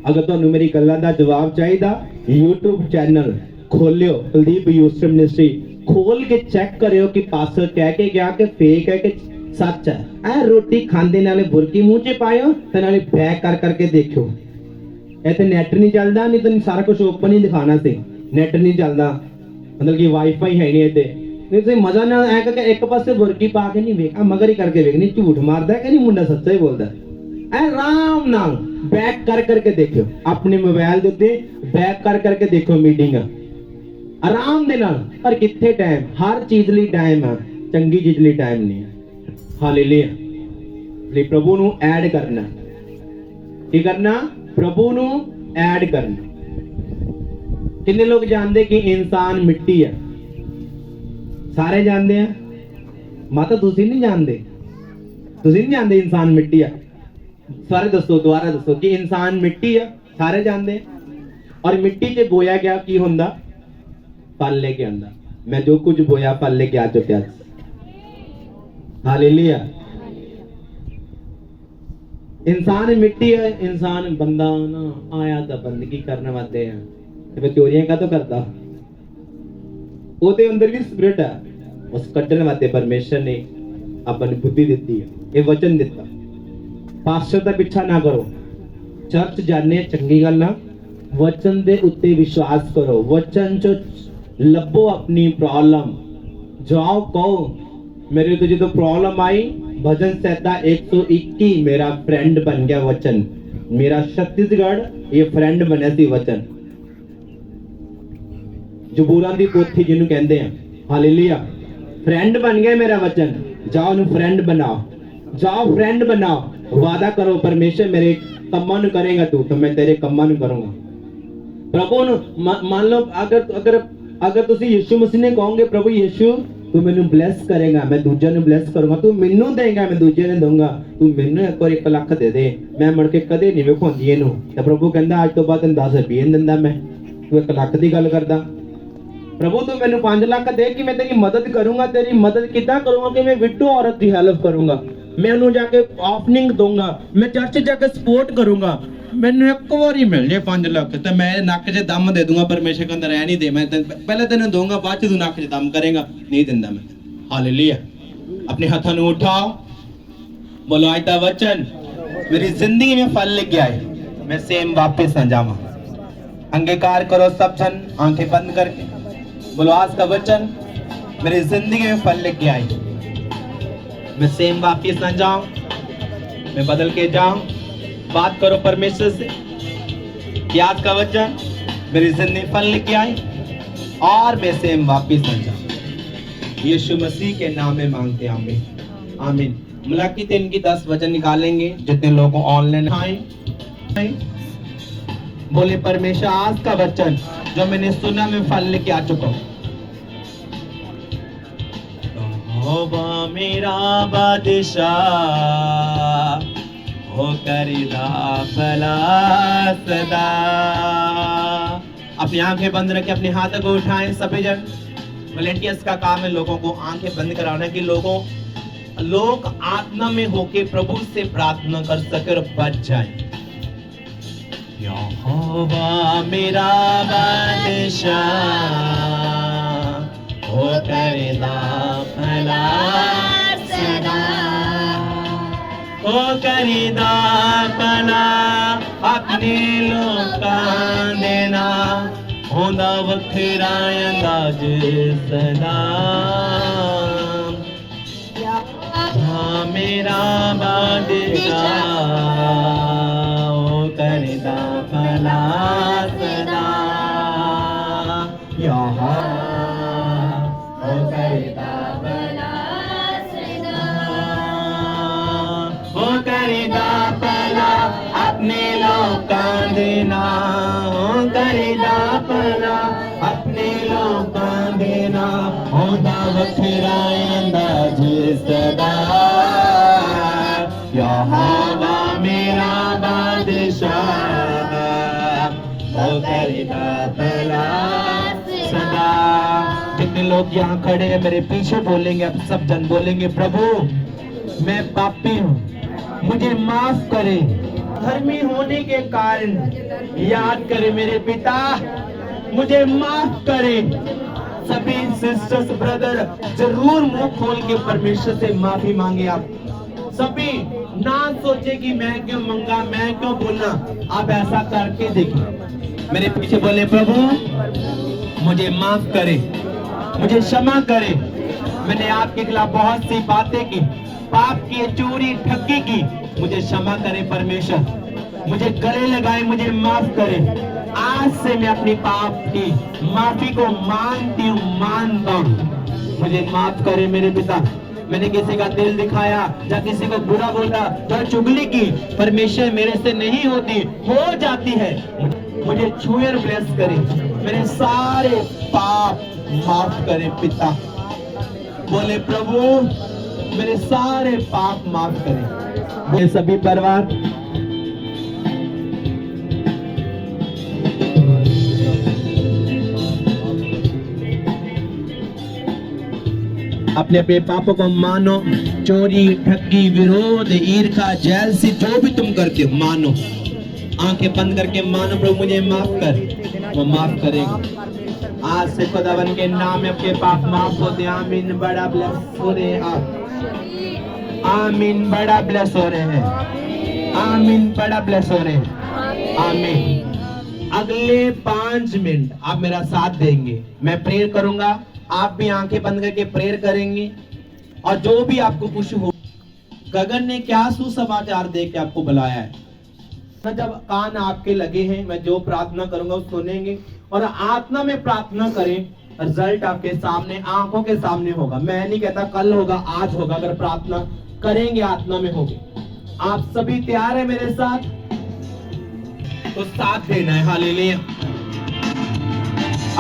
[SPEAKER 1] अगर तुहानू मेरी गल्लां दा जवाब चाहिदा YouTube चैनल खोलियो कुलदीप यूसुफ मिनिस्ट्री खोल के चेक करियो कि पास्टर कह के गया कि फेक है कि सच है ऐ रोटी खांदे नाले बुरकी मुंह च पायो ते नाले बैक कर करके देखियो इत्थे नेट नहीं चलदा नहीं तो सारा कुछ ओपन ही दिखाना सी नेट नहीं चलदा मतलब कि वाईफाई है नहीं इत्थे नहीं तो मजा ना ऐ करके एक पासे बुरकी पा के नहीं वेख मगर ही करके वेख नहीं झूठ मारदा कि नहीं मुंडा सच्चा ही बोलदा ऐ आराम नाल बैक कर करके देखियो अपने मोबाइल दे उत्ते बैक कर करके देखो मीटिंग आराम दे नाल पर किथे टाइम हर चीज लई टाइम है चंगी चीज लई टाइम नहीं है हालेलुया ले प्रभु नु ऐड करना की करना प्रभु नु ऐड करना कितने लोग जानते कि इंसान मिट्टी है सारे जानते हैं माता तुसी नहीं जानते इंसान मिट्टी है सारे दसो दोबारा दसो कि इंसान मिट्टी है सारे जानते हैं और मिट्टी च बोया गया की हुंदा फल लेके आंदा मैं जो कुछ बोया फल लेके आ चुका हालेलुया इंसान मिट्टी है इंसान बंदा ना आया तो बंदगी करने वाले हैं तो चोरियां का तो करता ओदे अंदर भी स्पिरिट है उस कड्डण वास्ते परमेश्वर ने अपनी बुद्धि दी है ये वचन दिता पास्टर दा पीछा ना करो चर्च जाने चंगी गल ना वचन दे उत्ते विश्वास करो वचन च लभो अपनी प्रॉब्लम जाओ कहो मेरे तो जो प्रॉब्लम आई भजन संहिता 121 मेरा फ्रेंड बन गया वचन मेरा छत्तीसगढ़ ये फ्रेंड बने सी वचन जबूरां दी पोथी जिन्हों कहते हैं हालेलुया फ्रेंड बन गया मेरा वचन जाओ उन्हें फ्रेंड बनाओ वादा करो परमेश्वर मेरे कम्मां करेगा तू तो मैं तेरे कम्मां करूंगा प्रभु मान लो अगर अगर ਤੁਸੀਂ ਯਿਸੂ ਮਸੀਹ ਨੇ ਕਹੋਗੇ ਪ੍ਰਭੂ ਯਿਸੂ ਤੂੰ ਮੈਨੂੰ ਬਲੈਸ ਕਰੇਗਾ ਮੈਂ ਦੂਜਿਆਂ ਨੂੰ ਬਲੈਸ ਕਰੂੰਗਾ ਤੂੰ ਮੈਨੂੰ ਦੇਂਗਾ ਮੈਂ ਦੂਜਿਆਂ ਨੂੰ ਦਊਂਗਾ ਤੂੰ ਮੈਨੂੰ ਇੱਕ ਵਾਰ 1 ਲੱਖ ਦੇ ਦੇ ਮੈਂ ਮੁੜ ਕੇ ਕਦੇ ਨਹੀਂ ਵਿਖਾਉਂਦੀ ਇਹਨੂੰ ਤੇ ਪ੍ਰਭੂ ਕਹਿੰਦਾ ਅੱਜ ਤੋਂ ਬਾਅਦ ਤੈਨੂੰ 10 ਰੁਪਏ ਨਹੀਂ ਦਿੰਦਾ ਮੈਂ ਤੂੰ 1 ਲੱਖ ਦੀ ਗੱਲ ਕਰਦਾ प्रभु तू मैंने 5 लाख दे कि मैं तेरी मदद करूंगा तेरी मदद कितना करूंगा कि मैं विडो औरत की हेल्प करूंगा मैं उन्हें जाके ऑफनिंग दूंगा मैं चर्च जाके सपोर्ट करूंगा मैंने एक बार ही मिल जाए 5 लाख तो मैं नक च दम दे दूंगा परमेश्वर के अंदर रह नहीं दे मैं पहले तेन दूंगा बाद च तू नक च दम करेगा नहीं दिंदा मैं हालेलुया अपने हाथों को उठाओ बोलो आज दा वचन मेरी जिंदगी में फल लेके आए मैं सेम वापस ना जावा अंगीकार करो सब जन आंखें बंद करके बोलो आज का वचन मेरी जिंदगी में फल लेके आई मैं सेम वापिस ना जाऊं मैं बदल के जाऊं बात करो परमेश्वर से कि आज का वचन मेरी जिंदगी में फल लेके आई और मैं सेम वापिस ना जाऊं यीशु मसीह के नाम में मांगते आमीन आमीन मुलाकात इनकी 10 वचन निकालेंगे जितने लोगों ऑनलाइन आए बोले परमेश्वर आज का वचन जो मैंने सुना मैं फल लेके आ चुका हूं यहोवा मेरा बादशाह हो करेगा भला सदा अपनी आंखें बंद रखें अपने हाथों को उठाएं सभी जन वॉलंटियर्स का काम है लोगों को आंखें बंद कराना कि लोग आत्मा में होके प्रभु से प्रार्थना कर सके और बच जाए यहोवा मेरा बादशाह हो करेगा भला सदा हो करेगा भला अपने लोकां देना होंदा वखरा अंदाज सदा मेरा बादशाह करदा भला सदा यहाँ हो करदा भला सदा हो करदा भला अपने लोकां देना हो करदा भला अपने लोकां देना होंदा वखरा अंदाज सदा यहोवा मेरा बादशाह हो करेगा भला सदा जितने लोग यहाँ खड़े हैं मेरे पीछे बोलेंगे अब सब जन बोलेंगे प्रभु मैं पापी हूँ मुझे माफ करे धर्मी होने के कारण याद करे मेरे पिता मुझे माफ करे सभी सिस्टर्स ब्रदर जरूर मुंह खोल के परमेश्वर से माफी मांगे आप सभी ना सोचे कि मैं क्यों मंगा मैं क्यों बोलना आप ऐसा करके देखिए मेरे पीछे बोले प्रभु मुझे माफ करे मुझे क्षमा करे मैंने आपके खिलाफ बहुत सी बातें की पाप की चोरी ठगी की मुझे क्षमा करे परमेश्वर मुझे गले लगाए मुझे माफ करे आज से मैं अपनी पाप की माफी को मानती हूँ मानता हूँ मुझे माफ करे मेरे पिता मैंने किसी का दिल दिखाया या किसी को बुरा बोला या चुगली की परमेश्वर मेरे से नहीं होती हो जाती है मुझे छुए और ब्लेस करे मेरे सारे पाप माफ करे पिता बोले प्रभु मेरे सारे पाप माफ करे बोले सभी परिवार अपने अपने पापों को मानो चोरी ठगी विरोध ईर्ष्या जेलसी जो भी तुम करते हो मानो आंखें बंद करके मानो प्रभु मुझे माफ कर वो माफ करेगा आज से खुदावन के नाम में आपके पाप माफ होते आमीन बड़ा ब्लेस हो रहे हैं आप आमीन बड़ा ब्लेस हो रहे हैं आमीन बड़ा ब्लेस हो रहे हैं आमीन अगले 5 मिनट आप मेरा साथ देंगे मैं प्रेयर करूंगा आप भी आंखें बंद करके प्रेयर करेंगे और जो भी आपको कुछ हो गगन ने क्या सुसमाचार दे के आपको बुलाया है जब कान आपके लगे हैं मैं जो प्रार्थना करूंगा वो सुनेंगे और आत्मा में प्रार्थना करें रिजल्ट आपके सामने आंखों के सामने होगा मैं नहीं कहता कल होगा आज होगा अगर प्रार्थना करेंगे आत्मा में होगी आप सभी तैयार है मेरे साथ तो साथ देना है हालेलुया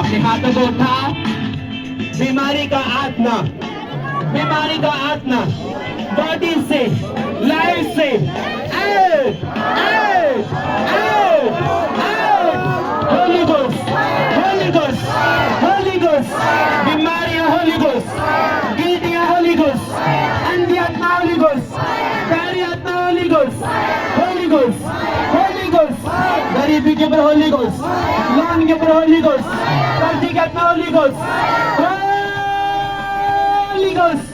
[SPEAKER 1] अपने हाथों को उठा, बीमारी का आत्मा, बीमारी का आत्मा बॉडी से, लाइफ से out, out, out, out. Holy ghost, holy ghost, holy ghost, बीमारियां होली गोस्ट, गिल्टियां होली गोस्ट, अंधी आत्मा होली गोस्ट, प्यारी आत्मा holy ghost, holy ghost, holy ghost, गरीबी के ऊपर होली गोस्ट, लोन के ऊपर होली गोस्ट, कर्जी के आत्मा holy ghost, holy ghost,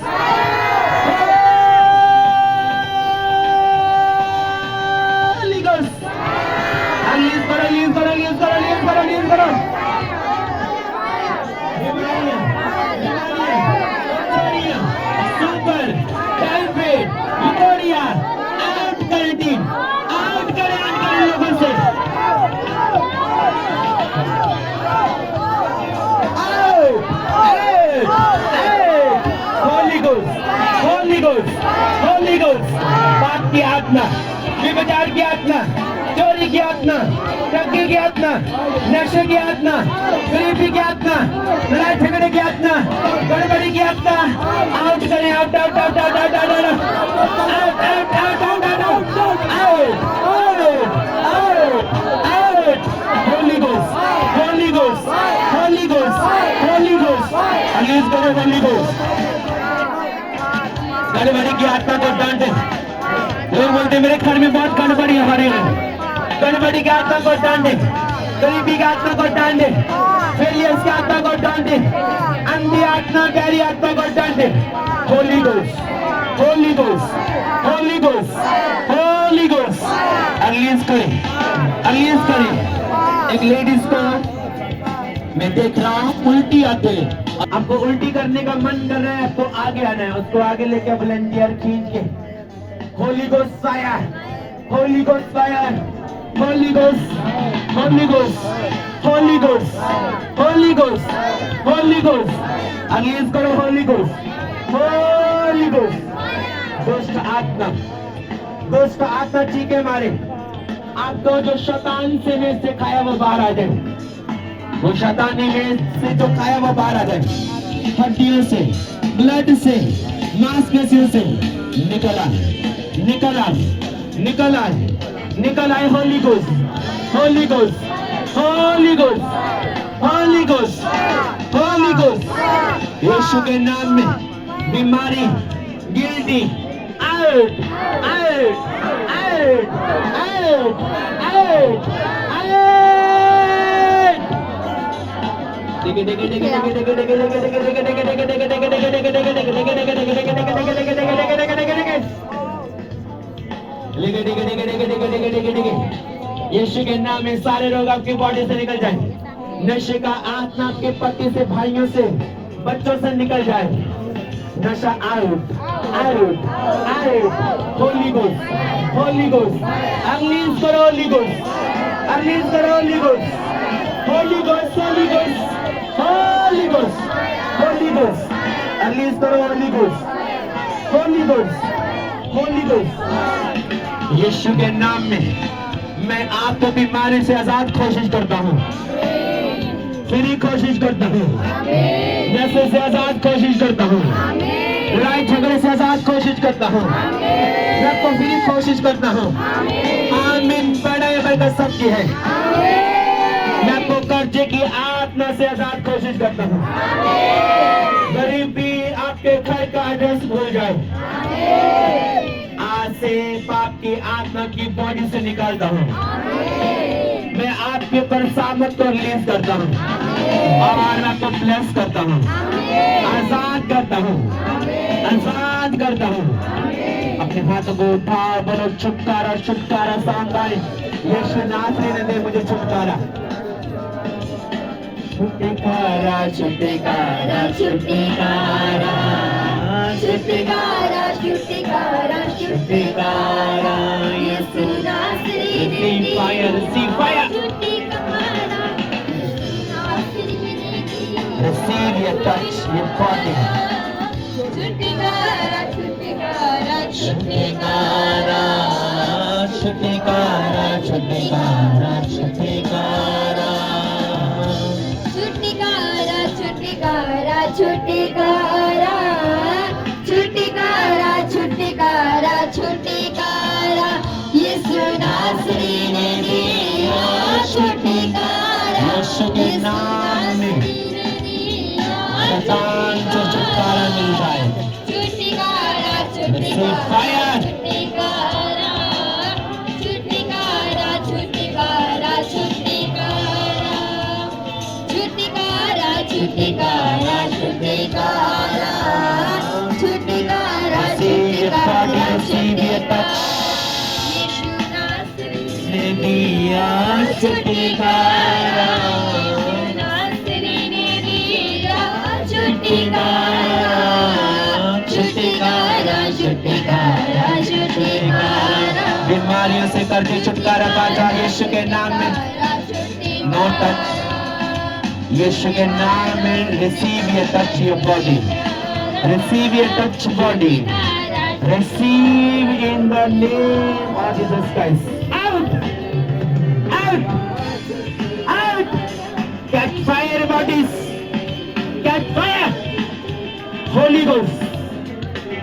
[SPEAKER 1] holy ghost. Release करो, रिलीज करो, रिलीज करो, रिलीज करो, रिलीज करो। बीमारियां, बीमारियां, super, typhoid, leucorrhoea, out quarantine, out करें लोगों से। Holy ghost, holy ghost, holy ghost. पाप की आत्मा, व्यभिचार की आत्मा, चोरी की आत्मा, ठगी की आत्मा, नशे की आत्मा, गरीबी की आत्मा, लड़ाई झगड़े की आत्मा, गड़बड़ी की आत्मा, आउट करें, out, out, out, out, out, out, out, out, out, out, out, out. Holy ghost, holy ghost, holy ghost, holy ghost. Release करो होली गोस्ट। गड़बड़ी की आत्मा को डांटे। लोग बोलते मेरे घर में बहुत गड़बड़ी हमारे यहाँ। गड़बड़ी की आत्मा को डांटे, गरीबी की आत्मा को डांटे, फेलियर्स की आत्मा को डांटे, अंधी आत्मा, प्यारी आत्मा को डांटे। Holi ghost, holy ghost, holy ghost, holy ghost. Release करें, रिलीज करें। एक लेडीज को मैं देख रहा हूँ उल्टी आते हैं। आपको उल्टी करने का मन कर रहा है, आपको आगे आना है, उसको आगे लेके वॉलंटियर खींच के। Holi ghost fire, Holi ghost fire, Holi ghost, holy ghost, holy ghost, holy ghost, holy ghost. Release करो होली गोस्ट, होली गोस्ट। दुष्ट आत्मा, दुष्ट आत्मा चीखे मारे। आपको जो शैतान से में से खाया वो बाहर आ जाए, वो शैतानी में से जो खाया वो बाहर आ जाए। हड्डियों से, ब्लड से, मांसपेशियों से निकल आए, निकल आए, निकल आए, निकल आए। Holy ghost, holy ghost, holy ghost, holy ghost, holy ghost. Yeshu के नाम में बीमारी, guilty out, out, out, out, out, out. Yeshu के नाम में सारे रोग आपकी बॉडी से निकल जाए। नशे का आत्मा आपके पति से, भाइयों से, बच्चों से निकल जाए। नशा out, out, out. Holy ghost, holy ghost. Release करो होली गोस्ट, रिलीज करो holy ghost, holy ghost, holy ghost, holy ghost, holy ghost. Release करो holy ghost, holy ghost, holy ghost. Yeshu के नाम में मैं आपको बीमारी से आजाद कोशिश करता हूँ, फिर कोशिश करता हूँ, नशे से आजाद कोशिश करता हूँ, लड़ाई झगड़े से आजाद कोशिश करता हूँ, मैं आपको फिर कोशिश करता हूँ। आमीन। बड़ा बरकत सबकी है। मैं आपको कर्जे की आत्मा से आजाद कोशिश करता हूँ। गरीबी आपके घर का एड्रेस भूल जाए। आज से पाप की आत्मा की बॉडी से निकालता हूँ। मैं आपके ऊपर सामत को रिलीज करता हूँ और मैं आपको ब्लेस करता हूँ, आजाद करता हूँ, आजाद करता हूँ। अपने हाथों को उठा, बोलो छुटकारा, छुटकारा। सामने यीशु नासरी ने दे मुझे छुटकारा, छुटकारा, छुटकारा, छुटकारा, छुटकारा, छुटकारा, छुटकारा। यीशु नासरी ने दे fire, see fire. Receive your touch, your body. छुटकारा, छुटकारा, छुटकारा, छुटकारा, छुटकारा, छुटकारा, छुटकारा। फायर
[SPEAKER 2] छुटकारा छुटकारा छुटकारा छुटकारा छुटकारा छुटकारा छुटकारा छुटकारा छुटकारा यीशु नासरी
[SPEAKER 1] ने दिया छुटकारा
[SPEAKER 2] नासरी ने दिया छुटकारा छुटकारा छुटकारा छुटकारा
[SPEAKER 1] बीमारियों से करके छुटकारा पाता यीशु के नाम में नो टच यीशु के नाम में रिसीव ये टच योर बॉडी रिसीव ये touch body receive in the name of Jesus Christ out out out catch fire bodies catch fire Holi ghost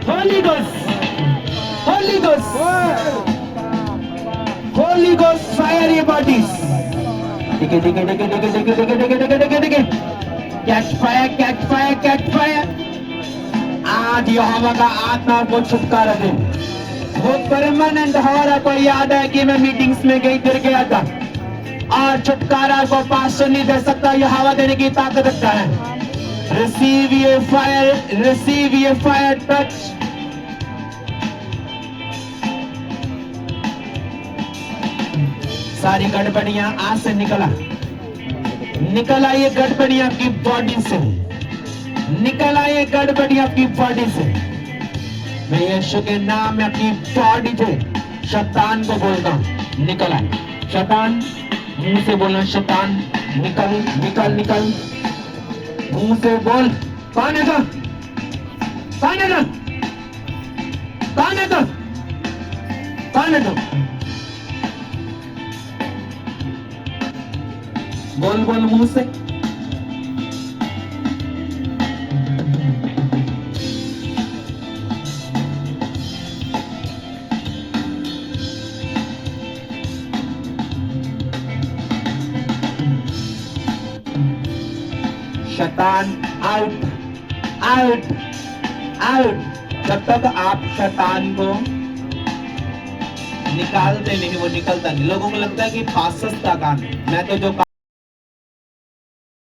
[SPEAKER 1] holy ghost holy ghost holy ghost fire ये bodies ठीक है catch fire catch fire catch fire आज यहोवा का आत्मा को छुटकारा दे वो permanent हमारा को याद है कि मैं मीटिंग्स में गई गिर गया था और छुटकारा को पास्टर नहीं दे सकता यहोवा देने की ताकत रखता है रिसीव ये फायर टच सारी गड़बड़ियां आज से निकल आई गड़बड़ियां की बॉडी से निकल आए गड़बड़ी आपकी बॉडी से मैं यीशु के नाम में अपनी बॉडी से शैतान को बोलता हूं निकल आए शैतान मुंह से बोलना शैतान निकल निकल निकल मुंह से बोल कौन है तो कौन है तो कौन है तो कौन है तो बोल बोल मुंह से शैतान आउट आउट आउट जब तक आप शैतान को निकालते नहीं वो निकलता नहीं लोगों को लगता है कि पास्टर्स का काम है मैं तो जो